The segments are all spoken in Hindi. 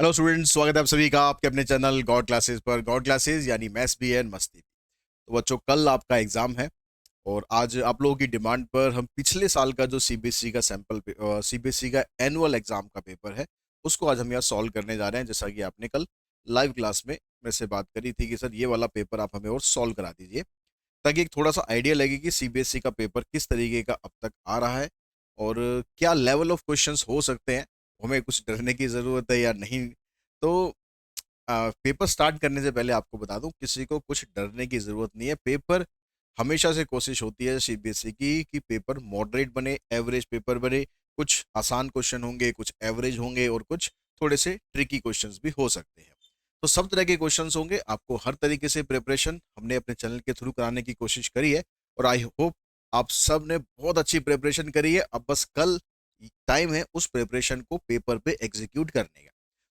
हेलो स्टूडेंट्स, स्वागत है आप सभी का आपके अपने चैनल गॉड क्लासेस पर। गॉड क्लासेस यानी मैथ्स भी एंड मस्ती भी। तो बच्चों, कल आपका एग्जाम है और आज आप लोगों की डिमांड पर हम पिछले साल का जो सीबीएसई का सीबीएसई का एनुअल एग्जाम का पेपर है उसको आज हम यहाँ सॉल्व करने जा रहे हैं। जैसा कि आपने कल लाइव क्लास में मेरे से बात करी थी कि सर ये वाला पेपर आप हमें और सॉल्व करा दीजिए, ताकि एक थोड़ा सा आइडिया लगे कि सीबीएसई का पेपर किस तरीके का अब तक आ रहा है और क्या लेवल ऑफ क्वेश्चंस हो सकते हैं, हमें कुछ डरने की ज़रूरत है या नहीं। तो पेपर स्टार्ट करने से पहले आपको बता दूं, किसी को कुछ डरने की ज़रूरत नहीं है। पेपर हमेशा से कोशिश होती है सीबीएसई की कि पेपर मॉडरेट बने, एवरेज पेपर बने। कुछ आसान क्वेश्चन होंगे, कुछ एवरेज होंगे और कुछ थोड़े से ट्रिकी क्वेश्चंस भी हो सकते हैं। तो सब तरह के क्वेश्चंस होंगे, आपको हर तरीके से प्रिपरेशन हमने अपने चैनल के थ्रू कराने की कोशिश करी है और आई होप आप सब ने बहुत अच्छी प्रिपरेशन करी है। अब बस कल टाइम है उस प्रिपरेशन को पेपर पे एग्जीक्यूट करने का।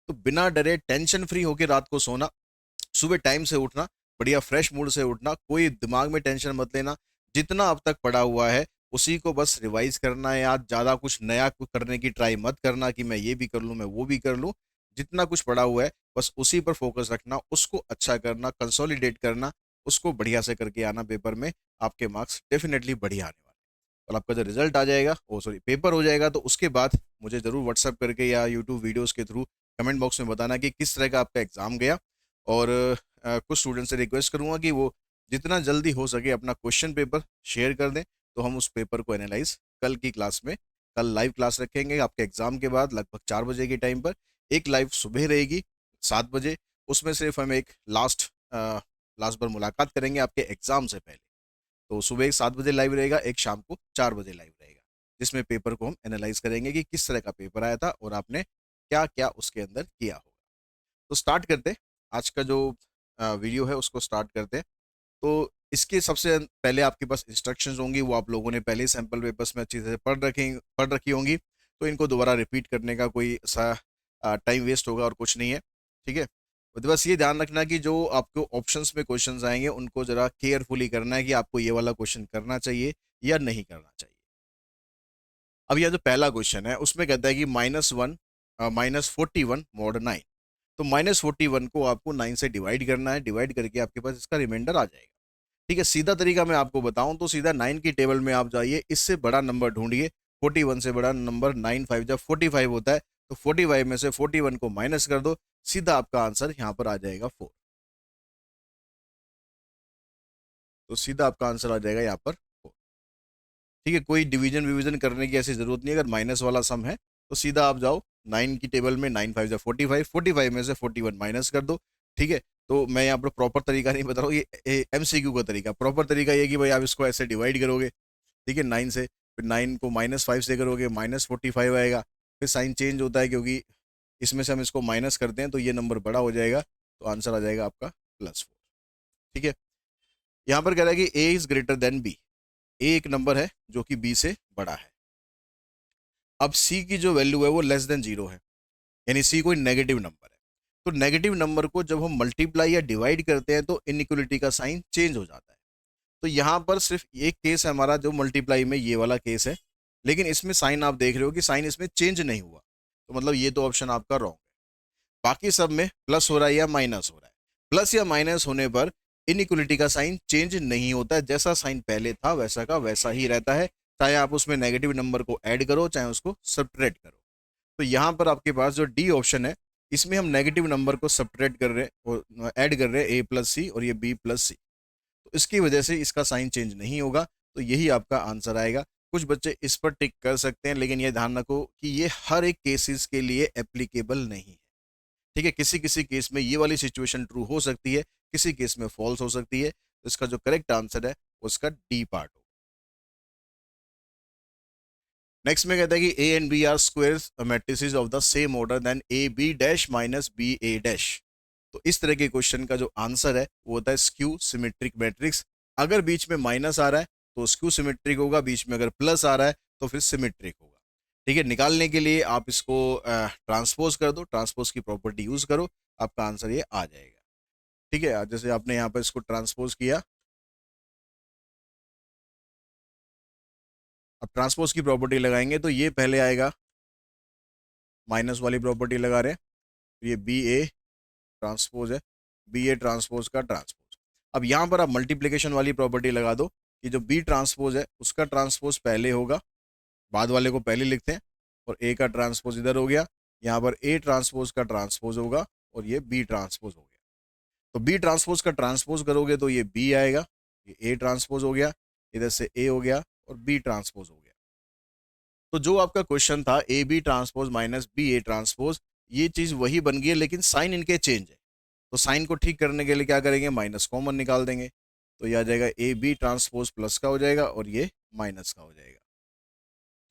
तो बिना डरे टेंशन फ्री होकर रात को सोना, सुबह टाइम से उठना, बढ़िया फ्रेश मूड से उठना, कोई दिमाग में टेंशन मत लेना। जितना अब तक पढ़ा हुआ है उसी को बस रिवाइज करना है। आज ज़्यादा कुछ नया करने की ट्राई मत करना कि मैं ये भी कर लूँ, मैं वो भी कर लूँ। जितना कुछ पढ़ा हुआ है बस उसी पर फोकस रखना, उसको अच्छा करना, कंसोलिडेट करना, उसको बढ़िया से करके आना। पेपर में आपके मार्क्स डेफिनेटली बढ़िया आने वाले हैं। और आपका जो रिजल्ट आ जाएगा, ओ सॉरी, पेपर हो जाएगा, तो उसके बाद मुझे ज़रूर व्हाट्सअप करके या यूट्यूब वीडियोज़ के थ्रू कमेंट बॉक्स में बताना कि किस तरह का आपका एग्ज़ाम गया। और कुछ स्टूडेंट से रिक्वेस्ट करूंगा कि वो जितना जल्दी हो सके अपना क्वेश्चन पेपर शेयर कर दें, तो हम उस पेपर को एनालाइज कल की क्लास में, कल लाइव क्लास रखेंगे आपके एग्जाम के बाद लगभग 4 बजे के टाइम पर। एक लाइव सुबह रहेगी 7 बजे, उसमें सिर्फ हम एक लास्ट बार मुलाकात करेंगे आपके एग्जाम से पहले। तो सुबह 7 बजे लाइव रहेगा, एक शाम को 4 बजे लाइव रहेगा, जिसमें पेपर को हम एनालाइज करेंगे कि किस तरह का पेपर आया था और आपने क्या क्या उसके अंदर किया होगा। तो स्टार्ट करते हैं आज का जो वीडियो है, उसको स्टार्ट करते हैं। तो इसके सबसे पहले आपके पास इंस्ट्रक्शंस होंगी, वो आप लोगों ने पहले सैंपल पेपर्स में अच्छी तरह से पढ़ रखी होंगी, तो इनको दोबारा रिपीट करने का कोई सा टाइम वेस्ट होगा और कुछ नहीं है। ठीक है, तो बस ये ध्यान रखना कि जो आपको ऑप्शंस में क्वेश्चंस आएंगे उनको जरा केयरफुली करना है कि आपको ये वाला क्वेश्चन करना चाहिए या नहीं करना चाहिए। अब यह जो पहला क्वेश्चन है उसमें कहता है कि -1 -41 mod 9। तो -41 को आपको 9 से डिवाइड करना है, डिवाइड करके आपके पास इसका रिमाइंडर आ जाएगा। ठीक है, सीधा तरीका मैं आपको बताऊं तो सीधा 9 की टेबल में आप जाइए, इससे बड़ा नंबर ढूंढिए। 41 से बड़ा नंबर 9 5 जब 45 होता है, तो 45 में से 41 को माइनस कर दो, सीधा आपका आंसर यहाँ पर आ जाएगा 4। तो सीधा आपका आंसर आ जाएगा यहाँ पर 4। ठीक है, कोई डिवीजन विवीजन करने की ऐसी जरूरत नहीं है। अगर माइनस वाला सम है तो सीधा आप जाओ 9 की टेबल में, 9 5 45, 45 में से 41 माइनस कर दो। ठीक है, तो मैं यहाँ पर प्रॉपर तरीका नहीं बता रहा हूँ, ये एमसीक्यू का तरीका। प्रॉपर तरीका ये कि भाई आप इसको ऐसे डिवाइड करोगे, ठीक है, 9 से, फिर 9 को -5 से करोगे, -45 आएगा। फिर साइन चेंज होता है क्योंकि इसमें से हम इसको माइनस करते हैं तो ये नंबर बड़ा हो जाएगा, तो आंसर आ जाएगा आपका +4। ठीक है, यहाँ पर कह रहा है कि ए इज ग्रेटर देन बी। ए एक नंबर है जो कि बी से बड़ा है। अब सी की जो वैल्यू है वो <0 है, यानी सी कोई नेगेटिव नंबर है। तो नेगेटिव नंबर को जब हम मल्टीप्लाई या डिवाइड करते हैं तो इनइक्वलिटी का साइन चेंज हो जाता है। तो यहाँ पर सिर्फ एक केस है हमारा जो मल्टीप्लाई में, ये वाला केस है, लेकिन इसमें साइन आप देख रहे हो कि साइन इसमें चेंज नहीं हुआ, तो मतलब ये तो ऑप्शन आपका रॉन्ग है। बाकी सब में प्लस हो रहा है या माइनस हो रहा है। प्लस या माइनस होने पर इनइक्वलिटी का साइन चेंज नहीं होता है, जैसा साइन पहले था वैसा का वैसा ही रहता है, चाहे आप उसमें नेगेटिव नंबर को ऐड करो चाहे उसको सब्ट्रैक्ट करो। तो यहाँ पर आपके पास जो डी ऑप्शन है, इसमें हम नेगेटिव नंबर को सब्ट्रैक्ट कर रहे हैं और ऐड कर रहे हैं, A+C और ये B+C, तो इसकी वजह से इसका साइन चेंज नहीं होगा, तो यही आपका आंसर आएगा। कुछ बच्चे इस पर टिक कर सकते हैं, लेकिन ये ध्यान रखो कि ये हर एक केसेस के लिए एप्लीकेबल नहीं है। ठीक है, किसी किसी केस में ये वाली सिचुएशन ट्रू हो सकती है, किसी केस में फॉल्स हो सकती है, तो इसका जो करेक्ट आंसर है उसका डी पार्ट होगा। नेक्स्ट में कहता है कि A and B are squares matrices of the same order then A B dash minus B A dash. तो इस तरह के क्वेश्चन का जो आंसर है वो होता है स्क्यू सिमेट्रिक मैट्रिक्स। अगर बीच में माइनस आ रहा है तो स्क्यू सिमेट्रिक होगा, बीच में अगर प्लस आ रहा है तो फिर सिमेट्रिक होगा। ठीक है, निकालने के लिए आप इसको ट्रांसपोज कर दो, ट्रांसपोज की प्रॉपर्टी यूज करो, आपका आंसर ये आ जाएगा। ठीक है, जैसे आपने यहाँ पर इसको ट्रांसपोज किया, अब ट्रांसपोज की प्रॉपर्टी लगाएंगे तो ये पहले आएगा, माइनस वाली प्रॉपर्टी लगा रहे हैं, ये बी ए ट्रांसपोज है, बी ए ट्रांसपोज का ट्रांसपोज। अब यहाँ पर आप मल्टीप्लीकेशन वाली प्रॉपर्टी लगा दो कि जो बी ट्रांसपोज है उसका ट्रांसपोज पहले होगा, बाद वाले को पहले लिखते हैं, और ए का ट्रांसपोज इधर हो गया, यहाँ पर ए ट्रांसपोज का ट्रांसपोज होगा और ये बी ट्रांसपोज हो गया। तो बी ट्रांसपोज का ट्रांसपोज करोगे तो ये बी आएगा, ये ए ट्रांसपोज हो गया, इधर से ए हो गया और बी ट्रांसपोज हो गया। तो जो आपका क्वेश्चन था A B transpose minus B A transpose, ये चीज वही बन गई है लेकिन साइन इनके चेंज है। तो साइन को ठीक करने के लिए क्या करेंगे, माइनस कॉमन निकाल देंगे, तो ये आ जाएगा ए बी ट्रांसपोज प्लस का हो जाएगा और ये माइनस का हो जाएगा।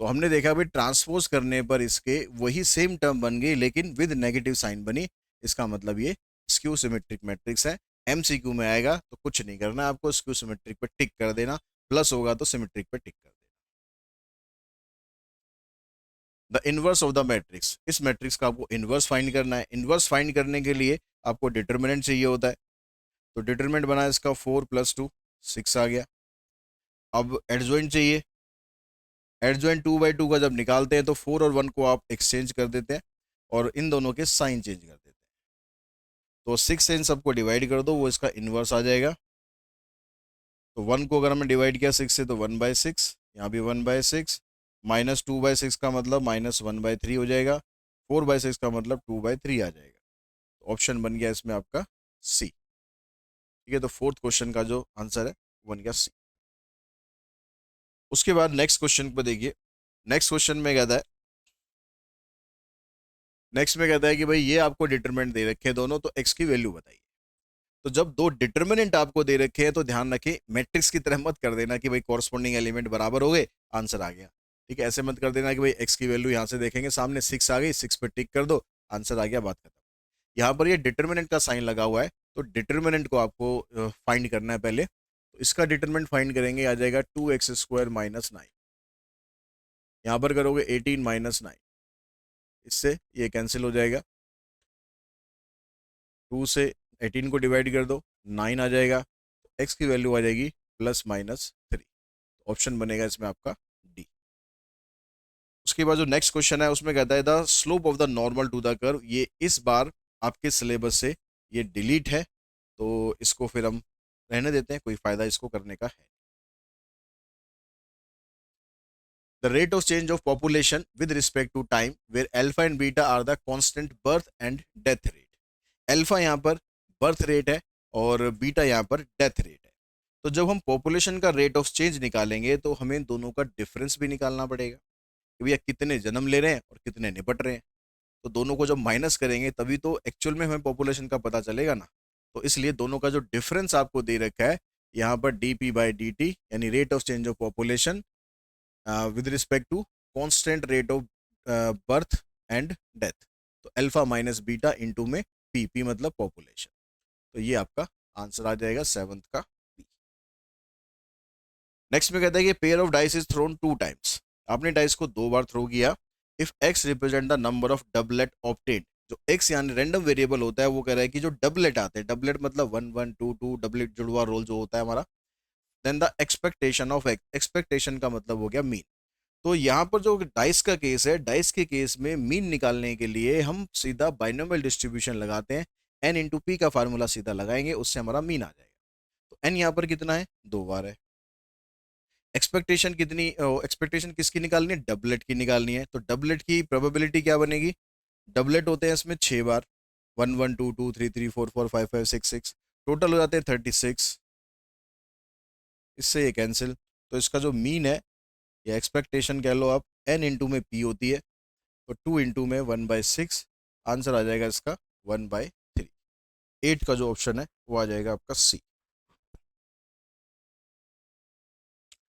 तो हमने देखा भाई ट्रांसपोज करने पर इसके वही सेम टर्म बन गई लेकिन विद नेगेटिव साइन बनी, इसका मतलब ये स्क्यू सिमेट्रिक मैट्रिक्स है। एमसीक्यू में आएगा तो कुछ नहीं करना है आपको, स्क्यू सिमेट्रिक पे टिक कर देना, प्लस होगा तो सिमेट्रिक पे टिक कर देना। The inverse of the matrix, इस मैट्रिक्स का आपको इनवर्स फाइंड करना है। इनवर्स फाइंड करने के लिए आपको डिटर्मिनेंट चाहिए होता है, तो डिटर्मिनेंट बना इसका 4 + 2 6 आ गया। अब एडजॉइंट चाहिए, एडजॉइंट 2/2 का जब निकालते हैं तो 4 और 1 को आप एक्सचेंज कर देते हैं और इन दोनों के साइन चेंज कर देते हैं। तो 6 से इन सबको डिवाइड कर दो, वो इसका इनवर्स आ जाएगा। तो 1 को अगर हमने डिवाइड किया 6 से तो 1/6, यहाँ भी 1/6, -2/6 का मतलब -1/3 हो जाएगा, 4/6 का मतलब 2/3 आ जाएगा। तो ऑप्शन बन गया इसमें आपका सी। ठीक है, तो फोर्थ क्वेश्चन का जो आंसर है बन गया सी। उसके बाद नेक्स्ट क्वेश्चन पर देखिए, नेक्स्ट क्वेश्चन में कहता है, नेक्स्ट में कहता है कि भाई ये आपको डिटरमिनेंट दे रखे हैं दोनों, तो एक्स की वैल्यू बताइए। तो जब दो डिटरमिनेंट आपको दे रखे हैं तो ध्यान रखें मैट्रिक्स की तरह मत कर देना कि भाई कॉरस्पॉन्डिंग एलिमेंट बराबर हो गए आंसर आ गया। ठीक है, ऐसे मत कर देना कि भाई एक्स की वैल्यू यहाँ से देखेंगे सामने 6 आ गई, 6 पे टिक कर दो, आंसर आ गया, बात खत्म। यहाँ पर ये डिटरमिनेंट का साइन लगा हुआ है, तो डिटरमिनेंट को आपको फाइंड करना है पहले। तो इसका डिटरमिनेंट फाइंड करेंगे, आ जाएगा 2x² - 9। यहाँ पर करोगे 18 - 9, इससे ये कैंसिल हो जाएगा। 2 से 18 को डिवाइड कर दो, 9 आ जाएगा, एक्स की वैल्यू आ जाएगी +-3। ऑप्शन बनेगा इसमें आपका डी। उसके बाद जो नेक्स्ट क्वेश्चन है उसमें कहता है the slope of the normal to the curve, ये इस बार आपके सिलेबस से ये डिलीट है, तो इसको फिर हम रहने देते हैं, कोई फायदा इसको करने का है। The rate of change of population with respect to time where alpha and beta are the constant birth and death rate. Alpha यहाँ पर बर्थ रेट है और बीटा यहाँ पर डेथ रेट है। तो जब हम पॉपुलेशन का रेट ऑफ चेंज निकालेंगे तो हमें दोनों का डिफरेंस भी निकालना पड़ेगा कि भैया कितने जन्म ले रहे हैं और कितने निपट रहे हैं। तो दोनों को जब माइनस करेंगे तभी तो एक्चुअल में हमें पॉपुलेशन का पता चलेगा ना। तो इसलिए दोनों का जो डिफरेंस आपको दे रखा है यहाँ पर dp/dt यानी rate of change of population with respect to constant rate of birth and death, तो अल्फा माइनस बीटा इंटू में पी मतलब पॉपुलेशन। तो ये आपका आंसर आ जाएगा 7th का बी। नेक्स्ट में कहता है कि pair of dice is throne 2 times, आपने डाइस को 2 बार थ्रो किया। If x represent the number of doublet obtained, जो एक्स यानी रैंडम वेरिएबल होता है वो कह रहा है कि जो डबलेट आते हैं, डबलेट मतलब 1 1 2 2, डबलेट जुड़वा रोल जो होता है हमारा, then the expectation of X, expectation का मतलब हो गया मीन। तो यहाँ पर जो डाइस का केस है, डाइस के केस में मीन निकालने के लिए हम सीधा बाइनोमियल डिस्ट्रीब्यूशन लगाते हैं, एन इंटू पी का फार्मूला सीधा लगाएंगे, उससे हमारा मीन आ जाएगा। तो एन यहाँ पर कितना है, 2 बार है। एक्सपेक्टेशन कितनी, एक्सपेक्टेशन किसकी निकालनी है, डबलेट की निकालनी है। तो डबलेट की प्रोबेबिलिटी क्या बनेगी, डबलेट होते हैं इसमें 6 बार, 1 1 2 2 3 3 4 4 5 5 6 6, टोटल हो जाते हैं 36, इससे ये कैंसिल। तो इसका जो मीन है या एक्सपेक्टेशन कह लो आप, एन इंटू में पी होती है, तो 2 इंटू में 1/6, आंसर आ जाएगा इसका 1/3। 8 का जो ऑप्शन है वो आ जाएगा आपका सी।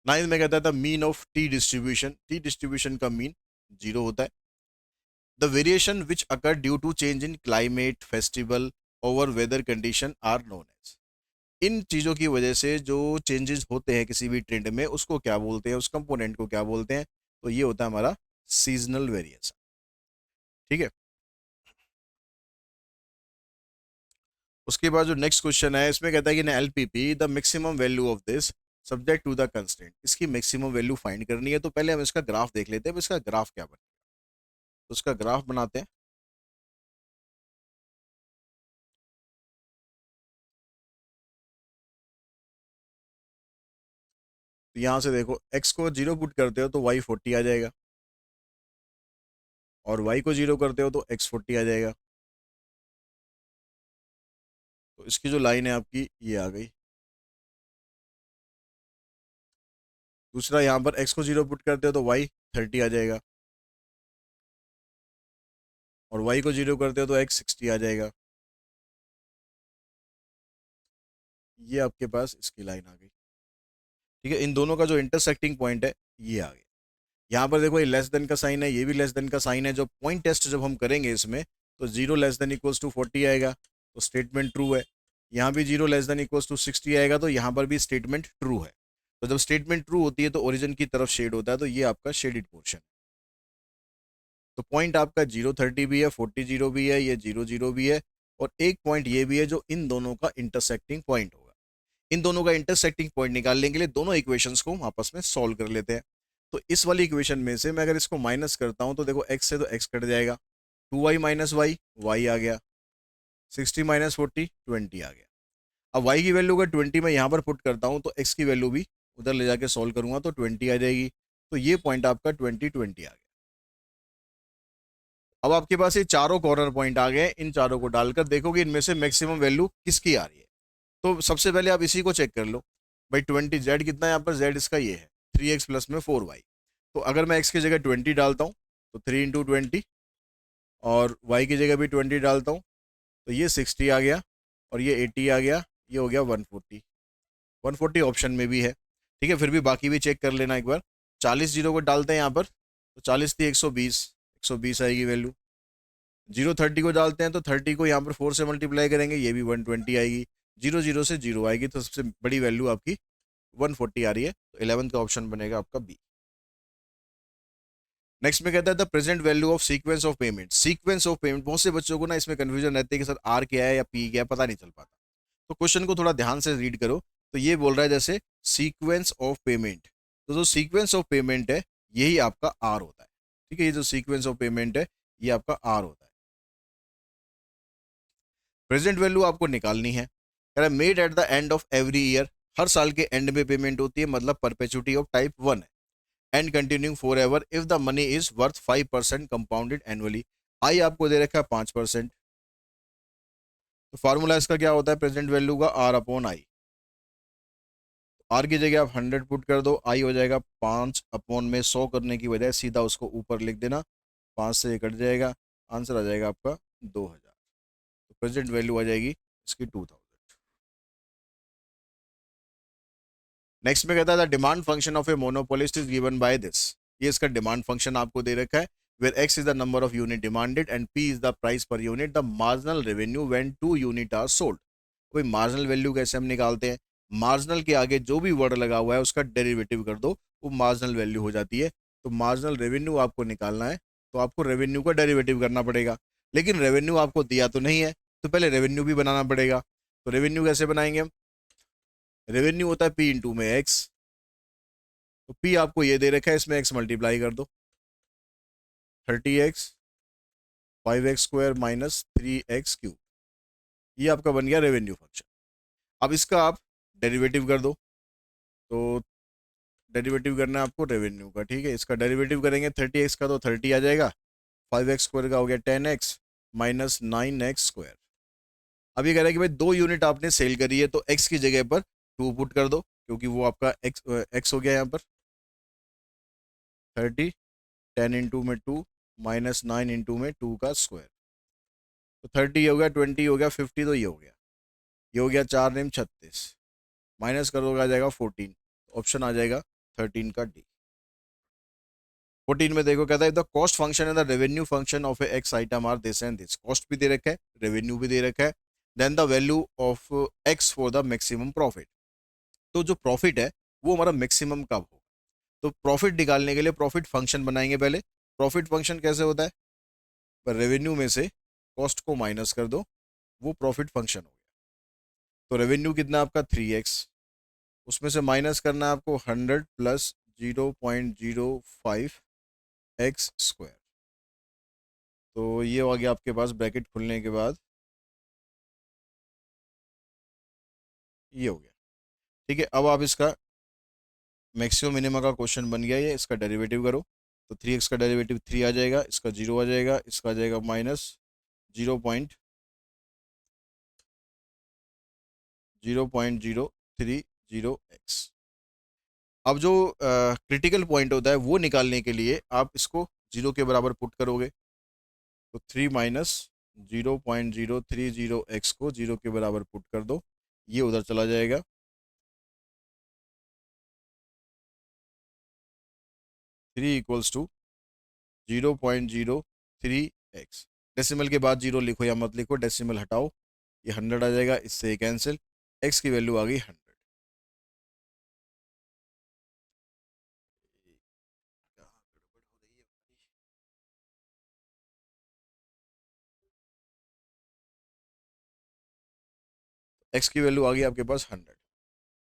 9 में कहता था mean of T distribution, T distribution का मीन 0 होता है। The variation which occur due to change in climate, festival, over weather condition are known as, इन चीज़ों की वजह से जो चेंजेस होते हैं किसी भी ट्रेंड में उसको क्या बोलते हैं, उस कंपोनेंट को क्या बोलते हैं, तो ये होता है हमारा सीजनल वेरिएशन। ठीक है, उसके बाद जो नेक्स्ट क्वेश्चन है इसमें कहता है कि LPP the maximum value of this subject to the constant, इसकी मैक्सिमम वैल्यू फाइंड करनी है। तो पहले हम इसका ग्राफ देख लेते हैं, इसका ग्राफ क्या बनेगा। तो उसका ग्राफ बनाते हैं। तो यहाँ से देखो x को 0 पुट करते हो तो y 40 आ जाएगा, और y को 0 करते हो तो x 40 आ जाएगा। तो इसकी जो लाइन है आपकी ये आ गई। दूसरा यहाँ पर x को 0 पुट करते हो तो y 30 आ जाएगा, और y को 0 करते हो तो x 60 आ जाएगा। ये आपके पास इसकी लाइन आ गई। ठीक है, इन दोनों का जो इंटरसेक्टिंग पॉइंट है ये आ गया। यहाँ पर देखो ये लेस देन का साइन है, ये भी लेस देन का साइन है। जो पॉइंट टेस्ट जब हम करेंगे इसमें, तो 0 लेस देन इक्वल्स टू 40 आएगा, तो स्टेटमेंट ट्रू है। यहाँ भी 0 लेस देन इक्वल्स टू 60 आएगा, तो यहाँ पर भी स्टेटमेंट ट्रू है। तो जब स्टेटमेंट ट्रू होती है तो ओरिजिन की तरफ शेड होता है, तो ये आपका शेडेड पोर्शन। तो पॉइंट आपका 0 30 भी है, 40 0 भी है, ये 0 0 भी है, और एक पॉइंट ये भी है जो इन दोनों का इंटरसेक्टिंग पॉइंट होगा। इन दोनों का इंटरसेक्टिंग पॉइंट निकालने के लिए दोनों इक्वेशंस को हम आपस में सॉल्व कर लेते हैं। तो इस वाली इक्वेशन में से मैं अगर इसको माइनस करता हूं तो देखो x से तो x कट जाएगा, 2y माइनस वाई, वाई आ गया, 60 माइनस 40 20 आ गया। अब y की वैल्यू अगर 20 में यहाँ पर पुट करता हूँ तो x की वैल्यू भी उधर ले जाके सॉल्व करूंगा तो 20 आ जाएगी। तो ये पॉइंट आपका 20 20 आ गया। अब आपके पास ये चारों कॉर्नर पॉइंट आ गए, इन चारों को डालकर देखोगे इनमें से मैक्सिमम वैल्यू किसकी आ रही है। तो सबसे पहले आप इसी को चेक कर लो भाई। 20 जेड कितना है यहाँ पर, जेड इसका ये है 3x प्लस में 4y। तो अगर मैं x की जगह 20 डालता हूँ तो 3 इंटू 20, और y की जगह भी 20 डालता हूँ तो ये 60 आ गया, और ये 80 आ गया, ये हो गया 140। 140 ऑप्शन में भी है। ठीक है, फिर भी बाकी भी चेक कर लेना एक बार। 40 जीरो को डालते हैं यहाँ पर, तो 40 थी 120, 120 आएगी वैल्यू। 0 30 को डालते हैं तो 30 को यहाँ पर 4 से मल्टीप्लाई करेंगे, ये भी 120 आएगी। 0 0 से 0 आएगी, तो सबसे बड़ी वैल्यू आपकी 140 आ रही है। तो 11th का ऑप्शन बनेगा आपका बी। नेक्स्ट में कहता है the present value of sequence of payment. Sequence of payment, बहुत से बच्चों को ना इसमें कंफ्यूजन रहती है कि सर आर क्या है या पी क्या है, पता नहीं चल पाता। तो क्वेश्चन को थोड़ा ध्यान से रीड करो। तो ये बोल रहा है जैसे सीक्वेंस ऑफ पेमेंट, तो जो सीक्वेंस ऑफ पेमेंट है यही आपका आर होता है। ठीक है, ये जो सीक्वेंस ऑफ पेमेंट है ये आपका आर होता है। प्रेजेंट वैल्यू आपको निकालनी है। कह रहा है made at the end of every year, हर साल के एंड में पेमेंट होती है, मतलब परपेचुटी ऑफ टाइप 1 है, and continuing for ever if the money is worth 5% compounded annually. आई आपको दे रखा है 5%। तो फार्मूला इसका क्या होता है प्रेजेंट वैल्यू का, आर अपॉन आई। आर की जगह आप 100 पुट कर दो, आई हो जाएगा 5 अपॉन में 100 करने की बजाय सीधा उसको ऊपर लिख देना, 5 से ये कट जाएगा, आंसर आ जाएगा आपका 2000। तो प्रेजेंट वैल्यू आ जाएगी इसकी 2000। नेक्स्ट में कहता है the demand function of a monopolist is given by this. ये इसका डिमांड फंक्शन आपको दे रखा है, where x is the number of unit demanded and p is the price per unit, the marginal revenue when 2 unit are sold. कोई मार्जिनल वैल्यू कैसे हम निकालते हैं, मार्जिनल के आगे जो भी वर्ड लगा हुआ है उसका डेरिवेटिव कर दो, वो मार्जिनल वैल्यू हो जाती है। तो मार्जिनल रेवेन्यू आपको निकालना है, तो आपको रेवेन्यू का डेरिवेटिव करना पड़ेगा। लेकिन रेवेन्यू आपको दिया तो नहीं है, तो पहले रेवेन्यू भी बनाना पड़ेगा। तो रेवेन्यू कैसे बनाएंगे हम, रेवेन्यू होता है p इंटू में x। तो p आपको ये दे रखा है, इसमें x मल्टीप्लाई कर दो, 30x 5x square minus 3x cube, ये आपका बन गया रेवेन्यू फंक्शन। अब इसका आप डेरिवेटिव कर दो, तो डेरिवेटिव करना है आपको रेवेन्यू का। ठीक है, इसका डेरिवेटिव करेंगे 30x का तो 30 आ जाएगा, 5x स्क्वायर का हो गया 10x माइनस 9x स्क्वायर। अब ये कह रहा है कि भाई 2 यूनिट आपने सेल करी है, तो x की जगह पर 2 पुट कर दो, क्योंकि वो आपका x हो गया यहाँ पर 30, 10 इंटू में 2 माइनस 9 इंटू में 2 का स्क्वायर। तो 30 हो गया, 20 हो गया, 50, तो ये हो गया, ये हो गया 4 नेम 36, माइनस कर दोगे आ जाएगा 14। ऑप्शन आ जाएगा 13 का डी। 14 में देखो कहता है the cost function and the revenue function of X item are this and this. Cost भी दे रखा है, रेवेन्यू भी दे रखा है, then the value of X for the maximum profit. तो जो प्रॉफिट है वो हमारा मैक्सिमम कब होगा, तो प्रॉफिट निकालने के लिए प्रॉफिट फंक्शन बनाएंगे पहले। प्रॉफिट फंक्शन कैसे होता है, पर रेवेन्यू में से कॉस्ट को माइनस कर दो, वो प्रॉफिट फंक्शन हो गया। तो रेवेन्यू कितना आपका 3x, उसमें से माइनस करना है आपको 100 प्लस 0.05 एक्स स्क्वायर। तो ये हो गया आपके पास ब्रैकेट खुलने के बाद, ये हो गया। ठीक है, अब आप इसका मैक्सिमम मिनिमम का क्वेश्चन बन गया ये, इसका डेरिवेटिव करो तो 3x का डेरिवेटिव 3 आ जाएगा, इसका 0 आ जाएगा, इसका आ जाएगा माइनस 0.030x। अब जो क्रिटिकल पॉइंट होता है वो निकालने के लिए आप इसको 0 के बराबर पुट करोगे, तो 3 माइनस 0.030x को 0 के बराबर पुट कर दो, ये उधर चला जाएगा। 3 इक्वल्स टू 0.03x। डेसिमल के बाद 0 लिखो या मत लिखो, डेसिमल हटाओ, ये 100 आ जाएगा, इससे कैंसिल, x की वैल्यू आ गई 100। x की वैल्यू आ गई आपके पास 100।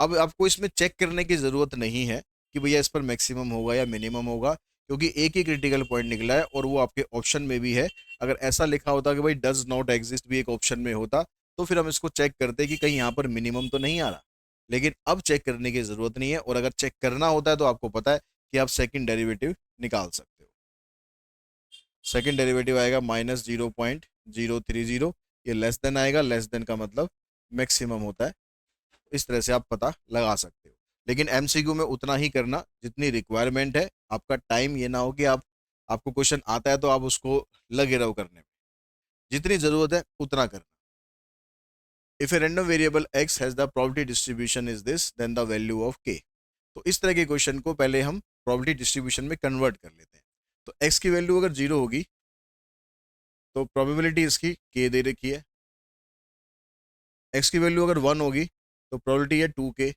अब आपको इसमें चेक करने की ज़रूरत नहीं है कि भैया इस पर मैक्सिमम होगा या मिनिमम होगा, क्योंकि एक ही क्रिटिकल पॉइंट निकला है और वो आपके ऑप्शन में भी है। अगर ऐसा लिखा होता कि भाई डज नॉट एग्जिस्ट भी एक ऑप्शन में होता, तो फिर हम इसको चेक करते कि कहीं यहाँ पर मिनिमम तो नहीं आ रहा। लेकिन अब चेक करने की ज़रूरत नहीं है, और अगर चेक करना होता है तो आपको पता है कि आप सेकेंड डेरिवेटिव निकाल सकते हो। सेकेंड डेरिवेटिव आएगा -0.030, ये लेस देन आएगा, लेस देन का मतलब मैक्सिमम होता है। इस तरह से आप पता लगा सकते हो, लेकिन एमसीक्यू में उतना ही करना जितनी रिक्वायरमेंट है। आपका टाइम ये ना हो कि आपको क्वेश्चन आता है तो आप उसको लगे रहो करने में, जितनी जरूरत है उतना करना। If a random variable x has the probability distribution is this then the value of k। तो इस तरह के क्वेश्चन को पहले हम प्रोबेबिलिटी डिस्ट्रीब्यूशन में कन्वर्ट कर लेते हैं। तो x की वैल्यू अगर 0 होगी तो प्रोबेबिलिटी इसकी k दे रखी है, x की वैल्यू अगर 1 होगी तो प्रोबेबिलिटी है 2k,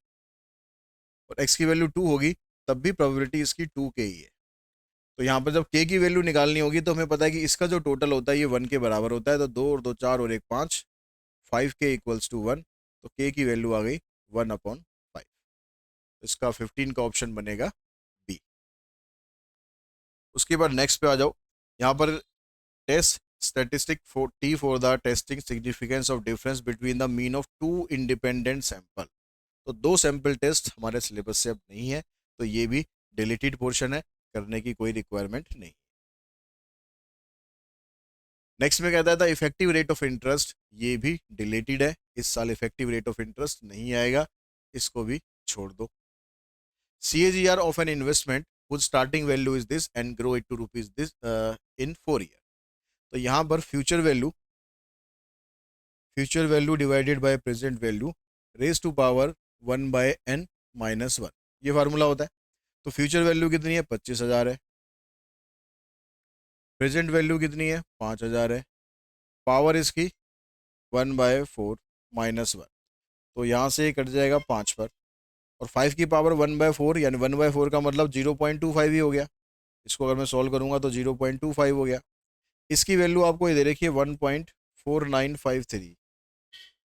और x की वैल्यू 2 होगी तब भी प्रोबेबिलिटी इसकी 2k ही है। तो यहाँ पर जब k की वैल्यू निकालनी होगी तो हमें पता है कि इसका जो टोटल होता है ये 1 के बराबर होता है, तो 2 और 2 4 और 1 5, 5k इक्वल्स टू 1, तो k की वैल्यू आ गई 1/5। इसका 15 का ऑप्शन बनेगा बी। उसके बाद नेक्स्ट पे आ जाओ। यहाँ पर test statistic for T for the testing significance of difference between the mean of two independent sample. तो 2 सैंपल टेस्ट हमारे सिलेबस से अब नहीं है, तो ये भी डिलीटेड पोर्शन है, करने की कोई रिक्वायरमेंट नहीं। नेक्स्ट में कहता है the effective rate of interest, ये भी डिलीटेड है, इस साल इफेक्टिव रेट ऑफ इंटरेस्ट नहीं आएगा, इसको भी छोड़ दो। CAGR of an investment whose starting value is this and grow it to rupees this in 4 year। तो यहाँ पर future value divided by present value raise to power 1/n-1, ये फार्मूला होता है। तो फ्यूचर वैल्यू कितनी है? 25,000 है, प्रेजेंट वैल्यू कितनी है? 5,000 है, पावर इसकी 1/4-1, तो यहाँ से कट जाएगा 5 पर, और 5 की पावर 1/4 यानी 1/4 का मतलब 0.25 ही हो गया। इसको अगर मैं सॉल्व करूंगा तो 0.25 हो गया। इसकी वैल्यू आपको ये दे रखी है 1.4953,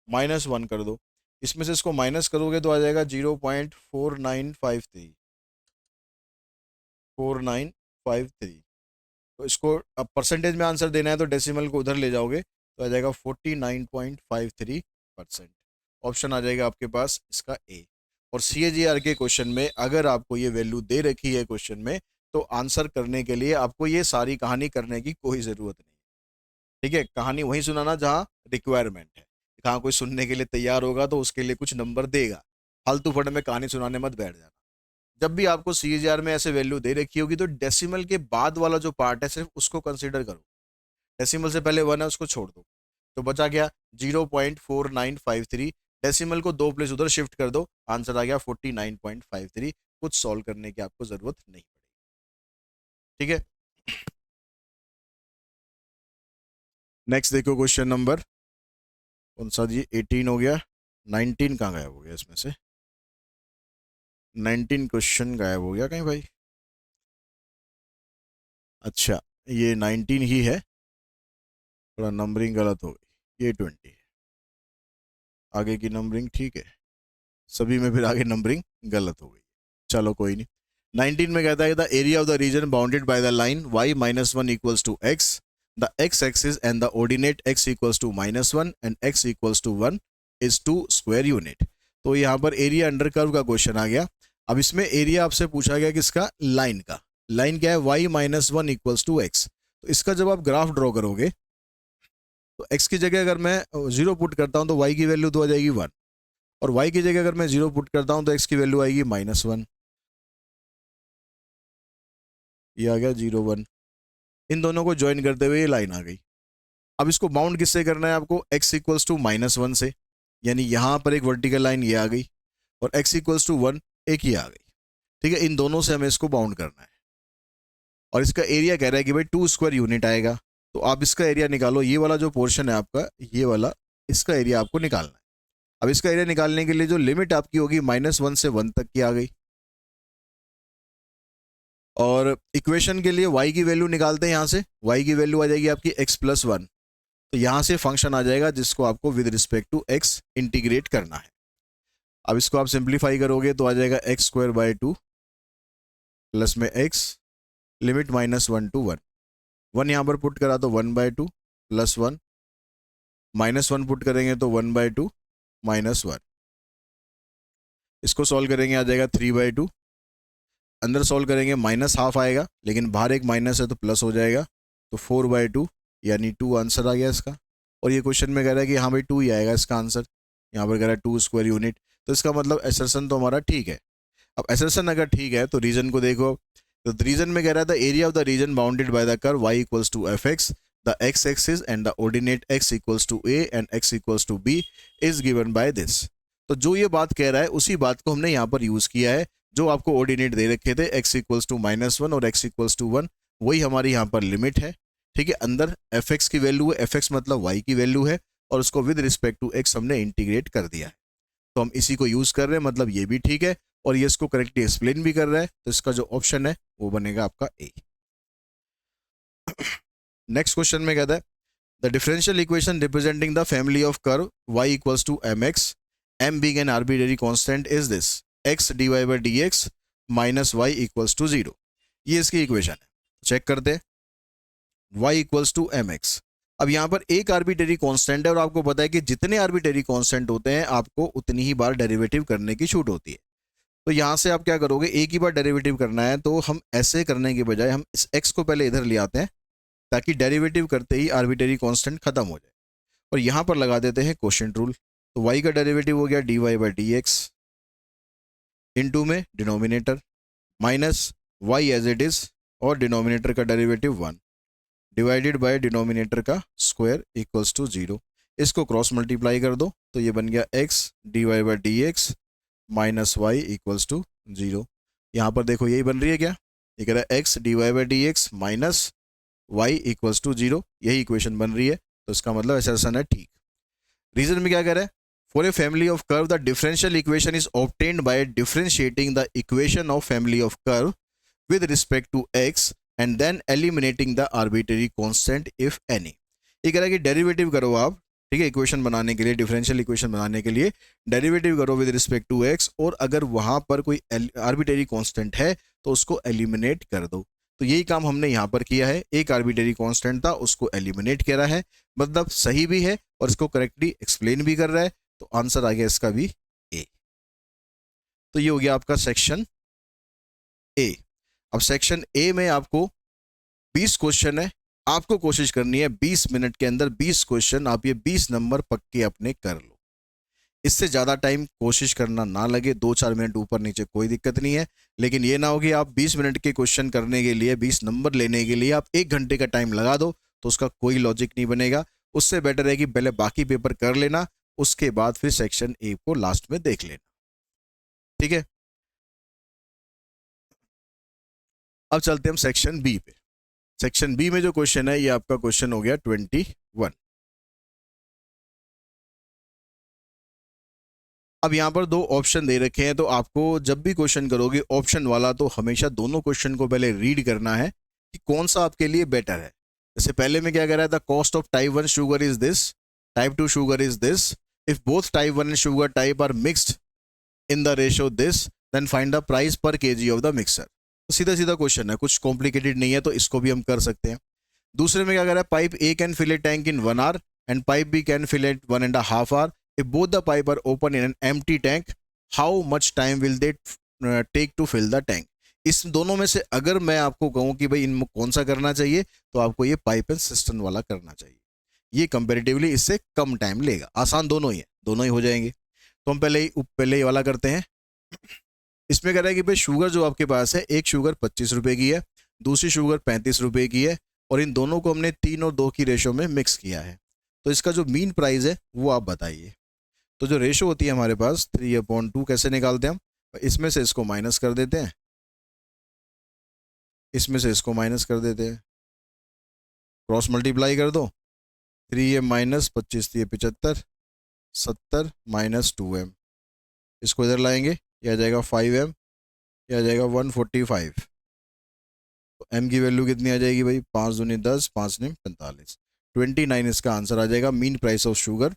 -1 कर दो, इसमें से इसको माइनस करोगे तो आ जाएगा 0.4953। तो इसको अब परसेंटेज में आंसर देना है तो डेसिमल को उधर ले जाओगे तो आ जाएगा 49.53%। ऑप्शन आ जाएगा आपके पास इसका ए। और CAGR के क्वेश्चन में अगर आपको ये वैल्यू दे रखी है क्वेश्चन में, तो आंसर करने के लिए आपको ये सारी कहानी करने की कोई ज़रूरत नहीं। ठीक है, कहानी वहीं सुनाना जहाँ रिक्वायरमेंट है। कहाँ कोई सुनने के लिए तैयार होगा तो उसके लिए कुछ नंबर देगा, फालतू फट में कहानी सुनाने मत बैठ जाना। जब भी आपको CAGR में ऐसे वैल्यू दे रखी होगी तो डेसिमल के बाद वाला जो पार्ट है सिर्फ उसको कंसीडर करो, डेसिमल से पहले 1 है उसको छोड़ दो, तो बचा गया 0.4953। डेसिमल को 2 प्लेस उधर शिफ्ट कर दो, आंसर आ गया 49.53। कुछ सॉल्व करने की आपको जरूरत नहीं पड़ेगी। ठीक है, नेक्स्ट देखो क्वेश्चन नंबर कौन सा जी? 18 हो गया, 19 कहाँ गायब हो गया इसमें से? 19 क्वेश्चन गायब हो गया कहीं भाई? अच्छा, ये 19 ही है, थोड़ा नंबरिंग गलत हो गई, ये 20 है, आगे की नंबरिंग ठीक है, सभी में फिर आगे नंबरिंग गलत हो गई। चलो कोई नहीं। 19 में कहता है the area of the region bounded by the line y-1 equals to x, the x axis and the ordinate x equals to -1 and x equals to 1 is 2 square unit. तो यहाँ पर एरिया अंडर कर्व का क्वेश्चन आ गया। अब इसमें एरिया आपसे पूछा गया किसका, लाइन का। लाइन क्या है, y minus one equals to X. तो इसका जब आप ग्राफ ड्रॉ करोगे तो x की जगह अगर मैं 0 पुट करता हूं तो y की वैल्यू तो आ जाएगी 1, और y की जगह अगर मैं 0 पुट करता हूं तो x की वैल्यू आएगी -1। ये आ गया 0 1। इन दोनों को ज्वाइन करते हुए ये लाइन आ गई। अब इसको बाउंड किससे करना है आपको, x इक्वल्स टू -1 से, यानी यहां पर एक वर्टिकल लाइन ये आ गई, और x इक्वल्स टू 1 एक ही आ गई। ठीक है, इन दोनों से हमें इसको बाउंड करना है। और इसका एरिया कह रहा है कि भाई 2 स्क्वायर यूनिट आएगा। तो आप इसका एरिया निकालो, ये वाला जो पोर्शन है आपका, ये वाला, इसका एरिया आपको निकालना है। अब इसका एरिया निकालने के लिए जो लिमिट आपकी होगी -1 से 1 तक की आ गई, और इक्वेशन के लिए y की वैल्यू निकालते हैं। यहाँ से y की वैल्यू आ जाएगी आपकी x+1। तो यहाँ से फंक्शन आ जाएगा जिसको आपको with respect to x integrate करना है। अब इसको आप सिंप्लीफाई करोगे तो आ जाएगा x² 2 प्लस में x, लिमिट -1 to 1। 1 यहाँ पर पुट करा तो 1/2 प्लस 1, -1 पुट करेंगे तो 1/2 -1। इसको सॉल्व करेंगे आ जाएगा 3/2। अंदर सॉल्व करेंगे -½ आएगा, लेकिन बाहर एक माइनस है तो प्लस हो जाएगा, तो 4/2 यानी 2 आंसर आ गया इसका। और ये क्वेश्चन में कह रहा है कि हाँ भाई 2 ही आएगा इसका आंसर। यहाँ पर कह रहा है 2 स्क्वायर यूनिट, तो इसका मतलब एसर्शन तो हमारा ठीक है। अब एसर्शन अगर ठीक है तो रीजन को देखो, तो रीजन में कह रहा था area of the region bounded by the curve y equals to fx, the x axis and the ordinate x equals to a and x equals to b is given by this. तो जो ये बात कह रहा है उसी बात को हमने यहाँ पर यूज किया है। जो आपको ऑर्डिनेट दे रखे थे x इक्वल्स टू -1 और x इक्वल्स टू 1, वही हमारी यहाँ पर लिमिट है। ठीक है, अंदर fx की वैल्यू है, fx मतलब y की वैल्यू है, और उसको विद रिस्पेक्ट टू x हमने इंटीग्रेट कर दिया है। तो हम इसी को यूज कर रहे हैं, मतलब ये भी ठीक है और ये इसको करेक्टली एक्सप्लेन भी कर रहा है। तो इसका जो ऑप्शन है वो बनेगा आपका ए। नेक्स्ट क्वेश्चन में कहता है the differential equation representing the family of curve y equals to mx, m being an arbitrary constant is this, x dy by dx minus y equals to 0। ये इसकी इक्वेशन है। चेक करते हैं, y इक्वल्स टू mx। अब यहाँ पर एक आर्बिटरी कांस्टेंट है और आपको पता है कि जितने आर्बिटरी कांस्टेंट होते हैं आपको उतनी ही बार डेरिवेटिव करने की छूट होती है। तो यहाँ से आप क्या करोगे, एक ही बार डेरिवेटिव करना है, तो हम ऐसे करने के बजाय हम इस x को पहले इधर ले आते हैं ताकि डेरिवेटिव करते ही आर्बिटरी कांस्टेंट खत्म हो जाए, और यहाँ पर लगा देते हैं क्वोशिएंट रूल। तो y का डेरिवेटिव हो गया dy बाई dx, इनटू में denominator minus y as it is, और डिनोमिनेटर का डेरिवेटिव 1 डिवाइडेड बाय डिनोमिनेटर का स्क्वायर इक्वल्स टू 0। इसको क्रॉस मल्टीप्लाई कर दो तो ये बन गया x dy by dx minus y equals to 0। यहाँ पर देखो यही बन रही है क्या, ये कह रहा है x dy by dx minus y equals to 0, यही इक्वेशन बन रही है। तो इसका मतलब असर्शन है ठीक। रीजन में क्या कह रहा है, for a family of curve the differential equation is obtained by differentiating the equation of family of curve with respect to x and then eliminating the arbitrary constant if any. ये कह रहा है कि डेरिवेटिव करो आप, ठीक है, इक्वेशन बनाने के लिए, डिफरेंशियल इक्वेशन बनाने के लिए डेरिवेटिव करो विद रिस्पेक्ट टू x, और अगर वहां पर कोई आर्बिटरी कांस्टेंट है तो उसको एलिमिनेट कर दो। तो यही काम हमने यहाँ पर किया है, एक आर्बिटरी कांस्टेंट था उसको एलिमिनेट करा है, मतलब सही भी है और इसको करेक्टली एक्सप्लेन भी कर रहा है। तो आंसर आ गया इसका भी ए। तो ये हो गया आपका सेक्शन ए। अब सेक्शन ए में आपको 20 क्वेश्चन है, आपको कोशिश करनी है 20 मिनट के अंदर 20 क्वेश्चन आप ये 20 नंबर पक्के अपने कर लो। इससे ज़्यादा टाइम कोशिश करना ना लगे, 2-4 मिनट ऊपर नीचे कोई दिक्कत नहीं है, लेकिन ये ना हो कि आप 20 मिनट के क्वेश्चन करने के लिए, 20 नंबर लेने के लिए आप 1 घंटे का टाइम लगा दो, तो उसका कोई लॉजिक नहीं बनेगा। उससे बेटर है कि पहले बाकी पेपर कर लेना, उसके बाद फिर सेक्शन ए को लास्ट में देख लेना। ठीक है, अब चलते हैं हम सेक्शन बी पे। सेक्शन बी में जो क्वेश्चन है ये आपका क्वेश्चन हो गया 21। अब यहाँ पर 2 ऑप्शन दे रखे हैं, तो आपको जब भी क्वेश्चन करोगे ऑप्शन वाला तो हमेशा दोनों क्वेश्चन को पहले रीड करना है कि कौन सा आपके लिए बेटर है। जैसे पहले में क्या कह रहा था, cost of type 1 sugar is this, type 2 sugar is this, if both type 1 and sugar type are mixed in the ratio this then find the price per KG of the mixer. तो सीधा सीधा क्वेश्चन है, कुछ कॉम्प्लिकेटेड नहीं है, तो इसको भी हम कर सकते हैं। दूसरे में क्या कह रहा है, pipe A can fill a tank in 1 hour and pipe B can fill it 1.5 hours। If both the pipe are open in an empty tank, how much time will they take to fill the tank. इस दोनों में से अगर मैं आपको कहूँ कि भाई इनमें कौन सा करना चाहिए, तो आपको ये पाइप एंड सिस्टर्न वाला करना चाहिए। ये कंपेरेटिवली इससे कम टाइम लेगा। आसान दोनों ही है, दोनों ही हो जाएंगे। तो हम पहले ही वाला करते हैं। इसमें कह रहा है कि भाई शुगर जो आपके पास है, एक शुगर 25 रुपए की है, दूसरी शुगर 35 रुपए की है, और इन दोनों को हमने 3 और 2 की रेशो में मिक्स किया है। तो इसका जो मीन प्राइस है वो आप बताइए। तो जो रेशो होती है हमारे पास 3/2 कैसे निकालते हैं हम? इसमें से इसको माइनस कर देते हैं, इसमें से इसको माइनस कर देते हैं, क्रॉस मल्टीप्लाई कर दो। 3m माइनस 25 70 माइनस 2m, इसको इधर लाएंगे, यह आ जाएगा 5m, यह आ जाएगा 145। तो m की वैल्यू कितनी आ जाएगी भाई? 5 दूनी 10, 5 ने 45, 29 इसका आंसर आ जाएगा। Mean price of sugar,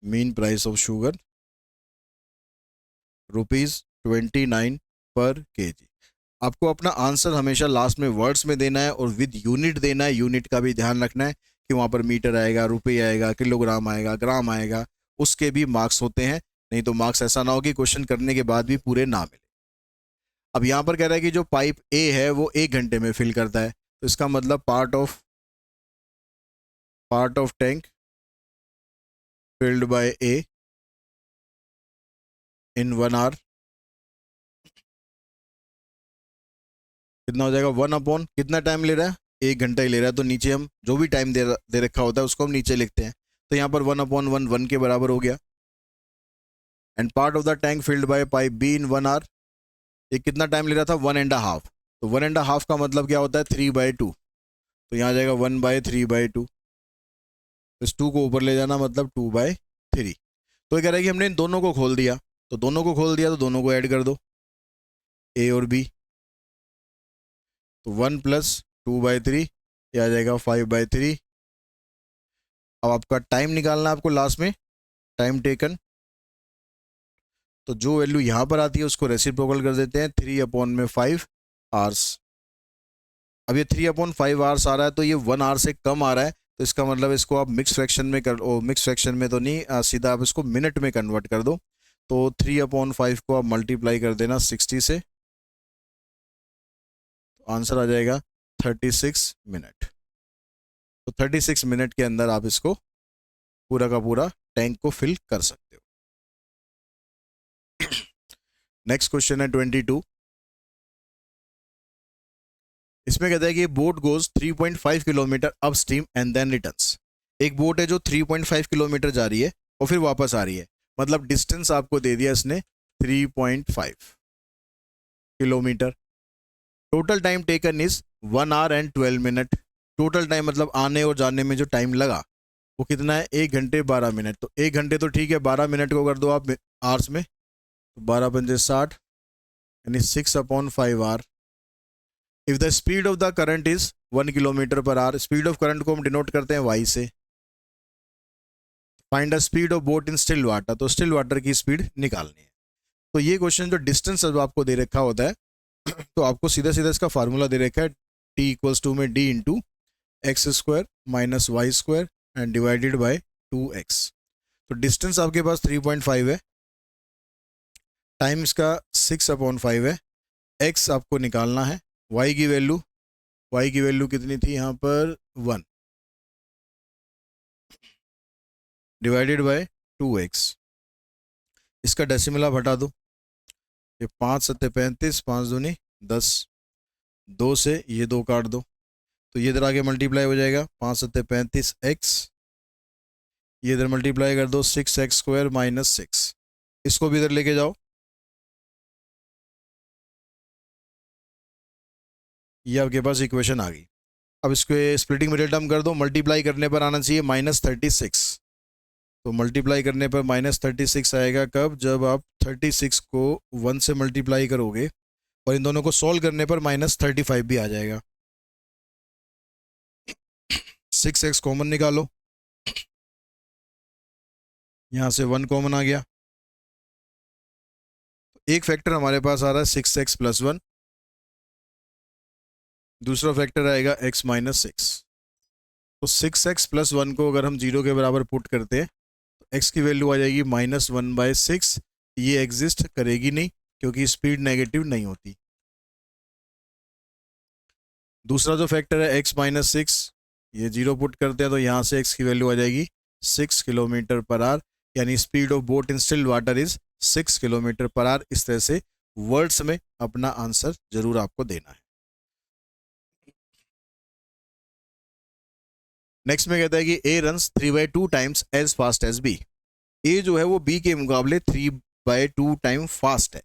mean price of sugar ₹29 पर केजी। आपको अपना आंसर हमेशा लास्ट में वर्ड्स में देना है और विद यूनिट देना है। यूनिट का भी ध्यान रखना है कि वहाँ पर मीटर आएगा, रुपये आएगा, किलोग्राम आएगा, ग्राम आएगा, उसके भी मार्क्स होते हैं। नहीं तो मार्क्स ऐसा ना हो कि क्वेश्चन करने के बाद भी पूरे ना मिले। अब यहाँ पर कह रहा है कि जो पाइप ए है वो 1 घंटे में फिल करता है, तो इसका मतलब part of tank filled by A in 1 hour कितना हो जाएगा? 1 अपॉन कितना टाइम ले रहा है? 1 घंटा ही ले रहा है। तो नीचे हम जो भी टाइम दे रखा होता है उसको हम नीचे लिखते हैं। तो यहाँ पर 1/1 1 के बराबर हो गया। And part of the tank filled by pipe B in 1 hour, ये कितना टाइम ले रहा था? 1.5। तो 1.5 का मतलब क्या होता है? 3/2। तो यहाँ आ जाएगा 1/3/2। इस 2 को ऊपर ले जाना मतलब 2/3। तो ये कह रहा है कि हमने इन दोनों को खोल दिया, तो दोनों को खोल दिया तो दोनों को ऐड कर दो, ए और बी। तो 1 + 2/3, ये आ जाएगा 5/3। अब आपका टाइम निकालना है आपको लास्ट में, टाइम टेकन। तो जो वैल्यू यहाँ पर आती है उसको रेसिप्रोकल कर देते हैं, 3/5 आवर्स। अब ये 3/5 आवर्स आ रहा है, तो ये 1 आवर से कम आ रहा है। तो इसका मतलब इसको आप मिक्स फ्रैक्शन में मिक्स फ्रैक्शन में तो नहीं, सीधा आप इसको मिनट में कन्वर्ट कर दो। तो 3/5 को आप मल्टीप्लाई कर देना 60 से, तो आंसर आ जाएगा 36 मिनट। तो 36 मिनट के अंदर आप इसको पूरा का पूरा टैंक को फिल कर सकते हो। नेक्स्ट क्वेश्चन है 22। इसमें कहता है कि boat goes 3.5 kilometre upstream and then returns. एक बोट है जो 3.5 किलोमीटर जा रही है और फिर वापस आ रही है, मतलब डिस्टेंस आपको दे दिया इसने 3.5 kilometre. Total time taken is 1 our and 12 minute. Total time मतलब आने और जाने में जो टाइम लगा वो कितना है? 1 घंटे 12 मिनट। तो 1 घंटे तो ठीक है, 12 मिनट को कर दो आप आवर्स में, तो 12 पंजे 60, यानी 6/5 hour. If the speed of the current is 1 kilometre per hour, speed of current को हम डिनोट करते हैं वाई से। Find the speed of boat in still water, तो स्टिल वाटर की स्पीड निकालनी है। तो ये क्वेश्चन जो डिस्टेंस आपको दे रखा होता है तो आपको सीधा सीधा इसका फार्मूला दे रखा है, t=2 में d into x² minus y² and divided by 2x। तो डिस्टेंस आपके पास 3.5 है, टाइम इसका 6/5 है, x आपको निकालना है, y की वैल्यू कितनी थी यहाँ पर? 1 डिवाइडेड बाय 2x। इसका डेसिमल आप हटा दो, ये 5 7 35, 5 दूनी 10, 2 से ये 2 काट दो, तो ये इधर आगे मल्टीप्लाई हो जाएगा, 5 7 35 x, ये इधर मल्टीप्लाई कर दो 6x² माइनस 6, इसको भी इधर लेके जाओ, ये आपके पास इक्वेशन आ गई। अब इसको स्प्लिटिंग मिडिल टर्म कर दो, मल्टीप्लाई करने पर आना चाहिए -36। तो मल्टीप्लाई करने पर -36 आएगा कब? जब आप 36 को 1 से मल्टीप्लाई करोगे, और इन दोनों को सॉल्व करने पर -35 भी आ जाएगा। 6x कॉमन निकालो, यहाँ से 1 कॉमन आ गया, एक फैक्टर हमारे पास आ रहा है 6x + 1, दूसरा फैक्टर आएगा x - 6। तो 6x + 1 को अगर हम 0 के बराबर पुट करते हैं तो एक्स की वैल्यू आ जाएगी -1/6। ये एग्जिस्ट करेगी नहीं क्योंकि स्पीड नेगेटिव नहीं होती। दूसरा जो फैक्टर है x-6, ये 0 पुट करते हैं तो यहाँ से x की वैल्यू आ जाएगी 6 किलोमीटर पर आवर, यानी speed of boat in still water is 6 kilometre per our. इस तरह से वर्ड्स में अपना आंसर जरूर आपको देना है। नेक्स्ट में कहता है कि A runs 3/2 times as fast as B. A जो है वो बी के मुकाबले 3/2 टाइम फास्ट है।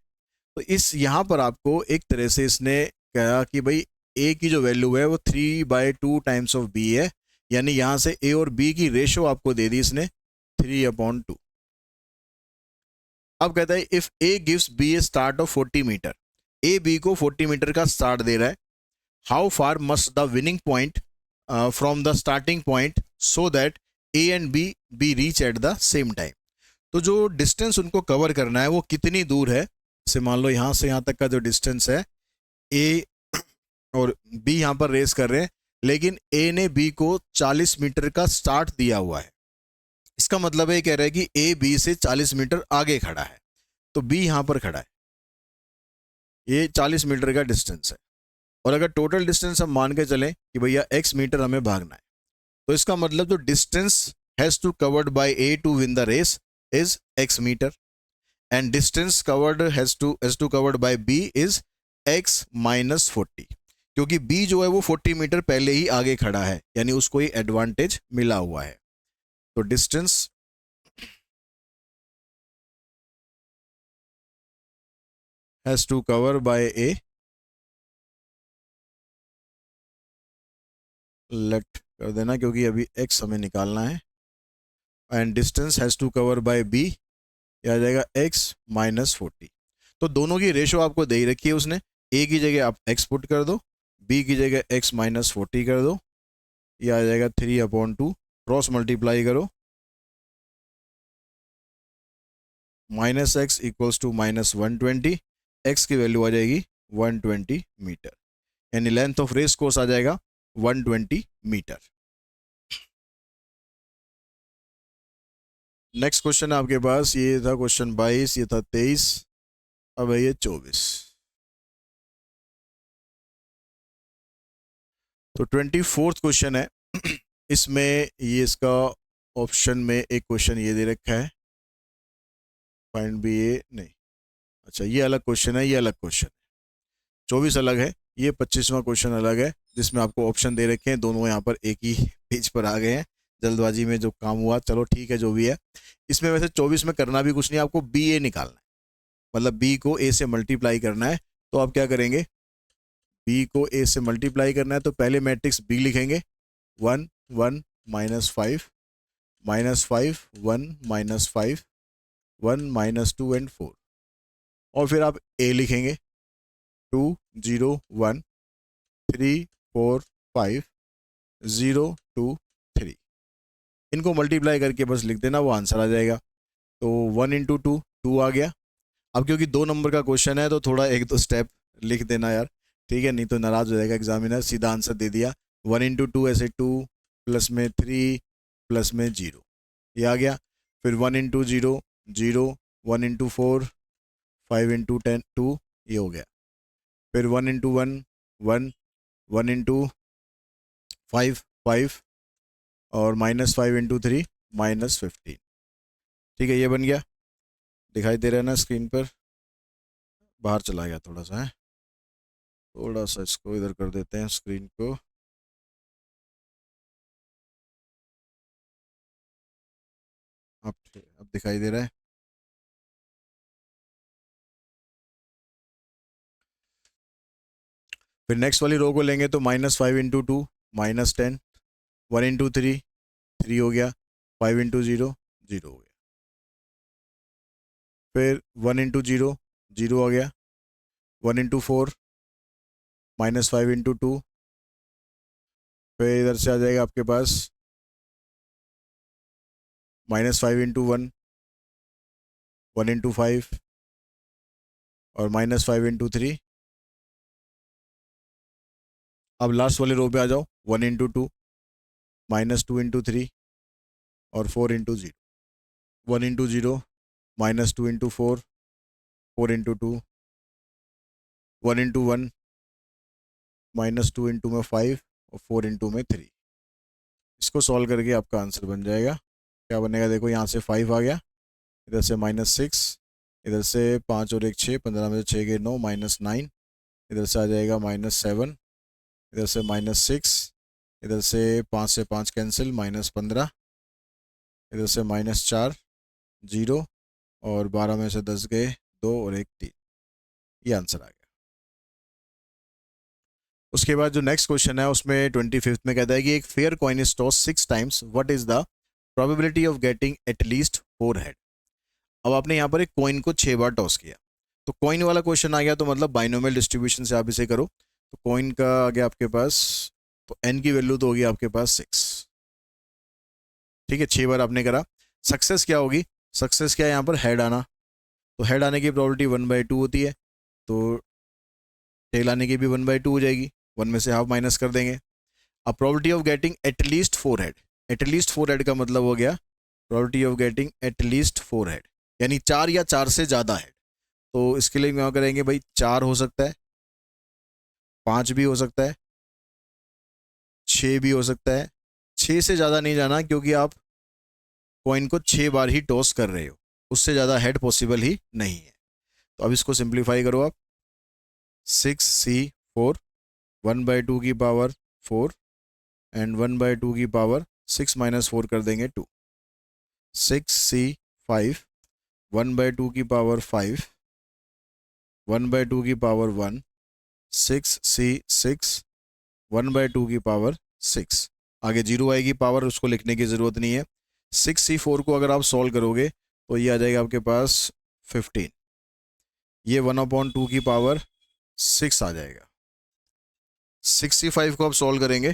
तो इस यहाँ पर आपको एक तरह से इसने कहा कि भाई ए की जो वैल्यू है वो 3/2 टाइम्स ऑफ बी है, यानी यहाँ से ए और बी की रेशो आपको दे दी इसने 3/2। अब कहता है if A gives B a start of 40 metre, A B को 40 मीटर का स्टार्ट दे रहा है, how far must the winning point from the starting point so that A and B be reach at the same time. तो जो डिस्टेंस उनको कवर करना है वो कितनी दूर है, जैसे मान लो यहाँ से यहाँ तक का जो डिस्टेंस है, ए और बी यहाँ पर रेस कर रहे हैं, लेकिन ए ने बी को 40 मीटर का स्टार्ट दिया हुआ है। इसका मतलब है कह रहा है कि ए बी से 40 मीटर आगे खड़ा है, तो बी यहाँ पर खड़ा है, ये 40 मीटर का डिस्टेंस है। और अगर टोटल डिस्टेंस हम मान के चलें कि भैया x मीटर हमें भागना है, तो इसका मतलब जो distance has to covered by A to win the race is x metre, and distance covered has to covered by b is x-40, क्योंकि b जो है वो 40 मीटर पहले ही आगे खड़ा है, यानी उसको ही एडवांटेज मिला हुआ है। तो distance has to cover by A, let कर देना क्योंकि अभी x हमें निकालना है, and distance has to cover by b, यह आ जाएगा x-40। तो दोनों की रेशो आपको दे ही रखी है उसने, a की जगह आप x पुट कर दो, b की जगह x-40 कर दो, यह आ जाएगा 3/2, क्रॉस मल्टीप्लाई करो, -x इक्वल्स टू -120, x की वैल्यू आ जाएगी 120 मीटर, यानी लेंथ ऑफ रेस कोर्स आ जाएगा 120 मीटर। नेक्स्ट क्वेश्चन है आपके पास, ये था क्वेश्चन 22, ये था 23, अब है ये 24। तो 24th क्वेश्चन है इसमें ये इसका ऑप्शन में एक क्वेश्चन ये दे रखा है, फाइंड बी ए नहीं, अच्छा ये अलग क्वेश्चन है, ये अलग क्वेश्चन है। 24 अलग है, ये 25वां क्वेश्चन अलग है, जिसमें आपको ऑप्शन दे रखे हैं, दोनों यहाँ पर एक ही पेज पर आ गए हैं, जल्दबाजी में जो काम हुआ, चलो ठीक है जो भी है। इसमें वैसे 24 में करना भी कुछ नहीं, आपको बी ए निकालना है, मतलब बी को ए से मल्टीप्लाई करना है। तो आप क्या करेंगे, बी को ए से मल्टीप्लाई करना है, तो पहले मैट्रिक्स बी लिखेंगे, 1 1 -5 -5 1 -5 1 -2 एंड 4, और फिर आप ए लिखेंगे 2 0 1 3 4 5 0 2 3, इनको मल्टीप्लाई करके बस लिख देना, वो आंसर आ जाएगा। तो 1 × 2 2 आ गया। अब क्योंकि 2 नंबर का क्वेश्चन है तो थोड़ा 1-2 स्टेप लिख देना यार, ठीक है, नहीं तो नाराज हो जाएगा एग्जामिनर, सीधा आंसर दे दिया। 1 × 2 ऐसे 2 प्लस में 3 प्लस में 0, ये आ गया। फिर 1 × 0 0, 1 × 4 5 × 10 2, ये हो गया। फिर 1 × 1 1, 1 × 5 5, और -5 × 3 -15, ठीक है, ये बन गया, दिखाई दे रहा है ना स्क्रीन पर, बाहर चला गया थोड़ा सा है, थोड़ा सा इसको इधर कर देते हैं स्क्रीन को, अब दिखाई दे रहा है। फिर नेक्स्ट वाली रो को लेंगे तो -5 × 2 -10, 1 × 3 3 हो गया, 5 × 0 0 हो गया। फिर 1 × 0 0 आ गया, 1 × 4 -5 × 2, फिर इधर से आ जाएगा आपके पास -5 × 1 1 × 5, और -5 × 3। अब लास्ट वाले रो पे आ जाओ, 1 × 2 -2 × 3, और 4 × 0। 1 into 0, -2 into 4, 4 into 2, 1 into 1, -2 into में 5 और 4 इंटू में 3। इसको सॉल्व करके आपका आंसर बन जाएगा। क्या बनेगा, देखो यहाँ से 5 आ गया, इधर से -6, इधर से 5 और 1 6, 15 में से 6 गए 9, -9, इधर से आ जाएगा -7, इधर से -6, इधर से 5 से 5 कैंसिल, -15, इधर से -4, 0, और 12 में से 10 गए 2 और 1 3। ये आंसर आ गया। उसके बाद जो नेक्स्ट क्वेश्चन है उसमें 25th में कहता है कि एक fair coin is toss 6 times, what is the probability of getting at least 4 head. अब आपने यहाँ पर एक कॉइन को 6 बार टॉस किया, तो कॉइन वाला क्वेश्चन आ गया, तो मतलब बाइनोमियल डिस्ट्रीब्यूशन से आप इसे करो। तो कॉइन का आ गया आपके पास, तो एन की वैल्यू तो होगी आपके पास 6। ठीक है, 6 बार आपने करा। सक्सेस क्या होगी, सक्सेस क्या है यहाँ पर, हेड आना। तो हेड आने की प्रोबेबिलिटी 1/2 होती है, तो टेल आने की भी 1/2 हो जाएगी, 1 में से हाफ माइनस कर देंगे। अब probability of getting at least 4 head, at least 4 head का मतलब हो गया probability of getting at least 4 head, यानी 4 या 4 से ज़्यादा हेड। तो इसके लिए क्या करेंगे भाई, 4 हो सकता है, 5 भी हो सकता है, 6 भी हो सकता है। 6 से ज़्यादा नहीं जाना, क्योंकि आप कॉइन को 6 बार ही टॉस कर रहे हो, उससे ज़्यादा हेड पॉसिबल ही नहीं है। तो अब इसको सिंप्लीफाई करो आप, 6c4, 1/2 की पावर 4 एंड 1/2 की पावर 6 - 4 कर देंगे 2, 6c5, 1/2 की पावर 5, 1/2 की पावर 1, 6c6, 1/2 की पावर 6। आगे 0 आएगी पावर, उसको लिखने की ज़रूरत नहीं है। 6c4 को अगर आप सॉल्व करोगे तो ये आ जाएगा आपके पास 15, ये 1/2 की पावर 6 आ जाएगा। 65 को आप सॉल्व करेंगे,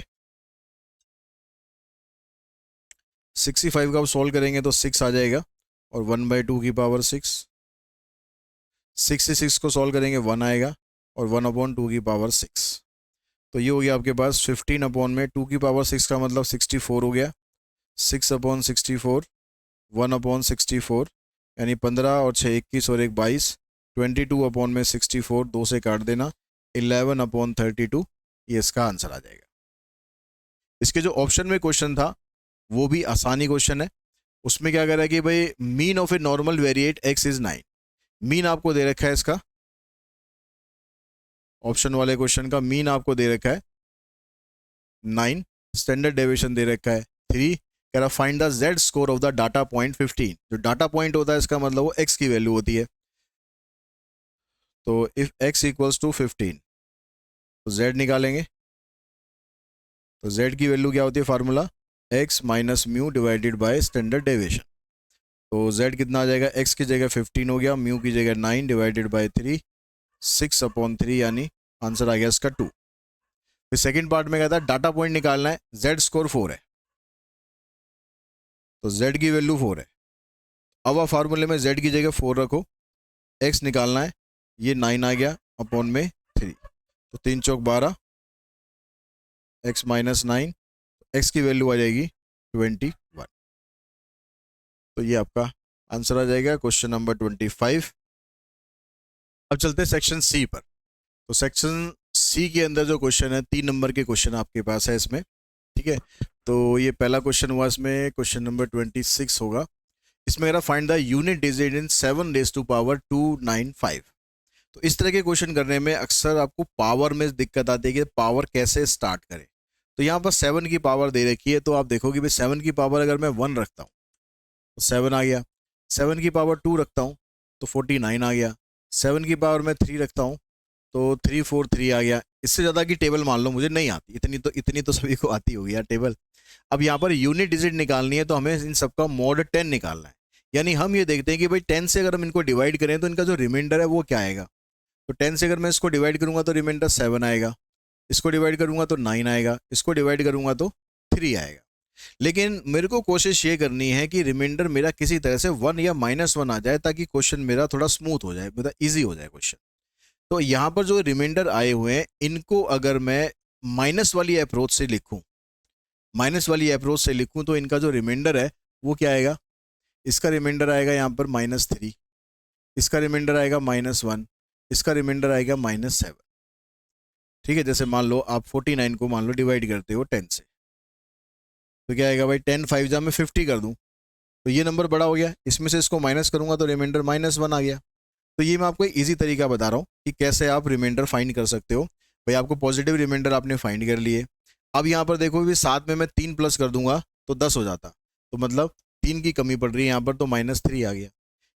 65 का आप सॉल्व करेंगे तो 6 आ जाएगा, और 1/2 की पावर 6, 66 को सॉल्व करेंगे 1 आएगा, और 1/2 की पावर 6। तो ये हो गया आपके पास 15 अपॉन में 2 की पावर 6 का मतलब 64 हो गया, 6/64, 1/64, यानी 15 और 6 21 और 1 22, 22 अपॉन में 64, 2 से काट देना, 11/32, ये इसका आंसर आ जाएगा। इसके जो ऑप्शन में क्वेश्चन था वो भी आसानी क्वेश्चन है। उसमें क्या कह रहा है कि भाई mean of a normal variate x is 9। Mean आपको दे रखा है इसका, ऑप्शन वाले क्वेश्चन का मीन आपको दे रखा है 9, स्टैंडर्ड डेविएशन दे रखा है 3। कह रहा find the Z score of the data point 15। जो डाटा पॉइंट होता है इसका मतलब वो एक्स की वैल्यू होती है। तो इफ एक्स इक्वल्स टू 15 तो जेड निकालेंगे। तो जेड की वैल्यू क्या होती है, formula x minus mu divided by standard deviation. तो जेड कितना आ जाएगा, एक्स की जगह 15 हो गया, म्यू की जगह 9 डिवाइडेड बाय 3, 6/3, यानी आंसर आ गया इसका 2। फिर सेकंड पार्ट में कहता है डाटा पॉइंट निकालना है, जेड स्कोर 4 है, तो जेड की वैल्यू 4 है। अब आप फार्मूले में जेड की जगह 4 रखो, एक्स निकालना है, ये 9 आ गया अपॉन में 3, तो 3 चौक 12, एक्स माइनस 9, एक्स की वैल्यू आ जाएगी 21। तो ये आपका आंसर आ जाएगा क्वेश्चन नंबर 25। अब चलते हैं सेक्शन सी पर। तो सेक्शन सी के अंदर जो क्वेश्चन है 3 नंबर के क्वेश्चन आपके पास है इसमें, ठीक है। तो ये पहला क्वेश्चन हुआ, इसमें क्वेश्चन नंबर 26 होगा। इसमें कह रहा find the unit digit in 7^295। तो इस तरह के क्वेश्चन करने में अक्सर आपको पावर में दिक्कत आती है कि पावर कैसे स्टार्ट करें। तो यहाँ पर 7 की पावर दे रखी है, तो आप देखोगे भाई 7 की पावर अगर मैं 1 रखता हूँ तो 7 आ गया, 7 की पावर 2 रखता हूँ तो 49 आ गया, 7 की पावर में 3 रखता हूँ तो 343 आ गया। इससे ज़्यादा की टेबल मान लो मुझे नहीं आती, इतनी तो सभी को आती होगी यार टेबल। अब यहाँ पर यूनिट डिजिट निकालनी है, तो हमें इन सबका मॉड 10 निकालना है। यानी हम ये देखते हैं कि भाई 10 से अगर हम इनको डिवाइड करें तो इनका जो रिमाइंडर है वो क्या आएगा। तो 10 से अगर मैं इसको डिवाइड करूंगा तो रिमाइंडर 7 आएगा, इसको डिवाइड करूंगा तो 9 आएगा, इसको डिवाइड करूंगा तो 3 आएगा। लेकिन मेरे को कोशिश ये करनी है कि रिमाइंडर मेरा किसी तरह से 1 या -1 आ जाए, ताकि क्वेश्चन मेरा थोड़ा स्मूथ हो जाए, मतलब ईजी हो जाए क्वेश्चन। तो यहाँ पर जो रिमाइंडर आए हुए हैं इनको अगर मैं माइनस वाली अप्रोच से लिखूं, तो इनका जो रिमाइंडर है वो क्या आएगा, इसका रिमाइंडर आएगा यहाँ पर -3, इसका रिमाइंडर आएगा -1, इसका रिमाइंडर आएगा -7। ठीक है, जैसे मान लो आप 49 को मान लो डिवाइड करते हो 10 से, तो क्या आएगा भाई, 10 5 जा मैं 50 कर दूं तो ये नंबर बड़ा हो गया, इसमें से इसको माइनस करूंगा तो रिमाइंडर -1 आ गया। तो ये मैं आपको एक ईजी तरीका बता रहा हूँ कि कैसे आप रिमाइंडर फाइंड कर सकते हो। भाई आपको पॉजिटिव रिमाइंडर आपने फाइंड कर लिए। अब यहाँ पर देखो भी साथ में मैं 3 प्लस कर दूंगा तो 10 हो जाता, तो मतलब 3 की कमी पड़ रही है यहाँ पर, तो -3 आ गया।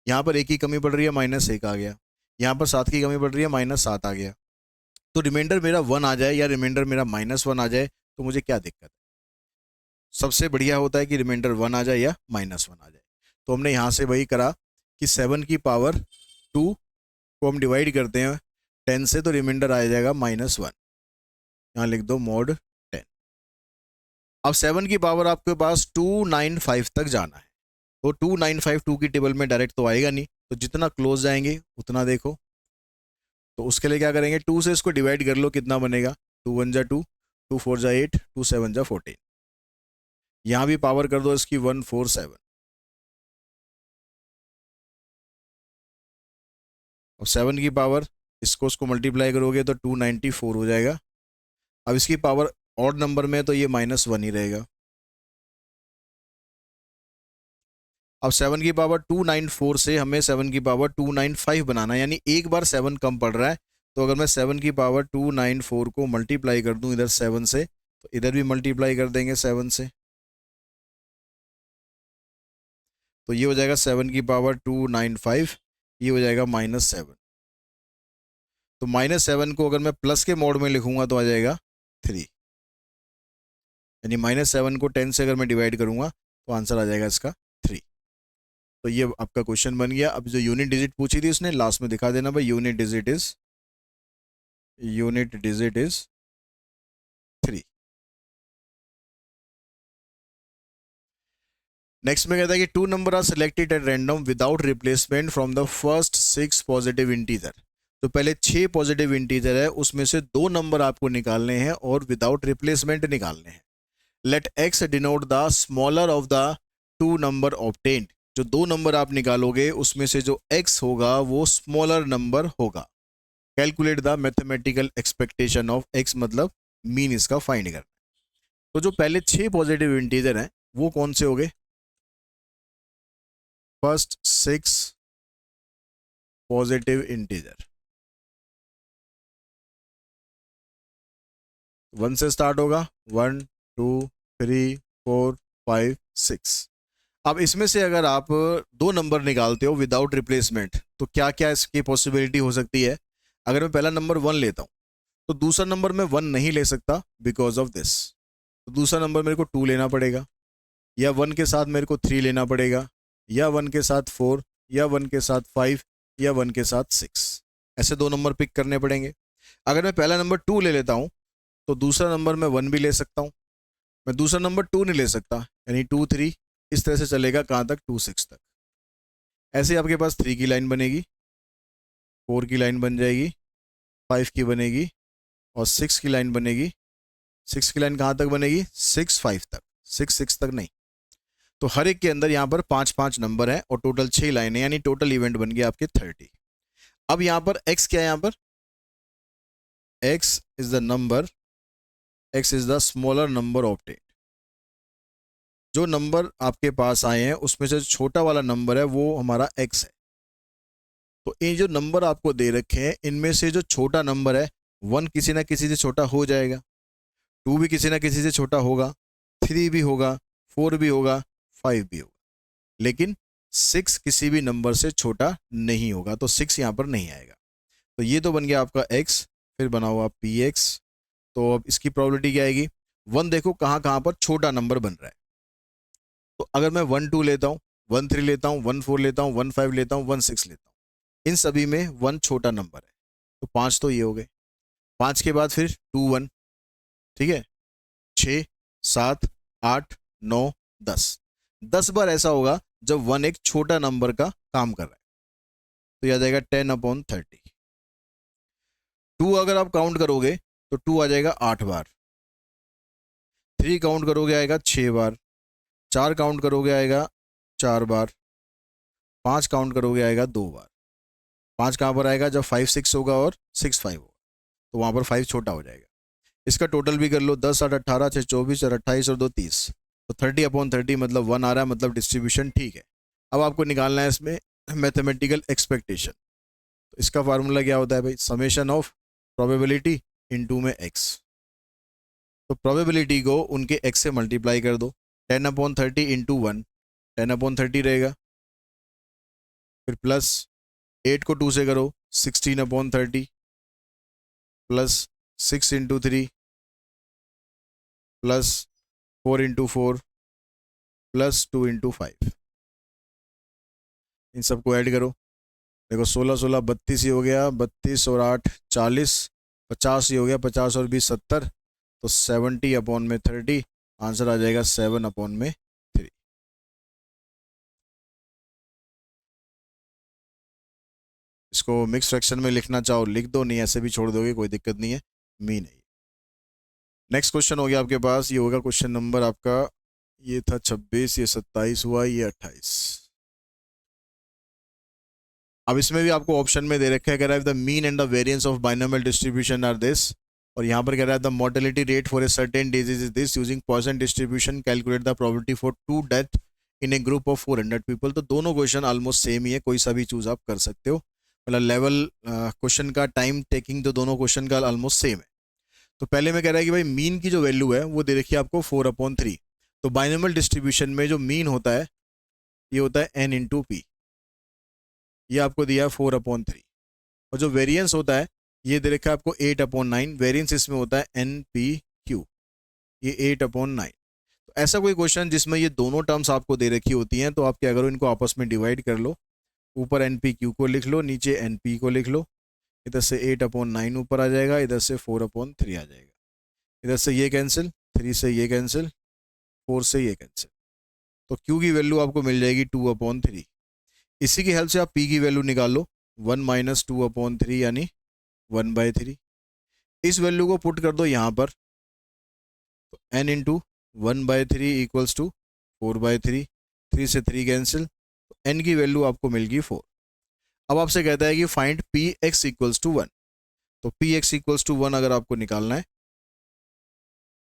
यहाँ पर 1 की कमी पड़ रही है, -1 आ गया। यहाँ पर 7 की कमी पड़ रही है, -7 आ गया। तो रिमाइंडर मेरा 1 आ जाए या रिमाइंडर मेरा -1 आ जाए तो मुझे क्या दिक्कत है? सबसे बढ़िया होता है कि रिमाइंडर 1 आ जाए या -1 आ जाए। तो हमने यहाँ से वही करा कि 7 की पावर 2 को हम डिवाइड करते हैं 10 से, तो रिमाइंडर आ जाएगा -1। यहाँ लिख दो mod 10। अब 7 की पावर आपके पास 295 तक जाना है, तो 2952 की टेबल में डायरेक्ट तो आएगा नहीं, तो जितना क्लोज जाएंगे उतना देखो। तो उसके लिए क्या करेंगे, 2 से इसको डिवाइड कर लो, कितना बनेगा, 2 1 जा 2, 2 4 जा 8, 2 7 जा 14। यहाँ भी पावर कर दो इसकी 147। अब 7 की पावर इसको उसको मल्टीप्लाई करोगे तो 294 हो जाएगा। अब इसकी पावर ऑड नंबर में तो ये -1 ही रहेगा। अब 7 की पावर 294 से हमें 7 की पावर 295 बनाना है, यानी एक बार 7 कम पड़ रहा है। तो अगर मैं 7 की पावर 294 को मल्टीप्लाई कर दूं इधर 7 से, तो इधर भी मल्टीप्लाई कर देंगे 7 से, तो ये हो जाएगा 7 की पावर 295, ये हो जाएगा -7। तो -7 को अगर मैं प्लस के मोड में लिखूंगा तो आ जाएगा 3, यानी -7 को 10 से अगर मैं डिवाइड करूंगा तो आंसर आ जाएगा इसका 3। तो ये आपका क्वेश्चन बन गया। अब जो यूनिट डिजिट पूछी थी उसने लास्ट में दिखा देना भाई, यूनिट डिजिट इज 3। नेक्स्ट में कहता है कि 2 number are selected at random without replacement from the first 6 positive integer. तो पहले 6 पॉजिटिव इंटीजर है, उसमें से 2 नंबर आपको निकालने हैं और विदाउट रिप्लेसमेंट निकालने हैं। Let X denote the smaller of the 2 number obtained. जो 2 नंबर आप निकालोगे उसमें से जो x होगा वो स्मॉलर नंबर होगा। Calculate the mathematical expectation of x, मतलब मीन इसका फाइंड करना। तो जो पहले 6 पॉजिटिव इंटीजर हैं वो कौन से हो गए, फर्स्ट 6 पॉजिटिव इंटीजर 1 से स्टार्ट होगा, 1 2 3 4 5 6। अब इसमें से अगर आप 2 नंबर निकालते हो विदाउट रिप्लेसमेंट तो क्या क्या इसकी पॉसिबिलिटी हो सकती है। अगर मैं पहला नंबर 1 लेता हूं तो दूसरा नंबर मैं 1 नहीं ले सकता बिकॉज ऑफ दिस। तो दूसरा नंबर मेरे को 2 लेना पड़ेगा, या 1 के साथ मेरे को 3 लेना पड़ेगा, या 1 के साथ 4, या 1 के साथ 5, या 1 के साथ 6। ऐसे 2 नंबर पिक करने पड़ेंगे। अगर मैं पहला नंबर 2 ले लेता हूं तो दूसरा नंबर मैं 1 भी ले सकता हूं, मैं दूसरा नंबर 2 नहीं ले सकता, यानी 2 3 इस तरह से चलेगा कहाँ तक, 2 6 तक। ऐसे आपके पास 3 की लाइन बनेगी, 4 की लाइन बन जाएगी, 5 की बनेगी, और 6 की लाइन बनेगी। 6 की लाइन कहाँ तक बनेगी, 6 5 तक, 6 6 तक नहीं। तो हर एक के अंदर यहाँ पर 5 5 नंबर है और टोटल 6 लाइनें, यानी टोटल इवेंट बन गया आपके 30। अब यहाँ पर x क्या है, यहाँ पर x is the number, x is the smaller number obtained. जो नंबर आपके पास आए हैं उसमें से छोटा वाला नंबर है वो हमारा x है। तो ये जो नंबर आपको दे रखे हैं इनमें से जो छोटा नंबर है 1 किसी ना किसी से छोटा हो जाएगा, 2 भी किसी ना किसी से छोटा होगा, 3 भी होगा, 4 भी होगा, 5 भी होगा, लेकिन 6 किसी भी नंबर से छोटा नहीं होगा, तो 6 यहाँ पर नहीं आएगा। तो ये तो बन गया आपका x, फिर बनाओ आप px। तो अब इसकी प्रोबेबिलिटी क्या आएगी, 1 देखो कहाँ कहाँ पर छोटा नंबर बन रहा है। तो अगर मैं 1 2 लेता हूँ, 1 3 लेता हूँ, 1 4 लेता हूँ, 1 5 लेता हूँ, 1 6 लेता हूँ, इन सभी में 1 छोटा नंबर है, तो 5 तो ये हो गए। 5 के बाद फिर 2 1, ठीक है, 6 7 8 9 10, 10 बार ऐसा होगा जब 1 एक छोटा नंबर का काम कर रहा है, तो यह आ जाएगा 10/30। 2 अगर आप काउंट करोगे तो 2 आ जाएगा 8 बार, 3 काउंट करोगे आएगा 6 बार, 4 काउंट करोगे आएगा 4 बार, 5 काउंट करोगे आएगा 2 बार। 5 कहाँ पर आएगा? जब 5 6 होगा और 6 5 होगा, तो वहाँ पर 5 छोटा हो जाएगा। इसका टोटल भी कर लो, 10 8 18 6 24 और 28 और 2 30, तो 30/30 मतलब 1 आ रहा है, मतलब डिस्ट्रीब्यूशन ठीक है। अब आपको निकालना है इसमें मैथमेटिकल एक्सपेक्टेशन। तो इसका फार्मूला क्या होता है भाई? समेशन ऑफ प्रोबेबिलिटी इनटू में x। तो प्रोबेबिलिटी को उनके x से मल्टीप्लाई कर दो, 10/30 इंटू 1 10/30 रहेगा, फिर प्लस 8 को 2 से करो 16/30 plus 6 into 3 plus 4 into 4 plus 2 into 5। इन सबको ऐड करो, देखो 16 16 32 ही हो गया, 32 और 8 40, 50 ही हो गया, 50 और 20 70, तो 70/30 आंसर आ जाएगा 7/3। इसको मिक्स फ्रैक्शन में लिखना चाहो लिख दो, नहीं ऐसे भी छोड़ दोगे कोई दिक्कत नहीं है, मीन है। नेक्स्ट क्वेश्चन हो गया आपके पास, ये होगा क्वेश्चन नंबर आपका, ये था 26, ये 27 हुआ, ये 28। अब इसमें भी आपको ऑप्शन में दे रखा है, कह रहा है the mean and the variance of binomial distribution are this, और यहाँ पर कह रहा है the mortality rate for a certain disease is this, using Poisson distribution calculate the probability for 2 death in a group of 400 people. तो दोनों क्वेश्चन ऑलमोस्ट सेम ही है, कोई सा भी चूज आप कर सकते हो, मतलब लेवल क्वेश्चन का टाइम टेकिंग तो दोनों क्वेश्चन का ऑलमोस्ट सेम है। तो पहले में कह रहा है कि भाई मीन की जो वैल्यू है वो दे रखी है आपको 4/3। तो बाइनोमियल डिस्ट्रीब्यूशन में जो मीन होता है ये होता है n इंटू पी, ये आपको दिया 4/3, और जो वेरिएंस होता है ये दे रखा है आपको 8/9, वेरिएंस इसमें होता है एन पी क्यू, ये 8/9। तो ऐसा कोई क्वेश्चन जिसमें ये दोनों टर्म्स आपको दे रखी होती हैं, तो आप क्या करो, इनको आपस में डिवाइड कर लो, ऊपर एन पी क्यू को लिख लो, नीचे एन पी को लिख लो, इधर से 8/9 ऊपर आ जाएगा, इधर से 4/3 आ जाएगा, इधर से ये कैंसिल, 3 से ये कैंसिल, 4 से ये कैंसिल, तो Q की वैल्यू आपको मिल जाएगी 2/3। इसी की हेल्प से आप P की वैल्यू निकालो, 1 माइनस 2/3 यानी 1/3। इस वैल्यू को पुट कर दो यहाँ पर, तो n इंटू 1/3 इक्वल्स टू 4/3, 3 से 3 कैंसिल, तो n की वैल्यू आपको मिल गई 4। अब आपसे कहता है कि find P X equals to 1, तो पी एक्स इक्वल्स टू 1 अगर आपको निकालना है,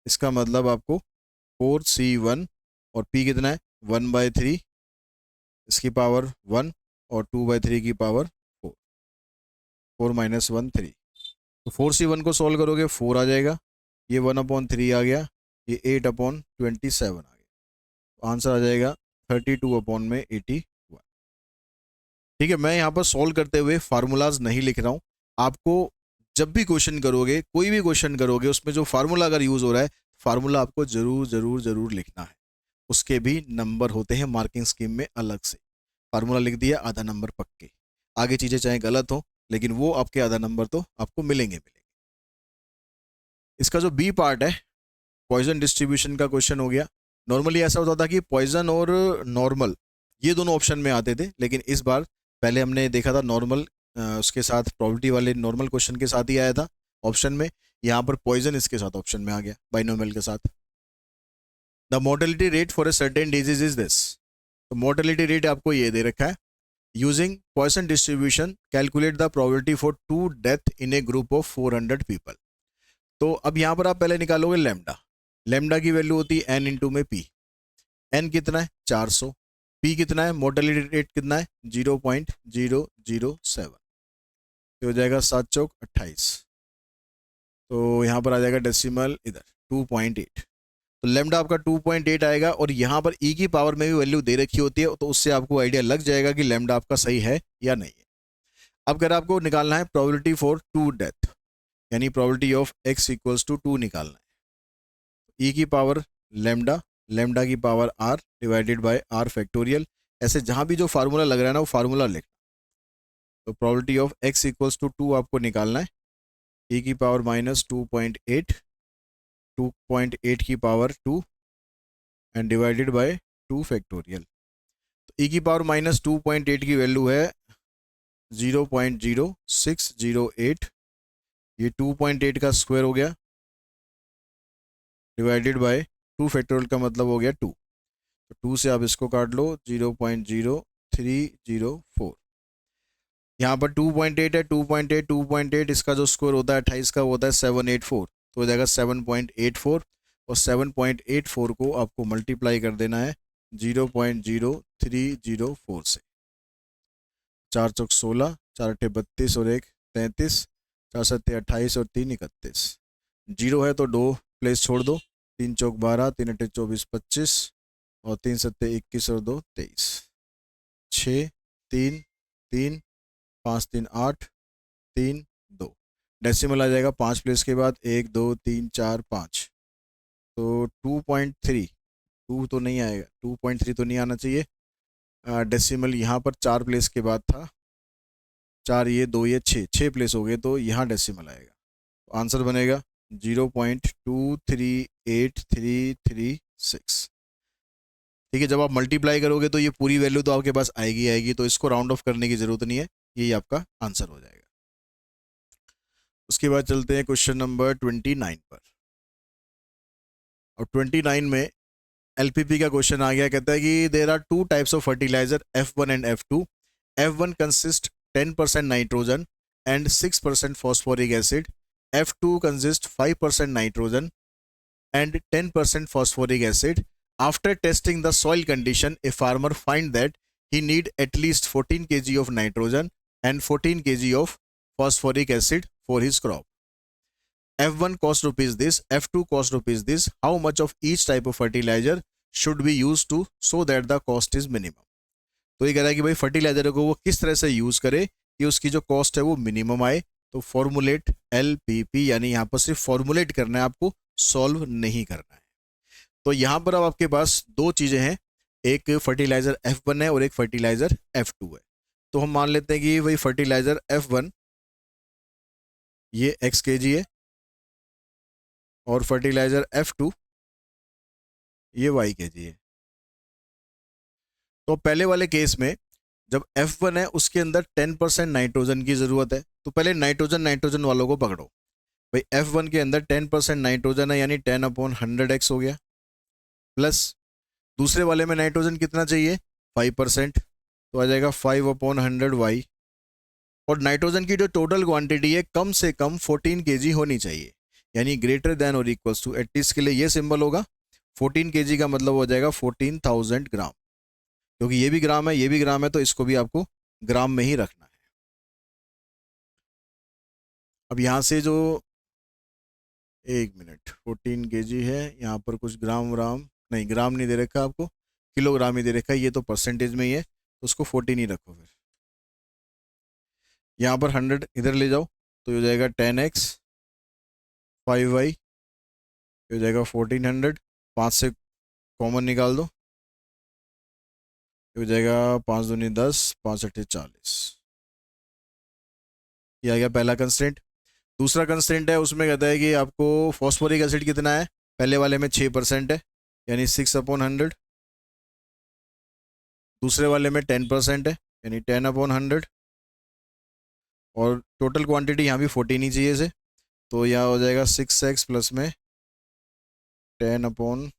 इसका मतलब आपको 4c1 और p कितना है 1/3, इसकी पावर 1 और 2/3 की पावर 4, 4 माइनस 1 3, तो 4c1 को सॉल्व करोगे 4 आ जाएगा, ये 1/3 आ गया, ये 8/27 आ गया, तो आंसर आ जाएगा 32/81। ठीक है, मैं यहाँ पर सॉल्व करते हुए फार्मूलाज नहीं लिख रहा हूँ, आपको जब भी क्वेश्चन करोगे, कोई भी क्वेश्चन करोगे, उसमें जो फार्मूला अगर यूज हो रहा है, फार्मूला आपको जरूर जरूर जरूर लिखना है, उसके भी नंबर होते हैं मार्किंग स्कीम में अलग से। फार्मूला लिख दिया, आधा नंबर पक्के, आगे चीजें चाहे गलत हो लेकिन वो आपके आधा नंबर तो आपको मिलेंगे मिलेंगे। इसका जो बी पार्ट है, पॉइजन डिस्ट्रीब्यूशन का क्वेश्चन हो गया। नॉर्मली ऐसा होता था कि पॉइजन और नॉर्मल ये दोनों ऑप्शन में आते थे, लेकिन इस बार पहले हमने देखा था नॉर्मल उसके साथ प्रोबेबिलिटी वाले नॉर्मल क्वेश्चन के साथ ही आया था ऑप्शन में, यहाँ पर पॉइजन इसके साथ ऑप्शन में आ गया बाइनोमियल के साथ। The mortality rate for a certain disease is this, तो मोर्टेलिटी रेट आपको ये दे रखा है, using Poisson distribution calculate the probability for 2 death in a group of 400 people. तो अब यहाँ पर आप पहले निकालोगे लेमडा, लेमडा की वैल्यू होती है n इंटू में पी, n कितना है 400, p कितना है, मोर्टेलिटी रेट कितना है 0.007, तो हो जाएगा 7 चौक 28, तो यहाँ पर आ जाएगा डेसिमल इधर 2.8, तो लेमडा आपका 2.8 आएगा, और यहाँ पर e की पावर में भी वैल्यू दे रखी होती है, तो उससे आपको आइडिया लग जाएगा कि लेमडा आपका सही है या नहीं है। अब अगर आपको निकालना है प्रोबेबिलिटी फॉर 2 डेथ, यानी probability of x equals to 2 निकालना है, e की पावर लेमडा, लेमडा की power r divided by r factorial, ऐसे जहां भी जो फार्मूला लग रहा है ना वो फार्मूला लिखना। तो probability of x equals to 2 आपको निकालना है, e की पावर माइनस 2.8, 2.8 की power 2 and divided by 2 factorial. तो e की पावर माइनस 2.8 की वैल्यू है 0.0608, ये 2.8 का स्क्वायर हो गया डिवाइडेड बाय 2 फैक्टोरियल का मतलब हो गया 2, तो 2 से आप इसको काट लो 0.03 304। यहाँ पर 2.8 है, 2.8 2.8, इसका जो स्कोर होता है 28 का वो होता है 784, तो हो जाएगा 7.84, और 7.84 को आपको मल्टीप्लाई कर देना है 0.0304 से। 4 चौक 16, 4 अट्ठे 32 और 1 33, 4 सत्ते 28 और 3 31। जीरो है तो 2 प्लेस छोड़ दो, 3 चौक 12, 3 अट्ठे 24 25, और 3 सत्ते 21 और 2 23। 6 3 3 5 3 8 3 2। डेसिमल आ जाएगा 5 प्लेस के बाद, 1 2 3 4 5, तो 2.3, 2 तो नहीं आएगा, 2.3 तो नहीं आना चाहिए। डेसिमल यहाँ पर 4 प्लेस के बाद था, 4 ये 2 ये 6, 6 प्लेस हो गए, तो यहाँ डेसिमल आएगा, तो आंसर बनेगा 0.238336। ठीक है, जब आप मल्टीप्लाई करोगे तो ये पूरी वैल्यू तो आपके पास आएगी आएगी, तो इसको राउंड ऑफ करने की जरूरत नहीं है, यही आपका आंसर हो जाएगा। उसके बाद चलते हैं क्वेश्चन नंबर 29 पर, और 29 में एलपीपी का क्वेश्चन आ गया। कहता है कि there are two types of fertiliser F1 and F2। F1 consist 10% nitrogen and 6% phosphoric acid. F2 consist 5% nitrogen and 10% phosphoric acid. After testing the soil condition, a farmer find that he need at least 14 kg of nitrogen and 14 kg of phosphoric acid for his crop. F1 cost rupees this, F2 cost rupees this. How much of each type of fertilizer should be used to so that the cost is minimum? तो ये कह रहा है कि भाई फर्टिलाइजर को वो किस तरह से यूज करे कि उसकी जो कॉस्ट है वो मिनिमम आए। तो फॉर्मुलेट LPP, यानी यहाँ पर सिर्फ फॉर्मुलेट करना है, आपको सॉल्व नहीं करना है। तो यहाँ पर अब आपके पास दो चीजें हैं, एक फर्टिलाइजर F1 है और एक फर्टिलाइजर F2 है। तो हम मान लेते हैं कि भाई फर्टिलाइजर F1 ये x kg है, और फर्टिलाइजर F2 ये y kg है। तो पहले वाले केस में जब F1 है उसके अंदर 10% नाइट्रोजन की जरूरत है, तो पहले नाइट्रोजन नाइट्रोजन वालों को पकड़ो। भाई F1 के अंदर 10% नाइट्रोजन है, यानी 10/100x हो गया, प्लस दूसरे वाले में नाइट्रोजन कितना चाहिए 5%, तो आ जाएगा 5/100y। और नाइट्रोजन की जो टोटल क्वांटिटी है कम से कम 14 kg होनी चाहिए, यानी ग्रेटर देन और इक्वल्स टू, एटलीस्ट के लिए ये सिंबल होगा। 14 kg का मतलब हो जाएगा 14,000 ग्राम, क्योंकि ये भी ग्राम है ये भी ग्राम है, तो इसको भी आपको ग्राम में ही रखना है। अब यहाँ से जो 1 मिनट 14 kg है, यहाँ पर कुछ ग्राम व्राम नहीं, ग्राम नहीं दे रखा आपको, किलोग्राम ही दे रखा है, ये तो परसेंटेज में ही है, तो उसको 14 ही रखो। फिर यहाँ पर 100 इधर ले जाओ, तो हो जाएगा 10x 5y, हो जाएगा 1400, 5 से कॉमन निकाल दो, हो जाएगा 5 दूनी 10, 5 अट्ठे 40। ये आ गया पहला कंस्ट्रेंट। दूसरा कंस्ट्रेंट है, उसमें कहता है कि आपको फॉस्फोरिक एसिड कितना है, पहले वाले में 6% है, यानी 6/100, दूसरे वाले में 10% है, यानी 10/100, और टोटल क्वांटिटी यहाँ भी 14 ही चाहिए से, तो यहाँ हो जाएगा 6x प्लस में 10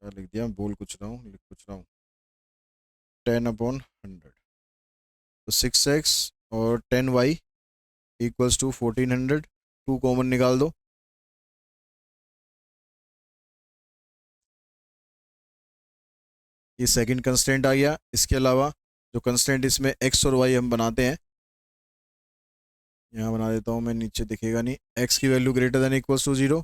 क्या लिख दिया, बोल कुछ रहा हूँ, लिख कुछ रहा हूँ, 10/100, तो 6x और 10y इक्वल्स टू 1400, 2 कॉमन निकाल दो, ये सेकंड कंस्टेंट आ गया। इसके अलावा जो कंस्टेंट इसमें x और y हम बनाते हैं, यहाँ बना देता हूँ मैं, नीचे दिखेगा नहीं, x की value greater than equals to 0,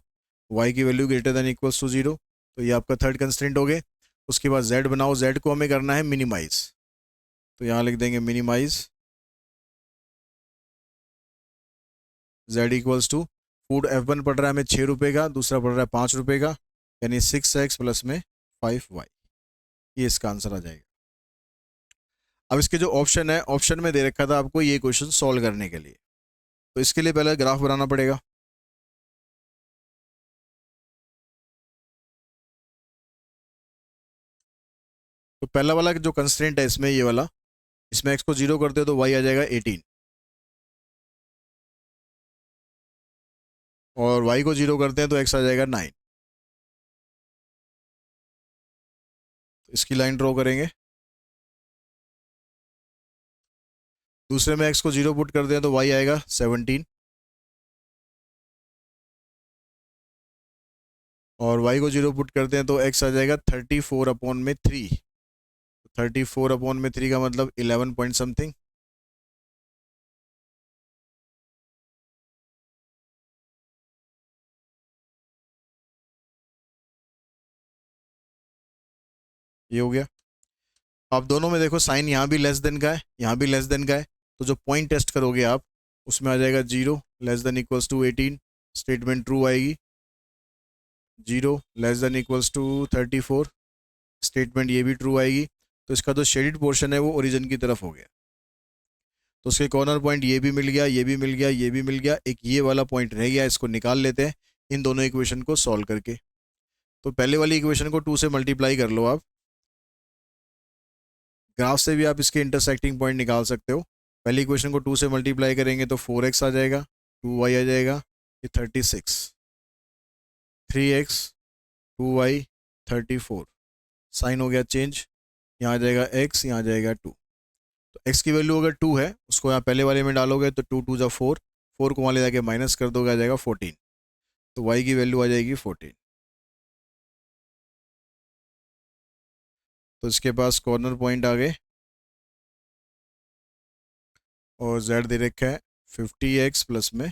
y की value greater than equals to 0, तो ये आपका थर्ड कंस्टेंट हो गए। उसके बाद z बनाओ, z को हमें करना है मिनिमाइज, तो यहाँ लिख देंगे minimise z equals to, food F1 पड़ रहा है हमें 6 रुपये का, दूसरा पड़ रहा है 5 रुपये का, यानी 6x प्लस में 5y, ये इसका आंसर आ जाएगा। अब इसके जो ऑप्शन है, ऑप्शन में दे रखा था आपको ये क्वेश्चन सॉल्व करने के लिए, तो इसके लिए पहले ग्राफ बनाना पड़ेगा। तो पहला वाला जो कंस्ट्रेंट है इसमें, ये वाला, इसमें x को 0 करते हो तो y आ जाएगा 18, और y को 0 करते हैं तो x आ जाएगा 9। तो इसकी लाइन ड्रॉ करेंगे, दूसरे में x को 0 पुट कर दें तो y आएगा 17, और y को 0 पुट करते हैं तो x आ जाएगा 34/3। 34/3 का मतलब 11 पॉइंट समथिंग। ये हो गया। अब दोनों में देखो साइन यहाँ भी लेस देन का है, यहाँ भी लेस देन का है, तो जो पॉइंट टेस्ट करोगे आप उसमें आ जाएगा 0 less than equals to 18, statement true आएगी। 0 less than equals to 34, statement ये भी ट्रू आएगी। तो इसका जो शेडिड पोर्शन है वो ओरिजिन की तरफ हो गया, तो उसके कॉर्नर पॉइंट ये भी मिल गया, ये भी मिल गया, ये भी मिल गया, एक ये वाला पॉइंट रह गया, इसको निकाल लेते हैं इन दोनों इक्वेशन को सॉल्व करके। तो पहले वाली इक्वेशन को 2 से मल्टीप्लाई कर लो आप, ग्राफ से भी आप इसके इंटरसेक्टिंग पॉइंट निकाल सकते हो। पहली इक्वेशन को 2 से मल्टीप्लाई करेंगे तो 4x आ जाएगा, 2y आ जाएगा, ये 36, 3x 2y 34, साइन हो गया चेंज, यहाँ आ जाएगा x, यहाँ आ जाएगा 2। तो x की वैल्यू अगर 2 है उसको यहाँ पहले वाले में डालोगे तो 2 2 जा 4, 4 को वहाँ ले जाके माइनस कर दोगे, आ जाएगा 14। तो y की वैल्यू आ जाएगी 14। तो इसके पास कॉर्नर पॉइंट आ गए और z दे रखा है 50x प्लस में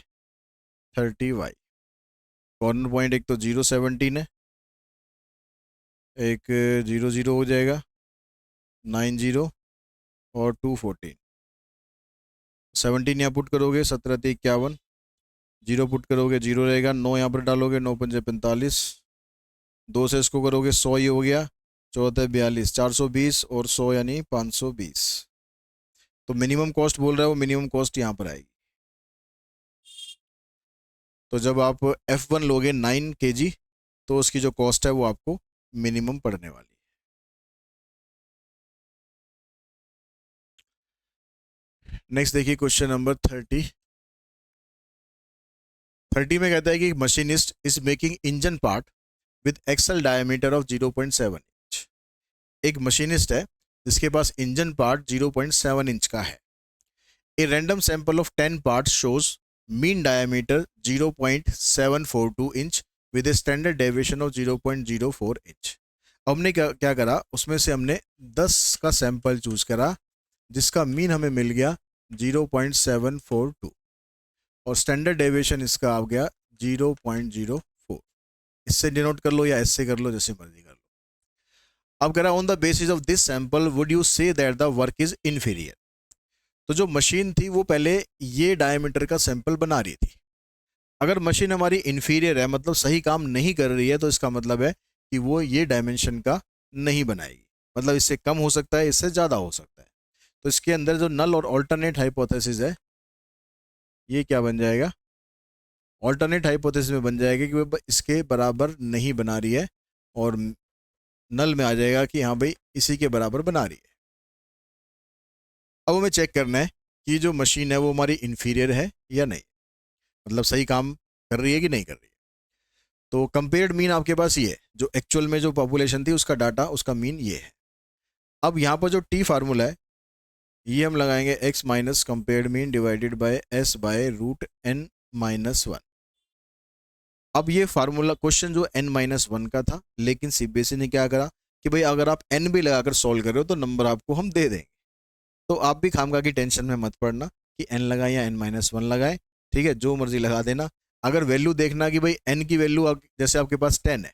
30y। कॉर्नर पॉइंट एक तो 0 17 है, एक 0 0 हो जाएगा, 9 0 और 2 14। 17 यहाँ पुट करोगे 17 3 51, 0 पुट करोगे 0 रहेगा, 9 यहाँ पर डालोगे 9 पंजे 45, 2 से इसको करोगे 100, ये हो गया 14 42, 420 और 100 यानी 520। तो मिनिमम कॉस्ट बोल रहा है वो, मिनिमम कॉस्ट यहाँ पर आएगी। तो जब आप F1 लोगे 9 kg तो उसकी जो कॉस्ट है वो आपको मिनिमम पड़ने वाली है। नेक्स्ट देखिए क्वेश्चन नंबर 30। 30 में कहता है कि machinist is making engine part with axle diameter of 0.7 inch. एक मशीनिस्ट है जिसके पास इंजन पार्ट 0.7 इंच का है। A random sample of 10 parts shows mean diameter 0.742 inch with a standard deviation of 0.04 inch. हमने क्या क्या करा, उसमें से हमने 10 का सैंपल चूज करा जिसका मीन हमें मिल गया 0.742 और स्टैंडर्ड डेविएशन इसका आ गया 0.04। इससे डिनोट कर लो या इससे कर लो, जैसे मर्जी कर लो। अब कह रहा on the basis of this sample would you say that the work is inferior. तो जो मशीन थी वो पहले ये डायमीटर का सैंपल बना रही थी। अगर मशीन हमारी इन्फीरियर है, मतलब सही काम नहीं कर रही है, तो इसका मतलब है कि वो ये डायमेंशन का नहीं बनाएगी। मतलब इससे कम हो सकता है, इससे ज़्यादा हो सकता है। तो इसके अंदर जो नल और ऑल्टरनेट हाइपोथेसिस है ये क्या बन जाएगा, ऑल्टरनेट हाइपोथेसिस में बन जाएगा कि वो इसके बराबर नहीं बना रही है, और नल में आ जाएगा कि हाँ भाई इसी के बराबर बना रही है। अब हमें चेक करना है कि जो मशीन है वो हमारी इन्फीरियर है या नहीं, मतलब सही काम कर रही है कि नहीं कर रही है। तो कंपेयर्ड मीन आपके पास ये है, जो एक्चुअल में जो पॉपुलेशन थी उसका डाटा, उसका मीन ये है। अब यहाँ पर जो टी फार्मूला है ये हम लगाएंगे x minus compared mean divided by s by root n minus 1। अब ये फार्मूला क्वेश्चन जो n-1 का था, लेकिन सीबीएसई ने क्या करा कि भाई अगर आप n भी लगाकर सॉल्व कर रहे हो तो नंबर आपको हम दे देंगे। तो आप भी खामखा की टेंशन में मत पड़ना कि n लगाए या n-1 लगाए, ठीक है, जो मर्जी लगा देना। अगर वैल्यू देखना कि भाई n की वैल्यू जैसे आपके पास 10 है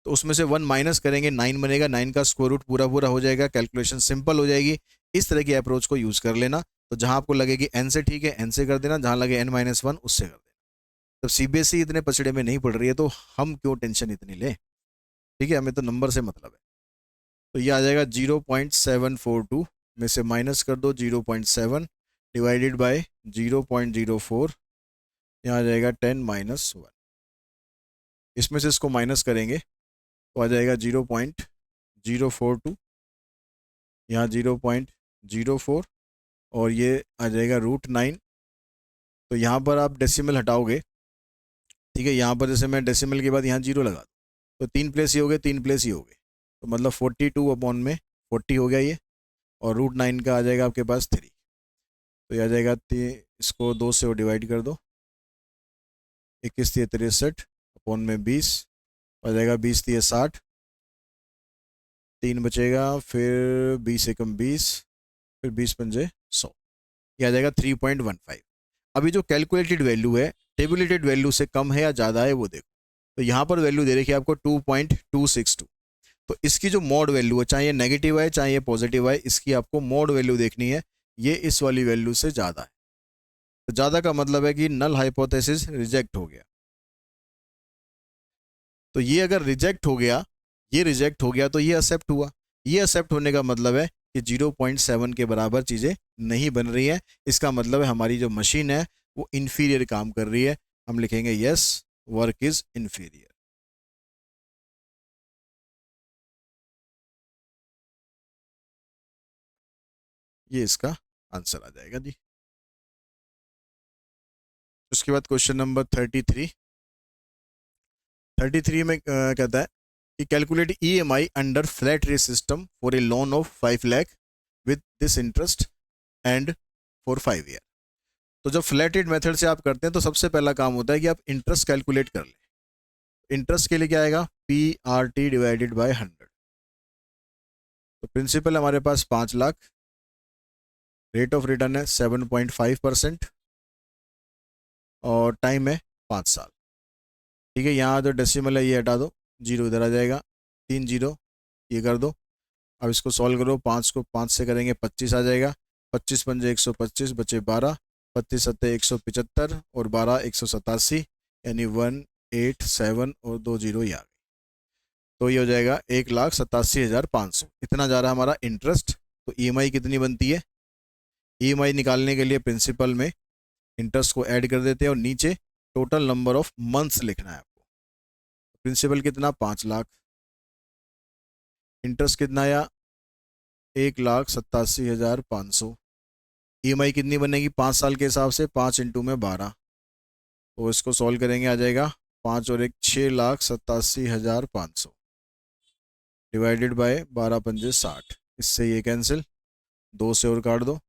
तो उसमें से 1 माइनस करेंगे 9 बनेगा, 9 का स्क्वायर रूट पूरा पूरा हो जाएगा, कैलकुलेशन सिंपल हो जाएगी। इस तरह की अप्रोच को यूज कर लेना। तो जहां आपको लगे कि n से ठीक है n से कर देना, जहां लगे n-1 उससे कर देना। तो सीबीएसई इतने पचड़े में नहीं पड़ रही है तो हम क्यों टेंशन इतनी लें, ठीक है, हमें तो नंबर से मतलब है। तो ये आ जाएगा 0.742 में से माइनस कर दो 0.7 डिवाइडेड बाय 0.04, यहाँ आ जाएगा 10-1। इसमें से इसको माइनस करेंगे तो आ जाएगा 0.042, यहाँ 0.04 और ये आ जाएगा √9। तो यहाँ पर आप डेसिमल हटाओगे, ठीक है, यहाँ पर जैसे मैं डेसिमल के बाद यहाँ 0 लगा दूँ तो 3 प्लेस ही हो गए, 3 प्लेस ही हो गए, तो मतलब 42 अपॉन में 40 हो गया ये, और √9 का आ जाएगा आपके पास 3। तो ये आ जाएगा इसको 2 से डिवाइड कर दो, 21 तिये 63 अपॉन में 20 आ जाएगा, 20 तिये 60, 3 बचेगा, फिर 20 एकम 20, फिर 20 पंजे 100, ये आ जाएगा 3.15। अभी जो कैलकुलेटेड वैल्यू है टेबुलेटेड वैल्यू से कम है या ज़्यादा है वो देखो। तो यहाँ पर वैल्यू दे रखी है आपको 2.262। तो इसकी जो मॉड वैल्यू है, चाहे ये नेगेटिव है चाहे ये पॉजिटिव है, इसकी आपको मॉड वैल्यू देखनी है, ये इस वाली वैल्यू से ज़्यादा है। तो ज़्यादा का मतलब है कि नल हाइपोथेसिस रिजेक्ट हो गया। तो ये अगर रिजेक्ट हो गया, ये रिजेक्ट हो गया, तो ये एक्सेप्ट हुआ। ये एक्सेप्ट होने का मतलब है कि 0.7 के बराबर चीज़ें नहीं बन रही हैं। इसका मतलब है हमारी जो मशीन है वो इन्फीरियर काम कर रही है। हम लिखेंगे यस, वर्क इज इन्फीरियर। ये इसका आंसर आ जाएगा जी। उसके बाद क्वेश्चन नंबर 33। 33 में कहता है कि calculate EMI under flat rate system for a loan of 5 lakh with this interest and for 5 year. तो जब फ्लैट रेट मेथड से आप करते हैं तो सबसे पहला काम होता है कि आप इंटरेस्ट कैलकुलेट कर लें। इंटरेस्ट के लिए क्या आएगा, P R T divided by 100। तो प्रिंसिपल हमारे पास 5 लाख, रेट ऑफ रिटर्न है 7.5% और टाइम है 5 साल। ठीक है, यहाँ जो डेसिमल है ये हटा दो, जीरो इधर आ जाएगा, 3 जीरो ये कर दो। अब इसको सॉल्व करो, 5 को 5 से करेंगे 25 आ जाएगा, 25 पंजे 125 बचे 12, 25 सत्ते 175 और 12 187, यानी 187 और 2 जीरो ये आ गई। तो ये हो जाएगा 1,87,500, इतना जा रहा है हमारा इंटरेस्ट। तो ईएमआई कितनी बनती है, ईएमआई निकालने के लिए प्रिंसिपल में इंटरेस्ट को ऐड कर देते हैं और नीचे टोटल नंबर ऑफ मंथ्स लिखना है आपको। प्रिंसिपल कितना, 5 लाख, इंटरेस्ट कितना आया 1,87,500। ईएमआई कितनी बनेगी 5 साल के हिसाब से, 5 इंटू में 12, तो इसको सॉल्व करेंगे आ जाएगा 5 और 1 6,87,500 डिवाइडेड बाय 12 पंजे 60। इससे ये कैंसिल, 2 से और काट दो,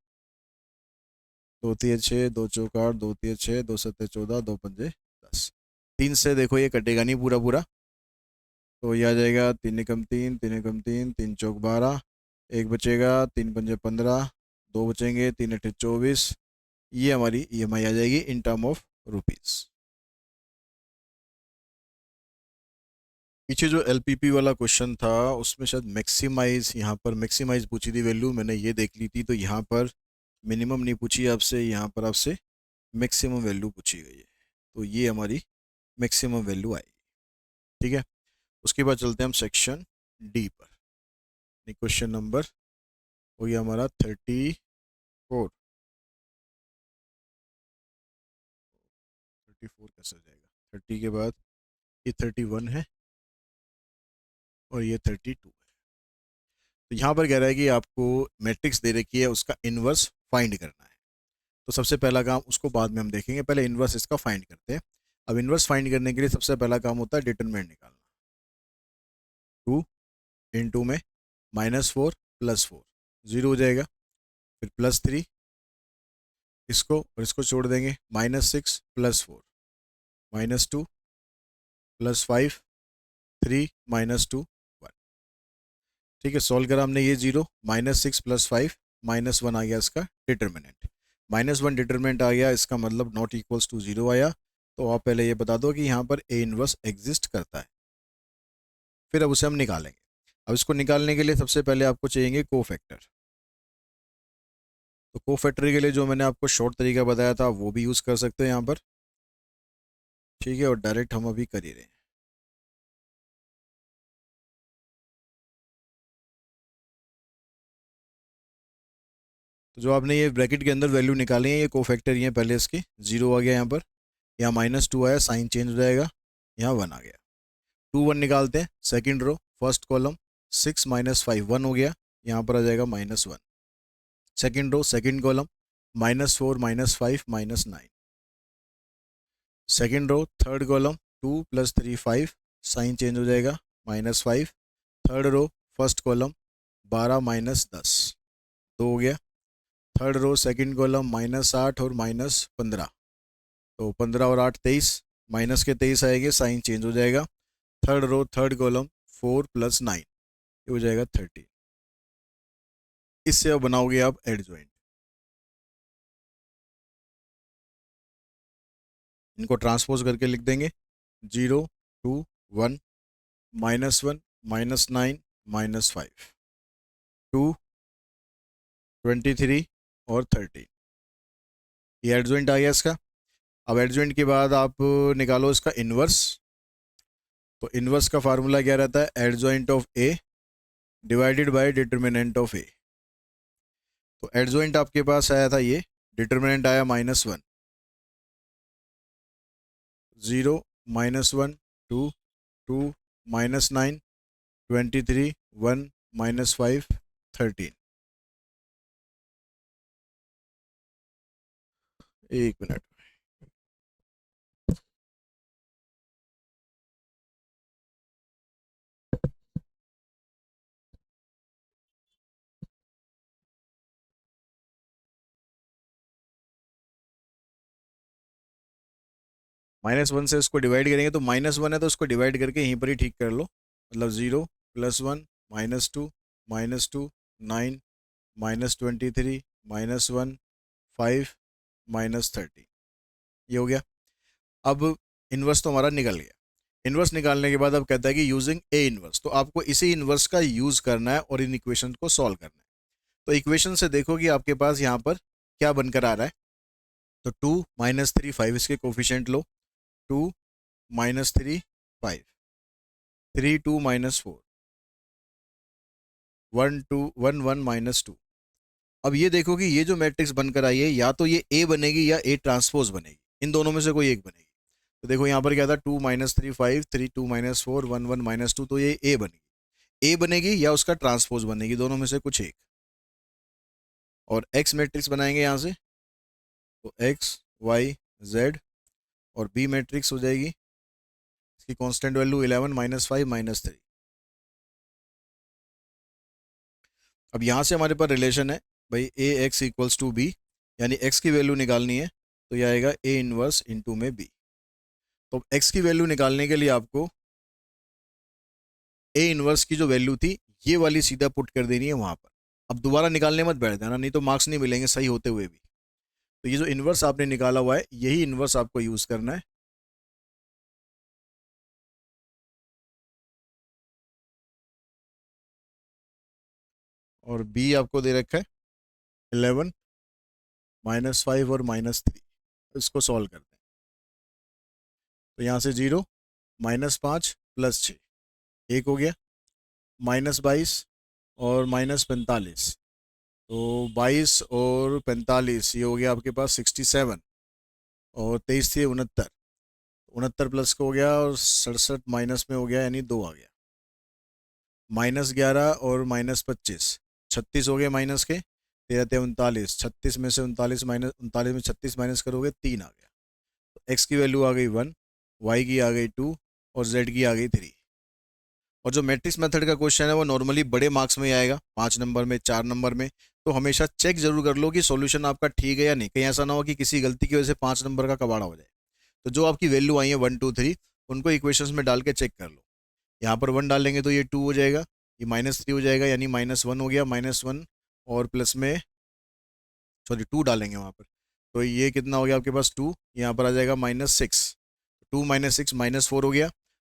2 तिये 6, 2 चौक 8, 2 तिये 6, 2 सत्ते 14, 2 पंजे 10। 3 से देखो ये कटेगा नहीं पूरा पूरा, तो ये आ जाएगा 3 एकम 3, 3 एकम 3, 3 चौक 12, एक बचेगा, 3 पंजे 15, 2 बचेंगे, 3 अट्ठे 24। ये हमारी ईएमआई आ जाएगी इन टर्म ऑफ रुपीज़। पीछे जो एलपीपी वाला क्वेश्चन था उसमें शायद मैक्सिमाइज, यहाँ पर मैक्सिमाइज पूछी थी वैल्यू, मैंने ये देख ली थी। तो यहाँ पर मिनिमम नहीं पूछी आपसे, यहाँ पर आपसे मैक्सिमम वैल्यू पूछी गई है, तो ये हमारी मैक्सिमम वैल्यू आएगी। ठीक है, उसके बाद चलते हैं हम सेक्शन डी पर। क्वेश्चन नंबर हो गया हमारा 34। 34 कैसे हो जाएगा, 30 के बाद ये 31 है और ये 32 है। तो यहाँ पर कह रहा है कि आपको मैट्रिक्स दे रखी है, उसका इन्वर्स फाइंड करना है। तो सबसे पहला काम, उसको बाद में हम देखेंगे, पहले इन्वर्स इसका फाइंड करते हैं। अब इन्वर्स फाइंड करने के लिए सबसे पहला काम होता है डिटरमिनेंट निकालना। 2 इंटू में -4 +4 0 हो जाएगा, फिर +3 इसको और इसको छोड़ देंगे, -6 +4 -2 +5 3 -2 1। ठीक है, सॉल्व करा हमने, ये 0 -6 +5 -1 आ गया इसका डिटरमिनेंट। -1 डिटरमिनेंट आ गया, इसका मतलब नॉट इक्वल्स टू 0 आया। तो आप पहले ये बता दो कि यहाँ पर ए इनवर्स एग्जिस्ट करता है, फिर अब उसे हम निकालेंगे। अब इसको निकालने के लिए सबसे पहले आपको चाहिए कोफैक्टर। तो कोफैक्टर के लिए जो मैंने आपको शॉर्ट तरीका बताया था वो भी यूज़ कर सकते हैं यहाँ पर। ठीक है, और डायरेक्ट हम अभी कर ही रहे हैं। तो जो आपने ये ब्रैकेट के अंदर वैल्यू निकाली है, ये कोफैक्टर ये पहले इसकी 0 आ गया यहाँ पर, यहाँ -2 आया, साइन चेंज हो जाएगा, यहाँ 1 आ गया। 2 1 निकालते हैं, सेकंड रो फर्स्ट कॉलम, 6 -5 1 हो गया, यहाँ पर आ जाएगा -1। Second row second column, -4 -5 -9। Second row third column, 2 + 3 5, sign change हो जाएगा, -5। थर्ड रो फर्स्ट कॉलम, 12 -10 2 हो गया। थर्ड रो सेकंड कॉलम -8 और -15, तो 15 और 8 23, माइनस के 23 आएंगे, साइन चेंज हो जाएगा। थर्ड रो थर्ड कॉलम 4 + 9, ये हो जाएगा 30। इससे अब बनाओगे आप एड ज्वाइंट। इनको ट्रांसपोज करके लिख देंगे 0 2 1 -1 -9 -5 2 23 और 13, ये एड ज्वाइंट आ गया इसका। अब एड ज्वाइंट के बाद आप निकालो इसका इन्वर्स। तो इन्वर्स का फार्मूला क्या रहता है, adjoint of A divided by determinant of A. तो एड ज्वाइंट आपके पास आया था ये, डिटर्मिनेंट आया -1, 0 -1 2 2 -9 23 1 -5 13। एक मिनट, -1 से इसको डिवाइड करेंगे तो -1 है तो उसको डिवाइड करके यहीं पर ही ठीक कर लो। मतलब 0 +1 -2 -2 9 -23 -1 5 -13, ये हो गया। अब इन्वर्स तो हमारा निकल गया। इन्वर्स निकालने के बाद अब कहता है कि यूजिंग ए इन्वर्स, तो आपको इसी इन्वर्स का यूज करना है और इन इक्वेशन को सॉल्व करना है। तो इक्वेशन से देखो कि आपके पास यहाँ पर क्या बनकर आ रहा है। तो 2 -3 5, इसके कोफिशिएंट लो, 2 -3 5 3 2 -4 1 2 1 1 -2। अब ये देखो कि ये जो मैट्रिक्स बनकर आई है या तो ये ए बनेगी या ए ट्रांसपोज बनेगी, इन दोनों में से कोई एक बनेगी। तो देखो यहाँ पर क्या था, 2 -3 5 3 2 -4 1 1 -2, तो ये ए बनेगी, ए बनेगी या उसका ट्रांसपोज बनेगी, दोनों में से कुछ एक। और एक्स मैट्रिक्स बनाएंगे यहाँ से, तो एक्स वाई जेड, और बी मैट्रिक्स हो जाएगी, इसकी कांस्टेंट वैल्यू 11 -5 -3। अब यहाँ से हमारे पास रिलेशन है भाई, ए एक्स इक्वल्स टू बी, यानी एक्स की वैल्यू निकालनी है तो यह आएगा ए इनवर्स इंटू में बी। तो एक्स की वैल्यू निकालने के लिए आपको ए इनवर्स की जो वैल्यू थी ये वाली सीधा पुट कर देनी है वहां पर। अब दोबारा निकालने मत बैठ जाना, नहीं तो मार्क्स नहीं मिलेंगे सही होते हुए भी। तो ये जो इनवर्स आपने निकाला हुआ है यही इनवर्स आपको यूज करना है। और बी आपको दे रखा है 11 -5 और -3, इसको सॉल्व करते हैं। तो यहाँ से 0 -5 + 6, एक हो गया, -22 और -45, तो 22 और 45 ये हो गया आपके पास 67, और 23 से 69, 69 प्लस का हो गया, और 67 माइनस में हो गया यानी 2 आ गया, -11 और -25 36 हो गए माइनस के, 13 × 39, 36 में से 39 माइनस 39 में 36 माइनस करोगे 3 आ गया। तो एक्स की वैल्यू आ गई 1, वाई की आ गई 2, और जेड की आ गई 3। और जो मैट्रिक्स मेथड का क्वेश्चन है वो नॉर्मली बड़े मार्क्स में ही आएगा, 5 नंबर में 4 नंबर में। तो हमेशा चेक जरूर कर लो कि सॉल्यूशन आपका ठीक है या नहीं, कहीं ऐसा ना हो कि किसी गलती की वजह से 5 नंबर का कबाड़ा हो जाए। तो जो आपकी वैल्यू आई है 1 2 3, उनको इक्वेशंस में डाल के चेक कर लो। यहाँ पर 1 डालेंगे तो ये 2 हो जाएगा, ये -3 हो जाएगा, यानी -1 हो गया, -1 और प्लस में सॉरी 2 डालेंगे वहाँ पर, तो ये कितना हो गया आपके पास 2, यहाँ पर आ जाएगा -6, 2 -6 -4 हो गया,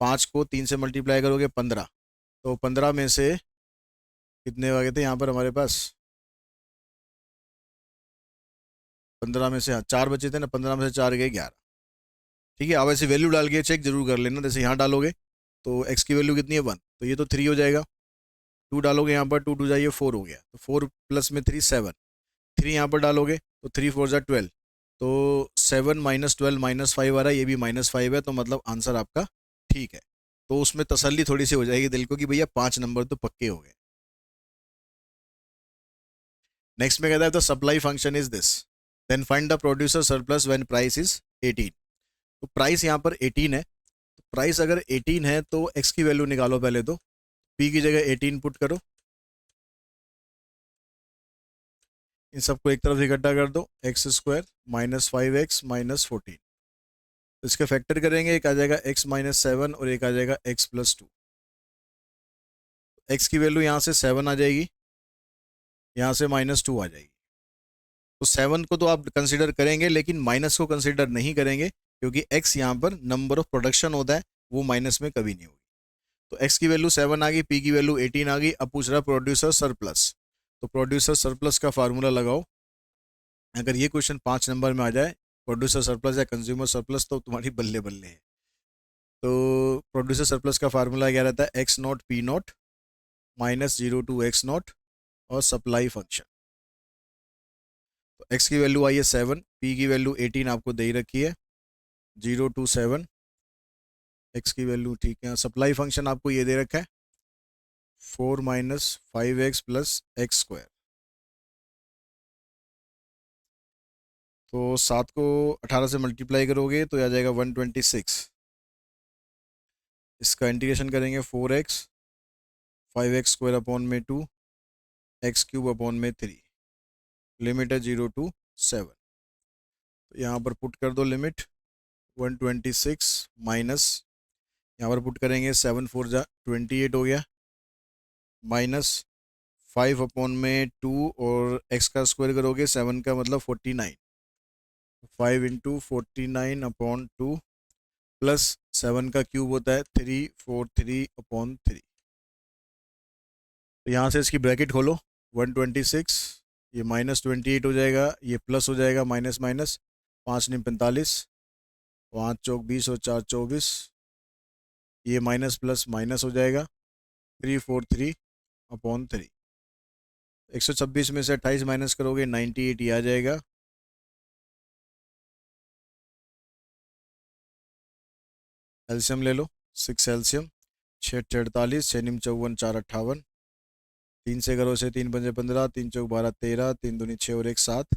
5 को 3 से मल्टीप्लाई करोगे 15, तो 15 में से कितने आ गए थे यहाँ पर हमारे पास, 15 में से हाँ 4 बचे थे ना, 15 में से 4 गए 11। ठीक है, अब ऐसे वैल्यू डाल के चेक जरूर कर लेना, जैसे यहाँ डालोगे तो एक्स की वैल्यू कितनी है 1, तो ये तो 3 हो जाएगा, 2 डालोगे यहाँ पर 2 2 जाइए 4 हो गया, तो 4 प्लस में 3 7, 3 यहाँ पर डालोगे तो 3 4 जा 12, तो 7 -12 -5 आ रहा है, ये भी -5 है, तो मतलब आंसर आपका ठीक है। तो उसमें तसल्ली थोड़ी सी हो जाएगी दिल को कि भैया 5 नंबर तो पक्के हो गए। नेक्स्ट में कहता है the supply function is this, then find the producer surplus when price is 18। तो प्राइस यहाँ पर 18 है, तो प्राइस अगर 18 है तो एक्स की वैल्यू निकालो पहले, तो पी की जगह 18 पुट करो, इन सबको एक तरफ इकट्ठा कर दो, x square minus 5x minus 14। तो इसके फैक्टर करेंगे, एक आ जाएगा x माइनस 7 और एक आ जाएगा x प्लस 2। एक्स की वैल्यू यहाँ से 7 आ जाएगी, यहाँ से माइनस 2 आ जाएगी। तो 7 को तो आप कंसिडर करेंगे लेकिन माइनस को कंसिडर नहीं करेंगे, क्योंकि x यहाँ पर नंबर ऑफ प्रोडक्शन होता है, वो माइनस में कभी नहीं होगी। तो x की वैल्यू 7 आ गई, p की वैल्यू 18 आ गई। अब पूछ रहा प्रोड्यूसर सरप्लस, तो प्रोड्यूसर सरप्लस का फार्मूला लगाओ। अगर ये क्वेश्चन 5 नंबर में आ जाए, प्रोड्यूसर सरप्लस या कंज्यूमर सरप्लस, तो तुम्हारी बल्ले बल्ले है। तो प्रोड्यूसर सरप्लस का फार्मूला क्या रहता है, x not P not minus 0 to x0 और सप्लाई फंक्शन। तो x की वैल्यू आई है 7, p की वैल्यू 18 आपको दे ही रखी है, 0 to 7 x की वैल्यू, ठीक है। सप्लाई फंक्शन आपको ये दे रखा है 4 minus 5x plus x square. तो 7 को 18 से मल्टीप्लाई करोगे तो आ जाएगा 126। इसका इंटीग्रेशन करेंगे 4x 5x स्क्वायर अपॉन में 2 एक्स क्यूब अपॉन में 3, लिमिट है 0 to 7। तो यहाँ पर पुट कर दो लिमिट 126 माइनस, यहाँ पर पुट करेंगे 7 4 जा 28 हो गया, माइनस 5 अपॉन में 2 और x का स्क्वायर करोगे 7 का मतलब 49, 5 इंटू 49 अपॉन 2 प्लस 7 का क्यूब होता है 343 अपॉन 3। तो यहाँ से इसकी ब्रैकेट खोलो, 126, ये माइनस 28 हो जाएगा, ये प्लस हो जाएगा, माइनस माइनस, 5 9 45, 5 चौक 20 और 4 24, ये माइनस प्लस माइनस हो जाएगा, 343 अपॉन 3। 126 में से 28 माइनस करोगे 98 ही आ जाएगा। एल्शियम ले लो, 6 एल्शियम, 6 48, 6 निम 54, 4 58, 3 से करो से 3 पंजे 15, 3 चौक 12 13, 3 दूनी 6 और 1 7,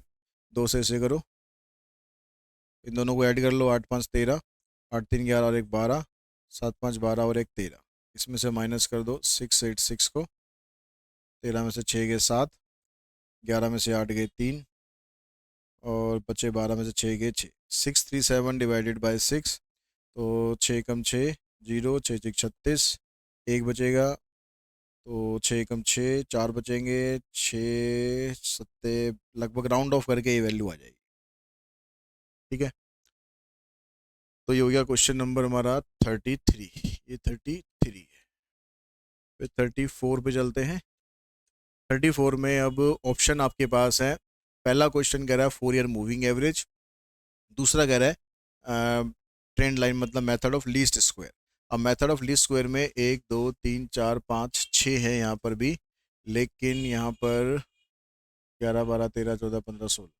2 से करो, इन दोनों को ऐड कर लो, 8 5 13, 8 3 11 और 1 12, 7 5 12 और 1 13। इसमें से माइनस कर दो 6 8 6 को, 13 में से 6 गए 7, 11 में से 8 गए 3 और बचे 12 में से 6 गए 6। 637 डिवाइडेड बाई 6, तो 6 कम 6 0, 6 6 36, 1 बचेगा, तो 6 कम 6 4 बचेंगे, 6 सत्ते लगभग राउंड ऑफ करके ये वैल्यू आ जाएगी, ठीक है। तो ये हो गया क्वेश्चन नंबर हमारा 33, ये 33 है। फिर 34 पे चलते हैं। 34 में अब ऑप्शन आपके पास है, पहला क्वेश्चन कह रहा है 4 ईयर मूविंग एवरेज, दूसरा कह रहा है ट्रेंड लाइन मतलब मेथड ऑफ लीस्ट स्क्वायर। अब मेथड ऑफ लीस्ट स्क्वायर में 1 2 3 4 5 6 है यहाँ पर भी, लेकिन यहाँ पर 11 12 13 14 15 16,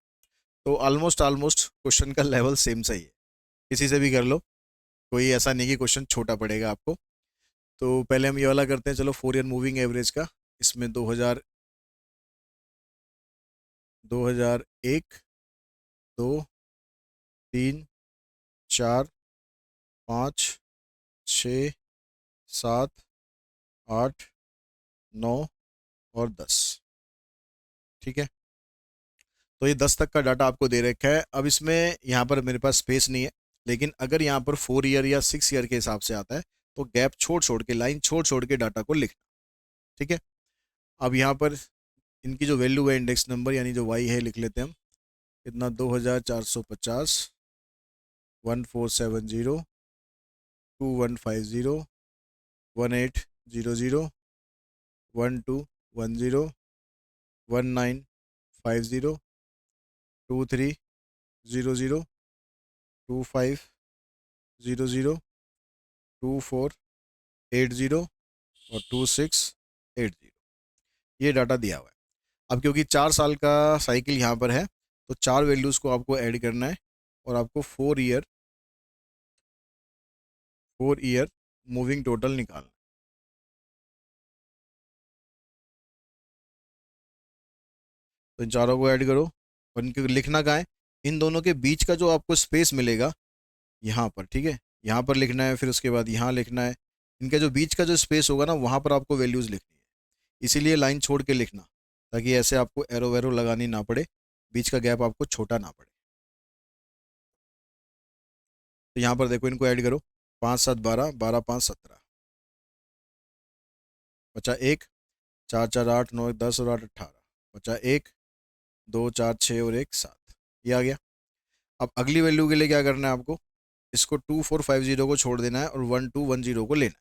तो ऑलमोस्ट ऑलमोस्ट क्वेश्चन का लेवल सेम सही है, किसी से भी कर लो, कोई ऐसा नहीं कि क्वेश्चन छोटा पड़ेगा आपको। तो पहले हम ये वाला करते हैं, चलो 4 ईयर मूविंग एवरेज का। इसमें 2001 2 3 4 5 6 7 8 9 और 10, ठीक है। तो ये 10 तक का डाटा आपको दे रखा है। अब इसमें यहाँ पर मेरे पास स्पेस नहीं है, लेकिन अगर यहाँ पर 4 ईयर या 6 ईयर के हिसाब से आता है तो गैप छोड़ छोड़ के, लाइन छोड़ छोड़ के डाटा को लिखना, ठीक है। अब यहाँ पर इनकी जो वैल्यू है इंडेक्स नंबर यानी जो वाई है लिख लेते हैं हम, कितना 2450, 1470, 2150, 1800, 1210, 1950, 2300, 2500, 2480 और 2680, ये डाटा दिया हुआ है। अब क्योंकि 4 साल का साइकिल यहाँ पर है, तो 4 वैल्यूज़ को आपको ऐड करना है और आपको 4 ईयर मूविंग टोटल निकालना है। तो इन चारों को ऐड करो और इनके लिखना कहाँ है, इन दोनों के बीच का जो आपको स्पेस मिलेगा यहाँ पर, ठीक है, यहाँ पर लिखना है, फिर उसके बाद यहाँ लिखना है। इनका जो बीच का जो स्पेस होगा ना, वहाँ पर आपको वैल्यूज़ लिखनी है, इसीलिए लाइन छोड़ के लिखना, ताकि ऐसे आपको एरो वेरो लगानी ना पड़े, बीच का गैप आपको छोटा ना पड़े। तो यहाँ पर देखो इनको ऐड करो, 5 7 12, 12 5 17, बचा एक, 4 4 8 9 10 और 8 18, बचा एक, 2 4 6 और एक 7, ये आ गया। अब अगली वैल्यू के लिए क्या करना है आपको, इसको 2450 को छोड़ देना है और 1210 को लेना है।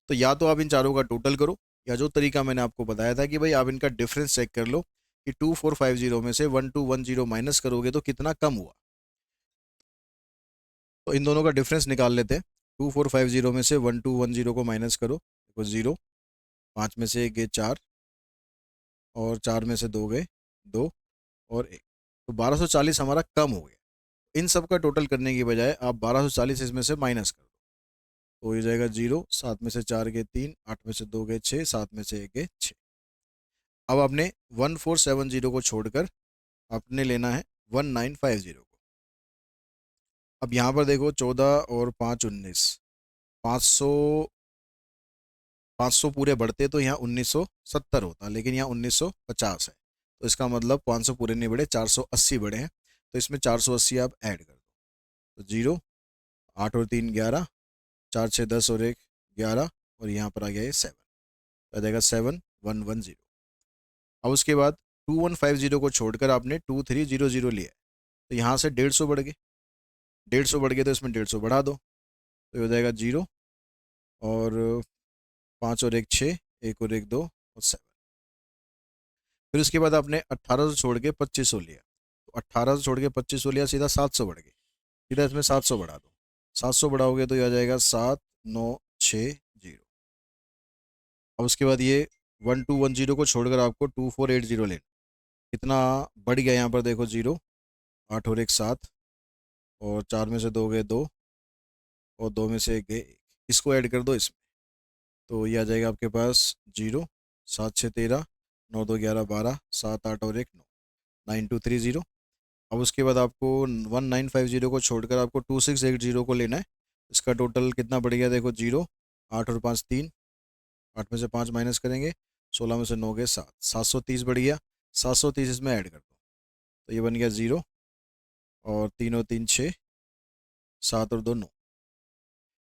तो या तो आप इन चारों का टोटल करो, या जो तरीका मैंने आपको बताया था कि भाई आप इनका डिफरेंस चेक कर लो कि 2450 में से 1210 माइनस करोगे तो कितना कम हुआ। तो इन दोनों का डिफरेंस निकाल लेते हैं। 2450 में से 1210 को माइनस करो, देखो 0, 5 में से एक गए 4, और 4 में से 2 गए 2 और 1, तो 1240 हमारा कम हो गया। इन सब का टोटल करने की बजाय आप 1240 इसमें से माइनस कर दो, तो हो जाएगा 0, 7 में से 4 गए 3, 8 में से 2 गए 6, 7 में से एक गए 6। अब आपने 1470 को छोड़कर आपने लेना है 1950 को। अब यहाँ पर देखो 14 और 5 19, 500, 500 पूरे बढ़ते तो यहाँ 1970 होता, लेकिन यहाँ 1950 है, तो इसका मतलब 500 पूरे नहीं बढ़े, 480 बढ़े हैं, तो इसमें 480 आप ऐड कर दो। तो 0, 8 और 3 11, 4 6 10 और 1 11, और यहाँ पर आ गया ये 7, आ जाएगा 7110। अब उसके बाद 2150 को छोड़कर आपने 2300 लिया है, तो यहाँ से 150 बढ़ गए, 150 बढ़ गए तो इसमें 150 बढ़ा दो, तो ये हो जाएगा 0 और 5 और 1 6, 1 और 1 2 और 7। फिर उसके बाद आपने 1800 छोड़ के 2500 लिया, तो 1800 छोड़ के 2500 लिया, सीधा 700 बढ़ गए, सीधा इसमें 700 बढ़ा दो, 700 बढ़ाओगे तो ये आ जाएगा 7960। अब उसके बाद ये 1210 को छोड़कर आपको 2480 लेना, कितना बढ़ गया यहाँ पर देखो, 0, 8 और 1 7, और 4 में से 2 गए 2, और 2 में से 1 गए 1, इसको ऐड कर दो इसमें, तो ये आ जाएगा आपके पास 0, 7 6 13, 9 2 11 12, 7 8 और 1 9, 9230। अब उसके बाद आपको 1950 को छोड़कर आपको 2680 को लेना है, इसका टोटल कितना बढ़ गया देखो, 0, 8 और 5 3, 8 में से 5 माइनस करेंगे, 16 में से 9 गए 7, 730 बढ़ गया, 730 इसमें ऐड कर दो, तो ये बन गया 0 और 3 और 3 6, 7 और 2 9।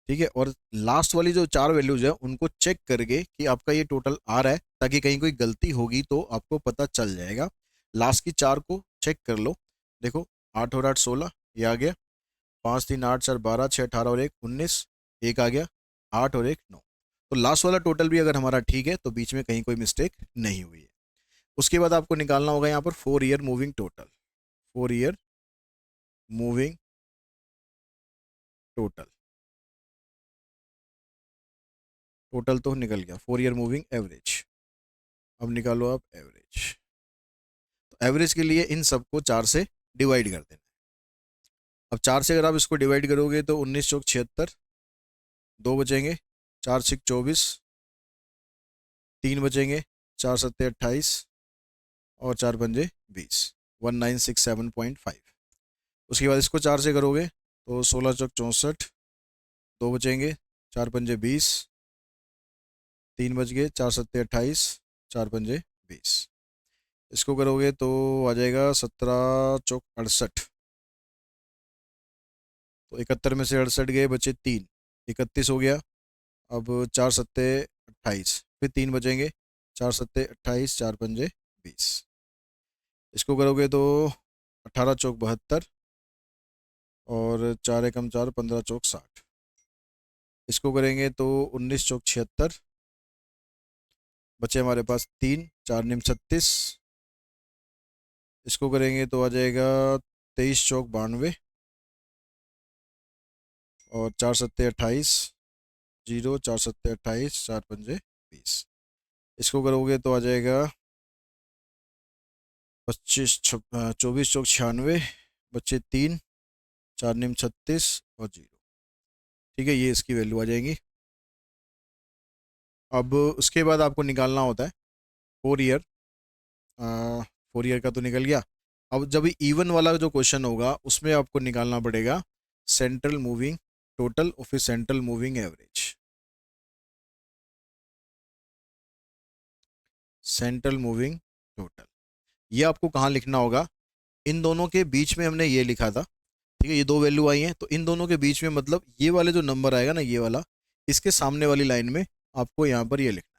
ठीक है, और लास्ट वाली जो चार वैल्यूज है उनको चेक करके कि आपका ये टोटल आ रहा है, ताकि कहीं कोई गलती होगी तो आपको पता चल जाएगा। लास्ट की चार को चेक कर लो, देखो 8 और 8 16, ये आ गया, 5 3 8 4 12 6 18 और 1 19, एक आ गया, 8 और 1 9। तो लास्ट वाला टोटल भी अगर हमारा ठीक है तो बीच में कहीं कोई मिस्टेक नहीं हुई है। उसके बाद आपको निकालना होगा यहाँ पर 4 year moving total, 4 year moving total, total तो निकल गया, 4 ईयर मूविंग एवरेज। अब निकालो आप एवरेज, तो एवरेज के लिए इन सबको 4 से डिवाइड कर देना है। अब 4 से अगर आप इसको डिवाइड करोगे तो 19 चौक 76, 2 बचेंगे, 4 6 24, 3 बचेंगे, 4 सत्ते 28, और 4 पंजे 20, 1967.5। उसके बाद इसको 4 से करोगे तो 16 चौक 64, 2 बचेंगे, 4 पंजे 20, 3 बच गए, 4 सत्ते 28, 4 पंजे 20। इसको करोगे तो आ जाएगा 17 चौक 68, तो 71 में से 68 गए, बचे 3, 31 हो गया। अब 4 सत्ते 28, फिर 3 बचेंगे, 4 सत्ते 28, 4 पंजे 20। इसको करोगे तो 18 चौक 72, और 4 एकम 4, 15 चौक 60। इसको करेंगे तो 19 चौक 76, बचे हमारे पास 3, 4 निम 36। इसको करेंगे तो आ जाएगा 23 चौक 92, और 4 सत्ते 28, 0, 4 सत्ते 28, 4 पंजे 20। इसको करोगे तो आ जाएगा 24 चौक 96, बच्चे 3, 4 निम 36 और 0। ठीक है, ये इसकी वैल्यू आ जाएंगी। अब उसके बाद आपको निकालना होता है 4 ईयर, 4 ईयर का तो निकल गया। अब जब इवन वाला जो क्वेश्चन होगा उसमें आपको निकालना पड़ेगा सेंट्रल मूविंग टोटल और फिर central moving average. Central moving total. ये आपको कहाँ लिखना होगा, इन दोनों के बीच में हमने ये लिखा था, ठीक है, ये दो वैल्यू आई हैं, तो इन दोनों के बीच में मतलब ये वाले जो नंबर आएगा ना, ये वाला, इसके सामने वाली लाइन में आपको यहाँ पर ये लिखना है।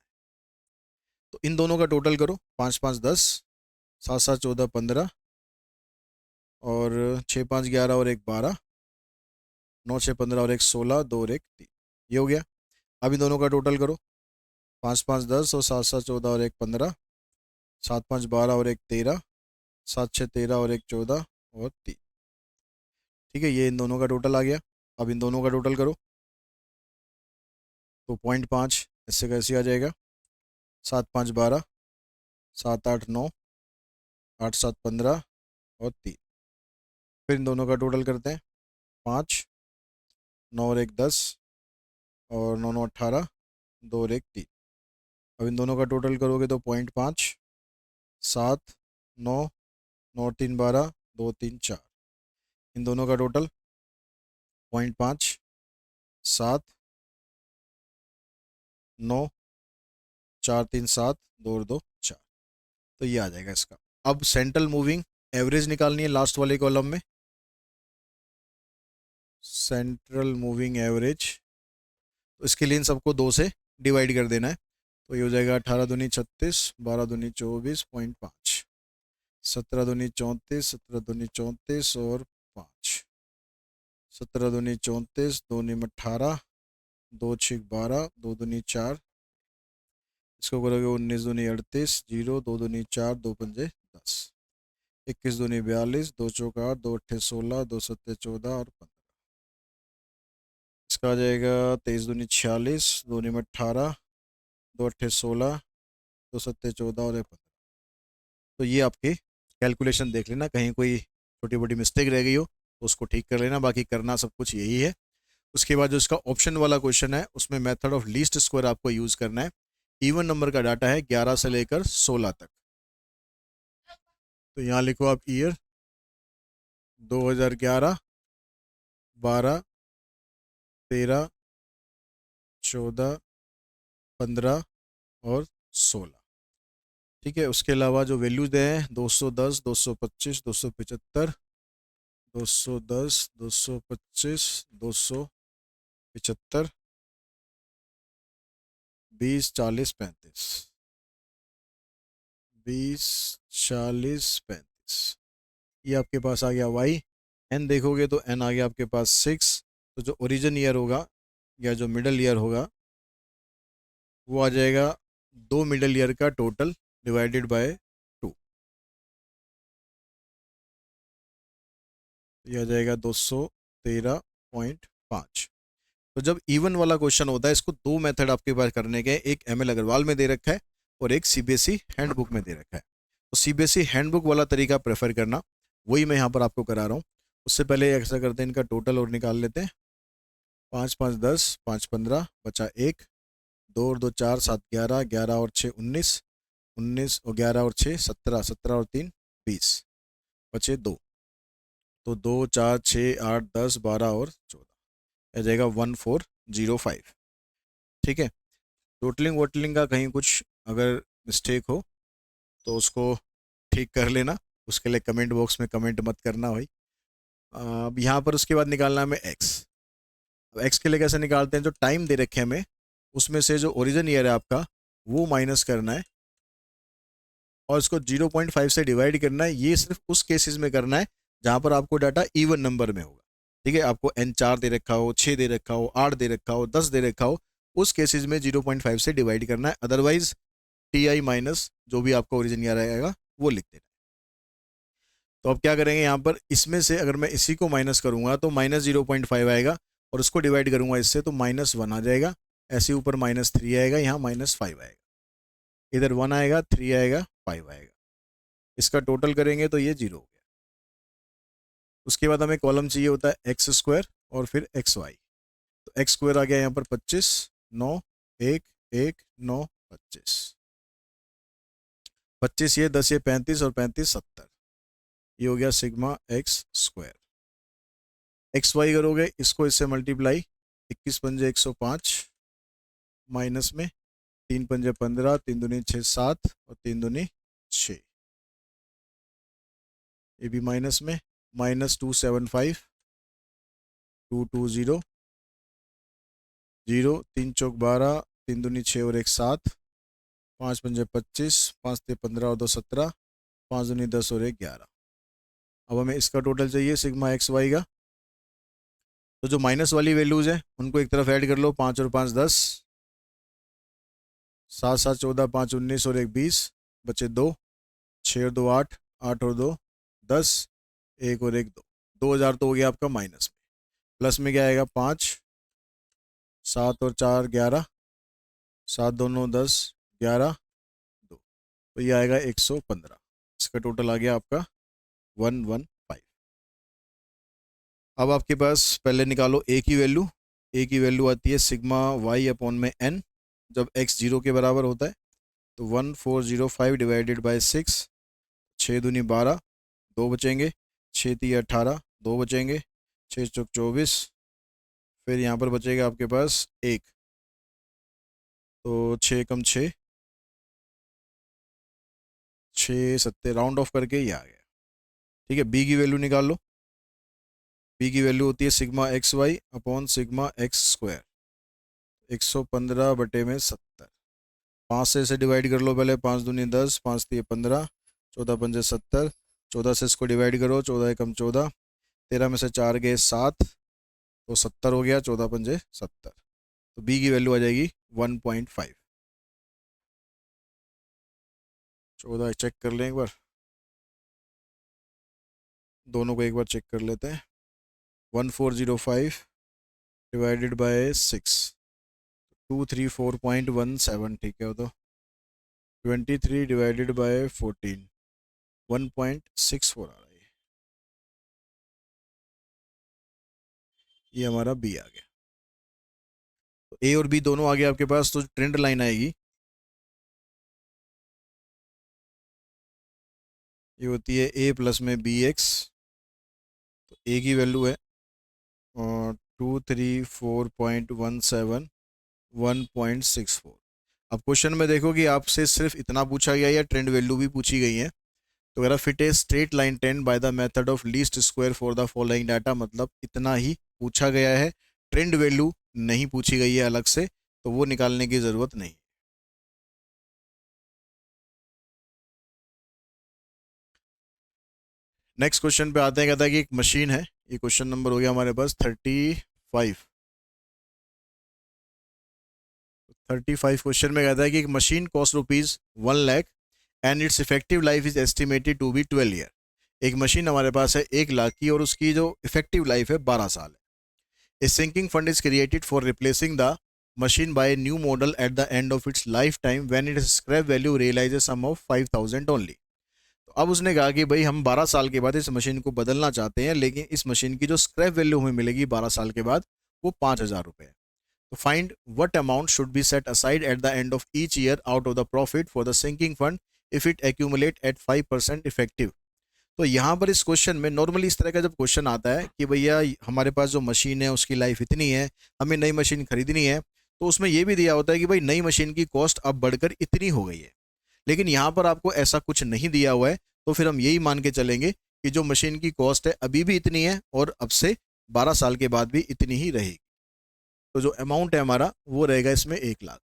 तो इन दोनों का टोटल करो, 5 5 10, 7 7 14 15, और 6 5 11 और 1 12, 9 6 15 और 1 16, 2 और 1 3, ये हो गया। अब इन दोनों का टोटल करो, 5 5 10 और 7 7 14 और 1 15, 7 5 12 और 1 13, 7 6 13 और 1 14 और 3, ठीक है, ये इन दोनों का टोटल आ गया। अब इन दोनों का टोटल करो, तो 0.5 इससे कैसे आ जाएगा, 7 5 12, 7 8 9, 8 7 15 और 3। फिर इन दोनों का टोटल करते हैं, 5 9 और 1 10, और 9 9 18, 2 और 1 3। अब इन दोनों का टोटल करोगे तो 0.5, 7 9, 9 और 3 12, 2 3 4। इन दोनों का टोटल 0.5, 7 9, 4 3 7, 2 और 2 4। तो ये आ जाएगा इसका। अब सेंट्रल मूविंग एवरेज निकालनी है लास्ट वाले कॉलम में, सेंट्रल मूविंग एवरेज। तो इसके लिए इन सबको 2 से डिवाइड कर देना है, तो ये हो जाएगा 18 दूनी 36, 12 दूनी 24.5, 17 दूनी 34, 17 दूनी 34 और 5, 17 दूनी 34, 2 नीम 18, 2 6 12, 2 दूनी 4, इसको करोगे 19 दूनी 38, 0, 2 दूनी 4, 2 पंजे 10, 21 दूनी 42, 2 चौक 8, 2 अट्ठे 16, 2 सत्ते 14 और 15। इसका आ जाएगा 23 दूनी 46, 2 नीम 18, 2 अट्ठे 16, 2 सत्ते 14 और 15। तो ये आपके कैलकुलेशन देख लेना, कहीं कोई छोटी मोटी मिस्टेक रह गई हो तो उसको ठीक कर लेना, बाकी करना सब कुछ यही है। उसके बाद जो इसका ऑप्शन वाला क्वेश्चन है उसमें मेथड ऑफ लीस्ट स्क्वायर आपको यूज करना है। इवन नंबर का डाटा है 11 से लेकर 16 तक, तो यहाँ लिखो आप ईयर 2011, 12, 13, 14, 15 और 16, ठीक है। उसके अलावा जो वैल्यूज दे हैं 210, 225, 275, 210, 225, 275, 20, 40, 35, 20, 40, 35, ये आपके पास आ गया वाई। एन देखोगे तो एन आ गया आपके पास 6। तो जो ओरिजिन ईयर होगा या जो मिडल ईयर होगा वो आ जाएगा 2 मिडल ईयर का टोटल डिवाइडेड बाय 2, ये आ जाएगा 213.5। तो जब इवन वाला क्वेश्चन होता है इसको दो मेथड आपके पास करने के, एक एमएल अग्रवाल में दे रखा है और एक सीबीएसई हैंडबुक में दे रखा है। तो सीबीएसई हैंडबुक वाला तरीका प्रेफर करना, वही मैं यहाँ पर आपको करा रहा हूँ। उससे पहले ऐसा करते हैं, इनका टोटल और निकाल लेते हैं। 5 5 10, 5 15, बचा 1, 2 और 2 4, 7 11, 11 और 6 19, 19 और 11 और 6 17, 17 और 3 20, बचे 2। तो 2 4 6 8 10 12 और 14, आ जाएगा 1405, ठीक है। टोटलिंग वोटलिंग का कहीं कुछ अगर मिस्टेक हो तो उसको ठीक कर लेना, उसके लिए कमेंट बॉक्स में कमेंट मत करना भाई। अब यहाँ पर उसके बाद निकालना है हमें एक्स। अब एक्स के लिए कैसे निकालते हैं, जो टाइम दे रखे हैं हमें उसमें से जो ओरिजिन ईयर है आपका वो माइनस करना है और इसको 0.5 से डिवाइड करना है। ये सिर्फ उस केसेस में करना है जहाँ पर आपको डाटा इवन नंबर में होगा, ठीक है। आपको n 4 दे रखा हो, 6 दे रखा हो, 8 दे रखा हो, 10 दे रखा हो, उस केसेस में 0.5 से डिवाइड करना है। अदरवाइज ti माइनस जो भी आपका ओरिजिन ईयर आएगा वो लिख देना है। तो अब क्या करेंगे, यहाँ पर इसमें से अगर मैं इसी को माइनस करूंगा तो -0.5 आएगा और उसको डिवाइड करूंगा इससे तो -1 आ जाएगा। ऐसे ऊपर -3 आएगा, यहाँ -5 आएगा, इधर 1 आएगा, 3 आएगा, 5 आएगा। इसका टोटल करेंगे तो ये 0 हो गया। उसके बाद हमें कॉलम चाहिए होता है एक्स स्क्वायर और फिर एक्स वाई। तो एक्स स्क्वायर आ गया यहाँ पर 25, 9 1 1 9 25, 25 ये 10 ये 35 और 35 70, ये हो गया sigma x square. X y करोगे इसको इससे मल्टीप्लाई, 21 पंजे 105 माइनस में 3 पंजे 15, 3 दूनी 6 7 और 3 दूनी 6, ये भी माइनस में, -275, 220, 0, 3 चौक 12, 3 दूनी 6 और 1 7, 5 पंजे 25, 5 ते 15 और 2 17, 5 दूनी 10 और 1 11। अब हमें इसका टोटल चाहिए सिग्मा एक्स वाई का। तो जो माइनस वाली वैल्यूज है उनको एक तरफ ऐड कर लो, 5 और 5 10, 7 7 14, 5 19 और 1 20, बचे 2, 6 और 2 8, 8 और 2 10, 1 और 1 2, 2000 तो हो गया आपका माइनस में। प्लस में क्या आएगा, 5, 7 और 4 11, 7 2 10, 11 2, तो ये आएगा 115। इसका टोटल आ गया आपका 115। अब आपके पास पहले निकालो ए की वैल्यू। ए की वैल्यू आती है सिग्मा वाई अपॉन में एन, जब एक्स 0 के बराबर होता है। तो 1405 डिवाइडेड बाई 6, 6 दूनी 12, 2 बचेंगे, 6 ती 18, 2 बचेंगे, 6 चौक 24, फिर यहाँ पर बचेगा आपके पास 1, तो 6 कम 6, 6 सत्ते राउंड ऑफ करके ये आ गया। ठीक है, बी की वैल्यू निकाल लो। बी की वैल्यू होती है sigma x y upon sigma x square, 115 बटे में 70। 5 से इसे डिवाइड कर लो पहले, 5 दूनी 10, 5 तीन 15, 14 पंजे 70, 14 से इसको डिवाइड करो, 14 एकम 14, 13 में से 4 गए 7, तो 70 हो गया, 14 पंजे 70। तो बी की वैल्यू आ जाएगी 1.5। 14 चेक कर लें एक बार, दोनों को एक बार चेक कर लेते हैं। 1405 डिवाइडेड बाय 6, 234.17, ठीक है। वो तो 23 डिवाइडेड बाय 14, 1.64 आ रहा है। ये हमारा बी आ गया। तो ए और बी दोनों आ गए आपके पास, तो ट्रेंड लाइन आएगी ये होती है ए प्लस में बी एक्स। तो ए की वैल्यू है 234.17, 1.64। अब क्वेश्चन में देखो कि आपसे सिर्फ इतना पूछा गया या ट्रेंड वैल्यू भी पूछी गई है। तो अगर fit a straight line ten by the method of least square for the following data, मतलब इतना ही पूछा गया है, ट्रेंड वैल्यू नहीं पूछी गई है अलग से, तो वो निकालने की जरूरत नहीं। नेक्स्ट क्वेश्चन पे आते हैं। कहता है कि एक मशीन है, ये क्वेश्चन नंबर हो गया हमारे पास 35। 35 क्वेश्चन में कहता है कि एक machine cost ₹1,00,000 and it's effective life is estimated to be 12 year. एक मशीन हमारे पास है 1,00,000 की और उसकी जो इफेक्टिव लाइफ है 12 साल है। A sinking fund is created for replacing the machine by a new model at the end of its lifetime when its scrap value realizes sum of 5,000 only। तो अब उसने कहा कि भाई हम 12 साल के बाद इस मशीन को बदलना चाहते हैं, लेकिन इस मशीन की जो स्क्रैप वैल्यू हमें मिलेगी 12 साल के बाद वो 5,000 रुपये है। तो find what amount should be set aside at the end of each year out of the profit for the sinking fund if it accumulate at 5% effective. तो यहाँ पर इस क्वेश्चन में नॉर्मली इस तरह का जब क्वेश्चन आता है कि भैया हमारे पास जो मशीन है उसकी लाइफ इतनी है, हमें नई मशीन खरीदनी है, तो उसमें यह भी दिया होता है कि भाई नई मशीन की कॉस्ट अब बढ़कर इतनी हो गई है। लेकिन यहाँ पर आपको ऐसा कुछ नहीं दिया हुआ है, तो फिर हम यही मान के चलेंगे कि जो मशीन की कॉस्ट है अभी भी इतनी है और अब से 12 साल के बाद भी इतनी ही रहेगी। तो जो अमाउंट है हमारा वो रहेगा इसमें 1,00,000।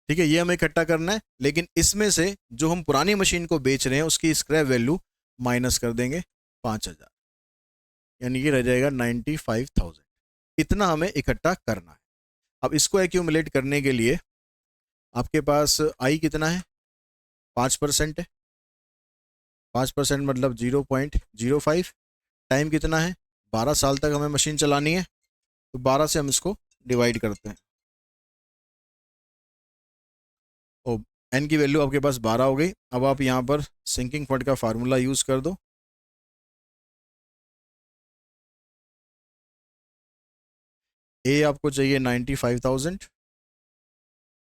ठीक है, ये हमें इकट्ठा करना है, लेकिन इसमें से जो हम पुरानी मशीन को बेच रहे हैं उसकी स्क्रैप वैल्यू माइनस कर देंगे 5,000, यानी ये रह जाएगा 95,000। इतना हमें इकट्ठा करना है। अब इसको एक्यूमुलेट करने के लिए आपके पास आई कितना है, 5% है। 5% मतलब 0.05। टाइम कितना है, 12 साल तक हमें मशीन चलानी है, तो 12 से हम इसको डिवाइड करते हैं। और एन की वैल्यू आपके पास 12 हो गई। अब आप यहाँ पर सिंकिंग फंड का फार्मूला यूज कर दो। ए आपको चाहिए 95,000,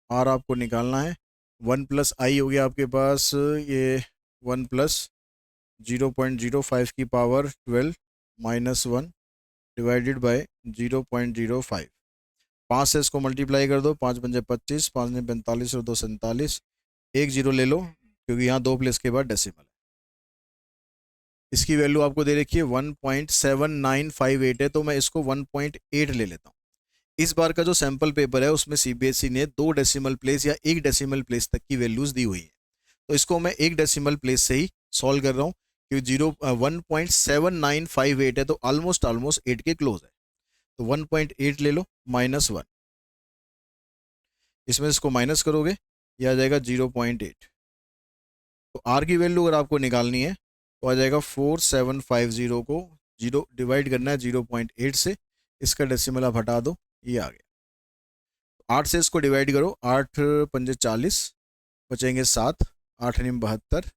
आर आपको निकालना है 1 प्लस आई हो गया आपके पास ये 1 प्लस 0.05 की पावर 12 -1 डिवाइडेड बाय 0.05। 5 से इसको मल्टीप्लाई कर दो, 5 पंजे 25, 5 ने 45 और 2 47, एक जीरो ले लो क्योंकि यहाँ 2 प्लेस के बाद डेसिमल है। इसकी वैल्यू आपको दे रखी है 1.7958 है, तो मैं इसको 1.8 ले लेता हूँ। इस बार का जो सैम्पल पेपर है उसमें सीबीएसई ने 2 डेसिमल प्लेस या 1 डेसिमल प्लेस तक की वैल्यूज दी हुई है, तो इसको मैं 1 डेसिमल प्लेस से ही सॉल्व कर रहा हूँ, क्योंकि 1.7958 है, तो ऑलमोस्ट ऑलमोस्ट 8 के क्लोज है। तो 1.8 ले लो -1, इसमें इसको माइनस करोगे ये आ जाएगा 0.8। तो आर की वैल्यू अगर आपको निकालनी है तो आ जाएगा 4750 को 0 डिवाइड करना है 0.8 से, इसका डेसिमल आप हटा दो, ये आ गया। 8 से इसको डिवाइड करो, 8 पंजे 40, बचेंगे 7, 8 निम 72,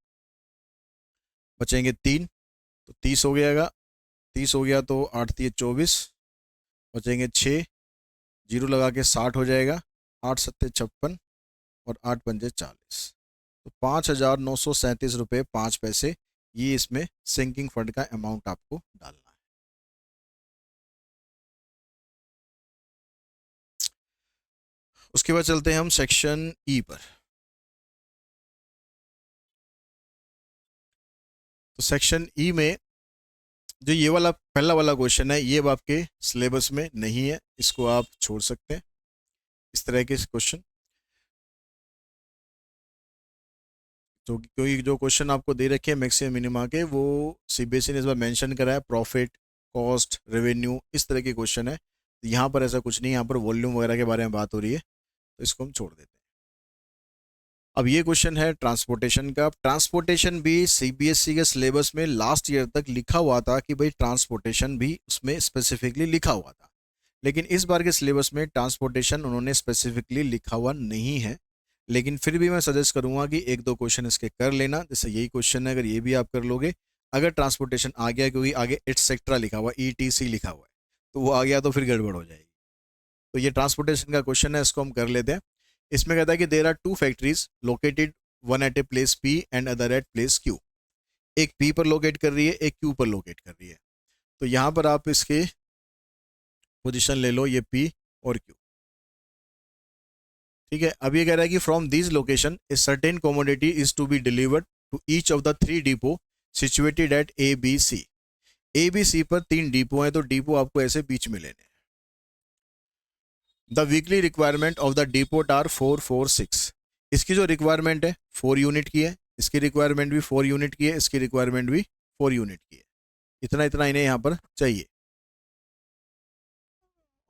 बचेंगे 3, तो 30 हो गया। 30 हो गया तो 8 3 24, बचेंगे 6, जीरो लगा के 60 हो जाएगा, 8 7 56 और 8 पंजे 40, तो 5,937 रुपये 5 पैसे, ये इसमें सिंकिंग फंड का अमाउंट आपको डालना है। उसके बाद चलते हैं हम सेक्शन ई पर। तो सेक्शन ई में जो ये वाला पहला वाला क्वेश्चन है, ये अब आपके सिलेबस में नहीं है, इसको आप छोड़ सकते हैं, इस तरह के क्वेश्चन। तो क्योंकि जो क्वेश्चन आपको दे रखे हैं मैक्सिमम मिनिमा के, वो सीबीएसई ने इस बार मेंशन करा है, प्रॉफिट, कॉस्ट, रेवेन्यू, इस तरह के क्वेश्चन है। यहाँ पर ऐसा कुछ नहीं, यहाँ पर वॉल्यूम वगैरह के बारे में बात हो रही है, तो इसको हम छोड़ देते हैं। अब ये क्वेश्चन है ट्रांसपोर्टेशन का। ट्रांसपोर्टेशन भी सीबीएसई के सिलेबस में लास्ट ईयर तक लिखा हुआ था कि भाई ट्रांसपोर्टेशन भी उसमें स्पेसिफिकली लिखा हुआ था, लेकिन इस बार के सिलेबस में ट्रांसपोर्टेशन उन्होंने स्पेसिफिकली लिखा हुआ नहीं है। लेकिन फिर भी मैं सजेस्ट करूंगा कि एक दो क्वेश्चन इसके कर लेना, जैसे यही क्वेश्चन है, अगर ये भी आप कर लोगे, अगर ट्रांसपोर्टेशन आ गया, क्योंकि आगे एटसेट्रा लिखा हुआ, ईटीसी लिखा हुआ है, तो वो आ गया तो फिर गड़बड़ हो जाएगी। तो ये ट्रांसपोर्टेशन का क्वेश्चन है, इसको हम कर लेते हैं। इसमें कहता है कि there are 2 factories located, one at a place P and other at place Q. एक पी पर लोकेट कर रही है, एक क्यू पर लोकेट कर रही है। तो यहाँ पर आप इसके पोजीशन ले लो, ये पी और क्यू, ठीक है। अब ये कह रहा है कि from this location a certain commodity is to be delivered to each of the 3 depot situated at A B C. A B C पर 3 डिपो हैं, तो डिपो आपको ऐसे बीच में लेने हैं। The weekly requirement of the depot are 446। इसकी जो रिक्वायरमेंट है 4 यूनिट की है, इसकी रिक्वायरमेंट भी 4 यूनिट की है, इसकी रिक्वायरमेंट भी 4 यूनिट की है। इतना इतना इन्हें यहाँ पर चाहिए।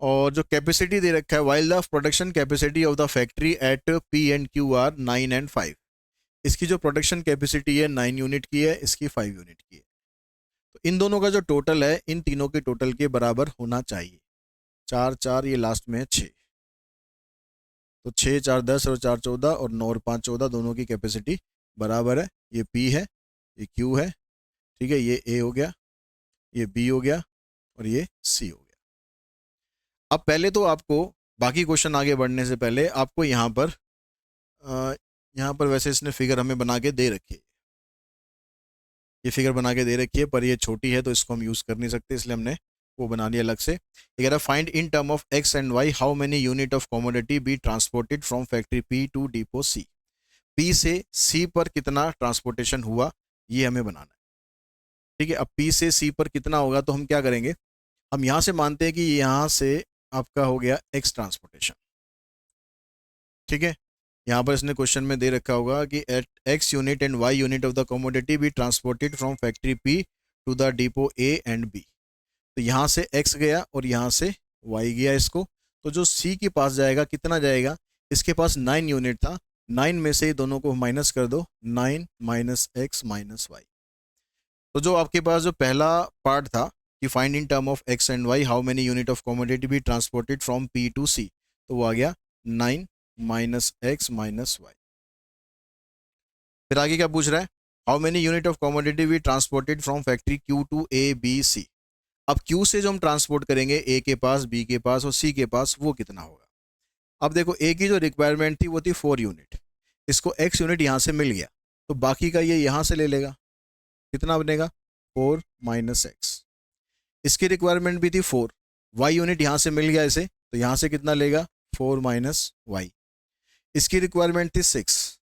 और जो कैपेसिटी दे रखा है, while the production capacity of the factory eight P and Q R 9 and 5। इसकी जो प्रोडक्शन कैपेसिटी है 9 यूनिट की है, इसकी 5 यूनिट की है। तो इन दोनों का जो टोटल है, इन तीनों के टोटल के बराबर होना चाहिए। 4 4, ये लास्ट में है 6, तो 6 4 10 और 4 14 और 9 और 5 14, दोनों की कैपेसिटी बराबर है। ये पी है, ये क्यू है, ठीक है, ये ए हो गया, ये बी हो गया और ये सी हो गया। अब पहले तो आपको बाकी क्वेश्चन आगे बढ़ने से पहले आपको यहाँ पर वैसे इसने फिगर हमें बना के दे रखी है, ये फिगर बना के दे रखी है, पर ये छोटी है तो इसको हम यूज़ कर नहीं सकते, इसलिए हमने वो बना लिया अलग से। ये कह रहा find in term of x and y how many unit of commodity be transported from factory P to depot C. P से सी पर कितना ट्रांसपोर्टेशन हुआ, ये हमें बनाना है, ठीक है। अब पी से सी पर कितना होगा, तो हम क्या करेंगे, हम यहाँ से मानते हैं कि यहाँ से आपका हो गया एक्स ट्रांसपोर्टेशन, ठीक है। यहाँ पर इसने क्वेश्चन में दे रखा होगा कि at x unit and y unit of the commodity be transported from factory P to the depot A and B. तो यहाँ से x गया और यहाँ से y गया इसको, तो जो C के पास जाएगा कितना जाएगा, इसके पास 9 यूनिट था, 9 में से दोनों को माइनस कर दो, 9 माइनस एक्स माइनस वाई। तो जो आपके पास जो पहला पार्ट था कि find in term of x and y how many unit of commodity be transported from P to C, तो वो आ गया 9 माइनस एक्स माइनस वाई। फिर आगे क्या पूछ रहा है, how many unit of commodity be transported from factory Q to A B C। अब Q से जो हम ट्रांसपोर्ट करेंगे A के पास, B के पास और C के पास, वो कितना होगा। अब देखो A की जो रिक्वायरमेंट थी वो थी 4 यूनिट, इसको X यूनिट यहाँ से मिल गया, तो बाकी का ये यहाँ से ले लेगा, कितना बनेगा 4 माइनस एक्स। इसकी रिक्वायरमेंट भी थी 4, Y यूनिट यहाँ से मिल गया इसे, तो यहाँ से कितना लेगा 4 माइनस वाई। इसकी रिक्वायरमेंट थी 6,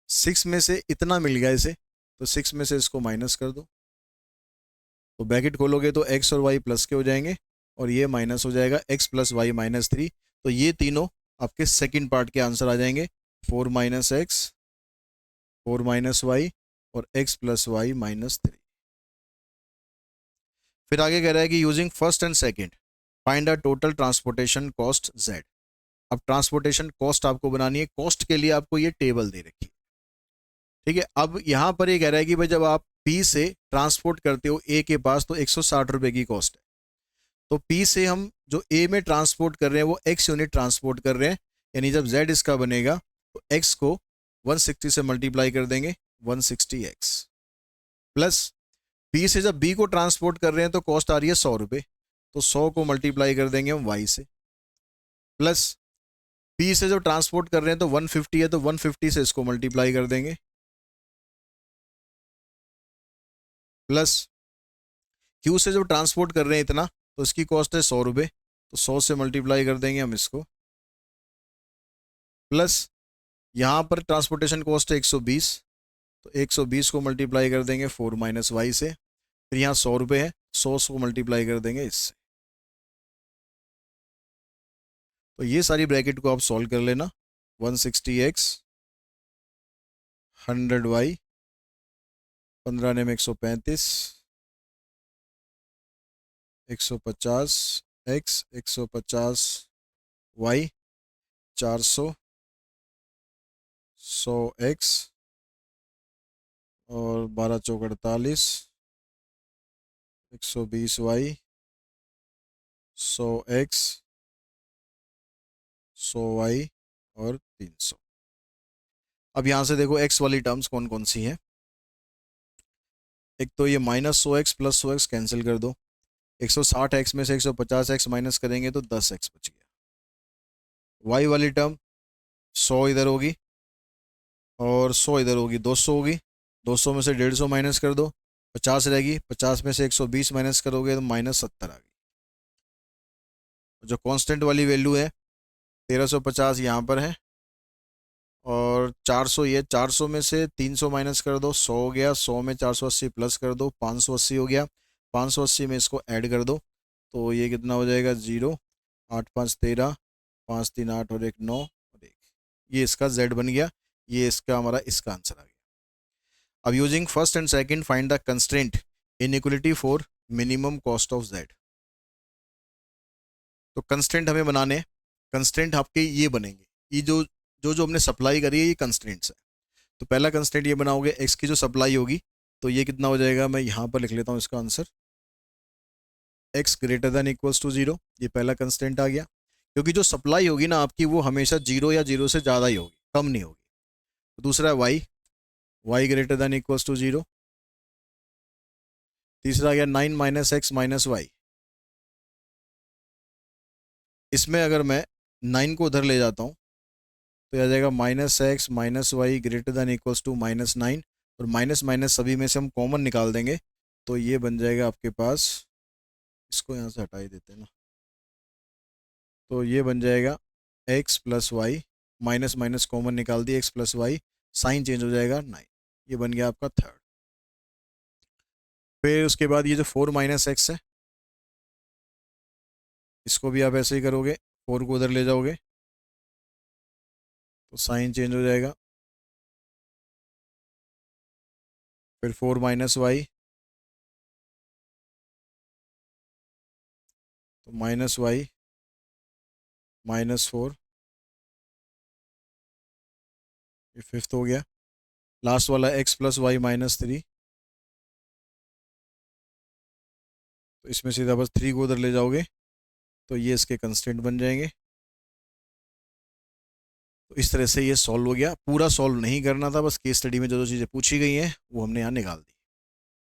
6 में से इतना मिल गया इसे, तो 6 में से इसको माइनस कर दो, तो ब्रैकेट खोलोगे तो x और y प्लस के हो जाएंगे और ये माइनस हो जाएगा, x प्लस वाई माइनस 3। तो ये तीनों आपके सेकंड पार्ट के आंसर आ जाएंगे, 4 माइनस एक्स, 4 माइनस वाई और x प्लस वाई माइनस 3। फिर आगे कह रहा है कि using first and second find a total transportation cost z। अब ट्रांसपोर्टेशन कॉस्ट आपको बनानी है, कॉस्ट के लिए आपको ये टेबल दे रखी है, ठीक है। अब यहाँ पर ये कह रहा है कि भाई जब आप P से ट्रांसपोर्ट करते हो A के पास तो 160 रुपए की कॉस्ट है। तो P से हम जो A में ट्रांसपोर्ट कर रहे हैं वो x यूनिट ट्रांसपोर्ट कर रहे हैं, यानी जब z इसका बनेगा तो x को 160 से मल्टीप्लाई कर देंगे, 160x प्लस P से जब B को ट्रांसपोर्ट कर रहे हैं तो कॉस्ट आ रही है 100 रुपये, तो 100 को मल्टीप्लाई कर देंगे हम y से, प्लस P से जो ट्रांसपोर्ट कर रहे हैं तो 150 है तो 150 से इसको मल्टीप्लाई कर देंगे, प्लस Q से जो ट्रांसपोर्ट कर रहे हैं इतना तो इसकी कॉस्ट है 100 रुपये, तो 100 से मल्टीप्लाई कर देंगे हम इसको, प्लस यहाँ पर ट्रांसपोर्टेशन कॉस्ट है 120, तो 120 को मल्टीप्लाई कर देंगे 4 माइनस वाई से, फिर यहाँ 100 रुपये है, 100 को मल्टीप्लाई कर देंगे इससे। तो ये सारी ब्रैकेट को आप सॉल्व कर लेना, 160x 100y 15 ने 135, 150x 150y 400, 100x और 12 चौक 48, 120y 100x 100y और 300। अब यहाँ से देखो x वाली टर्म्स कौन कौन सी हैं। एक तो ये minus 100x plus 100x cancel कर दो, 160x में से 150x माइनस करेंगे तो 10x बच गया। y वाली टर्म 100 इधर होगी और 100 इधर होगी, 200 होगी, 200 में से 150 माइनस कर दो, 50 रहेगी, 50 में से 120 माइनस करोगे तो -70 आ गई। जो कांस्टेंट वाली वैल्यू है 1350 यहाँ पर है और 400, ये 400 में से 300 माइनस कर दो, 100 हो गया, 100 में 480 प्लस कर दो, 580 हो गया, 580 में इसको ऐड कर दो तो ये कितना हो जाएगा 0, 8 5 13, 5 3 8 और 1 9 और 1, ये इसका z बन गया, ये इसका हमारा इसका आंसर आ गया। अब using first and second find the constraint inequality for minimum cost of z। तो कंस्ट्रेंट हमें बनाने, कंस्ट्रेंट आपके ये बनेंगे, ये जो जो जो हमने सप्लाई करी है ये कंस्ट्रेंट्स है। तो पहला कंस्ट्रेंट ये बनाओगे, x की जो सप्लाई होगी तो ये कितना हो जाएगा, मैं यहाँ पर लिख लेता हूँ इसका answer, x greater than equals to 0, ये पहला कंस्ट्रेंट आ गया, क्योंकि जो सप्लाई होगी ना आपकी वो हमेशा 0 या 0 से ज़्यादा ही होगी, कम नहीं होगी। तो दूसरा है y greater than equals to 0, तीसरा आ गया 9 माइनस एक्स माइनस वाई, इसमें अगर मैं 9 को उधर ले जाता हूँ तो आ जाएगा -x minus y greater than equals to -9, और माइनस माइनस सभी में से हम कॉमन निकाल देंगे तो ये बन जाएगा आपके पास, इसको यहाँ से हटा ही देते हैं ना, तो ये बन जाएगा x plus y, minus minus common निकाल दिए, x plus y, sign change हो जाएगा 9, ये बन गया आपका थर्ड। फिर उसके बाद ये जो 4 माइनस एक्स है इसको भी आप ऐसे ही करोगे, 4 को उधर ले जाओगे तो साइन चेंज हो जाएगा, फिर 4 माइनस वाई तो -y -4, ये फिफ्थ हो गया। लास्ट वाला x प्लस वाई -3, तो इसमें सीधा बस 3 को उधर ले जाओगे तो ये इसके कंस्टेंट बन जाएंगे। तो इस तरह से ये सॉल्व हो गया। पूरा सॉल्व नहीं करना था, बस केस स्टडी में जो जो चीज़ें पूछी गई हैं वो हमने यहाँ निकाल दी।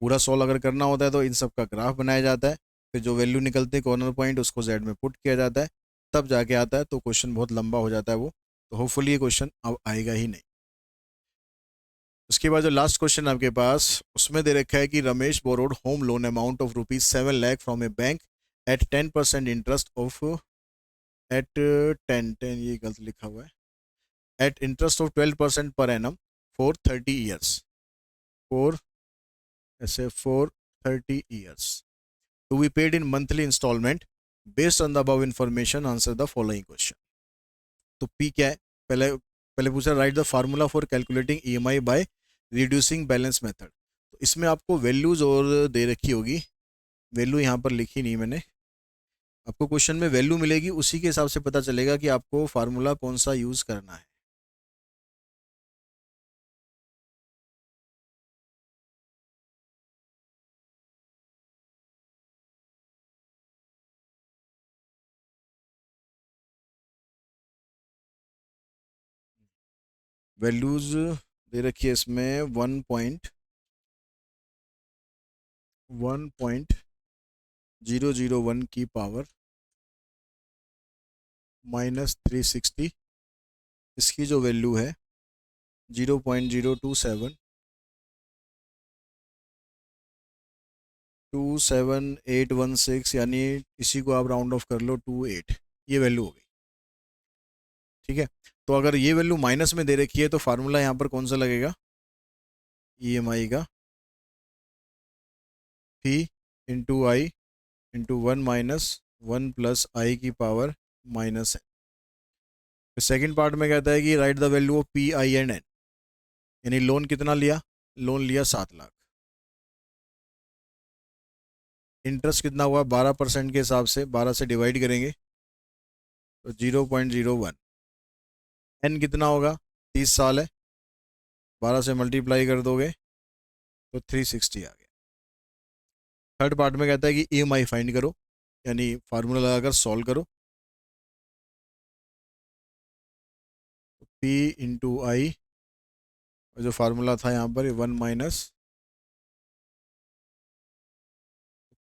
पूरा सॉल्व अगर करना होता है तो इन सब का ग्राफ बनाया जाता है, फिर जो वैल्यू निकलते हैं कॉर्नर पॉइंट उसको जेड में पुट किया जाता है, तब जाके आता है, तो क्वेश्चन बहुत लंबा हो जाता है वो, तो होपफुली ये क्वेश्चन अब आएगा ही नहीं। उसके बाद जो लास्ट क्वेश्चन आपके पास उसमें दे रखा है कि Ramesh borrowed home loan amount of ₹7 lakh from a bank at 10% interest of at 10 ये गलत लिखा हुआ है, eight interest of 12% per annum for 30 years, for ऐसे for 30 years to be paid in monthly installment based on the above information. Answer the following question. तो P क्या है? पहले पहले पूछा right the formula for calculating EMI by reducing balance method. तो इसमें आपको वैल्यूज और दे रखी होगी, वैल्यू यहाँ पर लिखी नहीं मैंने, आपको क्वेश्चन में वैल्यू मिलेगी, उसी के हिसाब से पता चलेगा कि आपको फार्मूला कौन सा यूज करना है। वैल्यूज दे रखी है इसमें 1.001 की पावर -360, इसकी जो वैल्यू है 0.027 27816, यानी इसी को आप राउंड ऑफ कर लो 28, ये वैल्यू हो गई। ठीक है, तो अगर ये वैल्यू माइनस में दे रखी है तो फार्मूला यहाँ पर कौन सा लगेगा? EMI का P इंटू आई इंटू 1 माइनस 1 प्लस आई की पावर माइनस है। सेकेंड पार्ट में कहता है कि right the value of PINN, यानी लोन कितना लिया? लोन लिया 7 लाख, इंटरेस्ट कितना हुआ? 12% के हिसाब से 12 से डिवाइड करेंगे तो 0.01, एन कितना होगा? 30 साल है, 12 से मल्टीप्लाई कर दोगे तो 360 आ गया। थर्ड पार्ट में कहता है कि EMI फाइंड करो, यानी फार्मूला लगाकर सॉल्व करो। P इंटू आई, जो फार्मूला था यहाँ पर 1 माइनस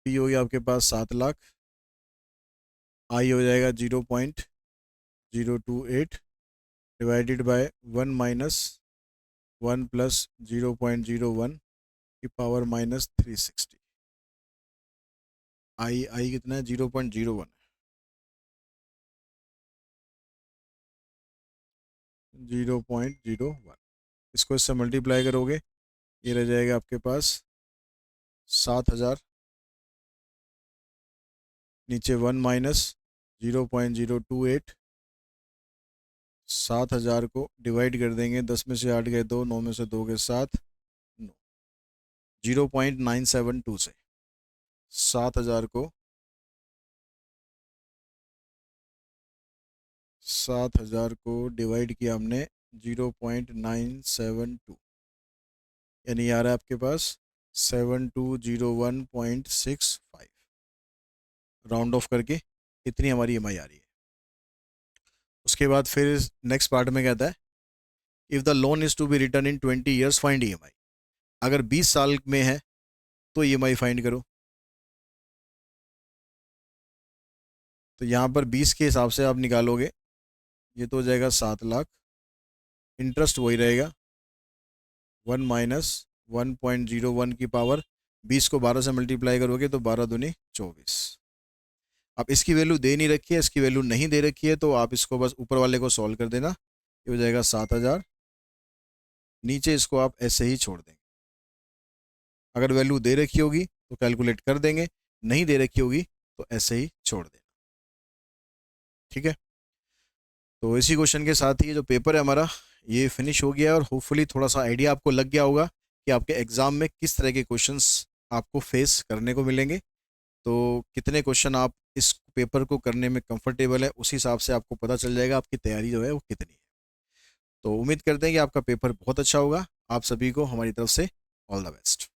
P हो गया आपके पास 7 लाख, आई हो जाएगा 0.028 डिवाइडेड बाय 1 माइनस 1 प्लस 0.01 की पावर -360। आई कितना है? 0.01, 0.01, इसको इससे मल्टीप्लाई करोगे, ये रह जाएगा आपके पास 7000, नीचे 1 माइनस 0.028, 7000 को डिवाइड कर देंगे, 10 में से 8 गए 2, 9 में से 2 गए 7, 0.972 से 7000 को 7000 को डिवाइड किया हमने 0.972, यानी आ रहा है आपके पास 7201.65, राउंड ऑफ करके इतनी हमारी EMI आ रही है। उसके बाद फिर नेक्स्ट पार्ट में कहता है if the loan is to be return in 20 years find EMI, अगर 20 साल में है तो EMI फाइंड करो। तो यहाँ पर 20 के हिसाब से आप निकालोगे, ये तो हो जाएगा 7 लाख, इंटरेस्ट वही रहेगा 1 माइनस 1.01 की पावर, 20 को 12 से मल्टीप्लाई करोगे तो 12 दूनी 24। अब इसकी वैल्यू दे नहीं रखी है, इसकी वैल्यू नहीं दे रखी है, तो आप इसको बस ऊपर वाले को सॉल्व कर देना, ये हो जाएगा 7000, नीचे इसको आप ऐसे ही छोड़ देंगे। अगर वैल्यू दे रखी होगी तो कैलकुलेट कर देंगे, नहीं दे रखी होगी तो ऐसे ही छोड़ देना। ठीक है, तो इसी क्वेश्चन के साथ ही ये जो पेपर है हमारा ये फिनिश हो गया है, और होपफुली थोड़ा सा आइडिया आपको लग गया होगा कि आपके एग्जाम में किस तरह के क्वेश्चंस आपको फेस करने को मिलेंगे। तो कितने क्वेश्चन आप इस पेपर को करने में कंफर्टेबल है, उस हिसाब से आपको पता चल जाएगा आपकी तैयारी जो है वो कितनी है। तो उम्मीद करते हैं कि आपका पेपर बहुत अच्छा होगा। आप सभी को हमारी तरफ से ऑल द बेस्ट।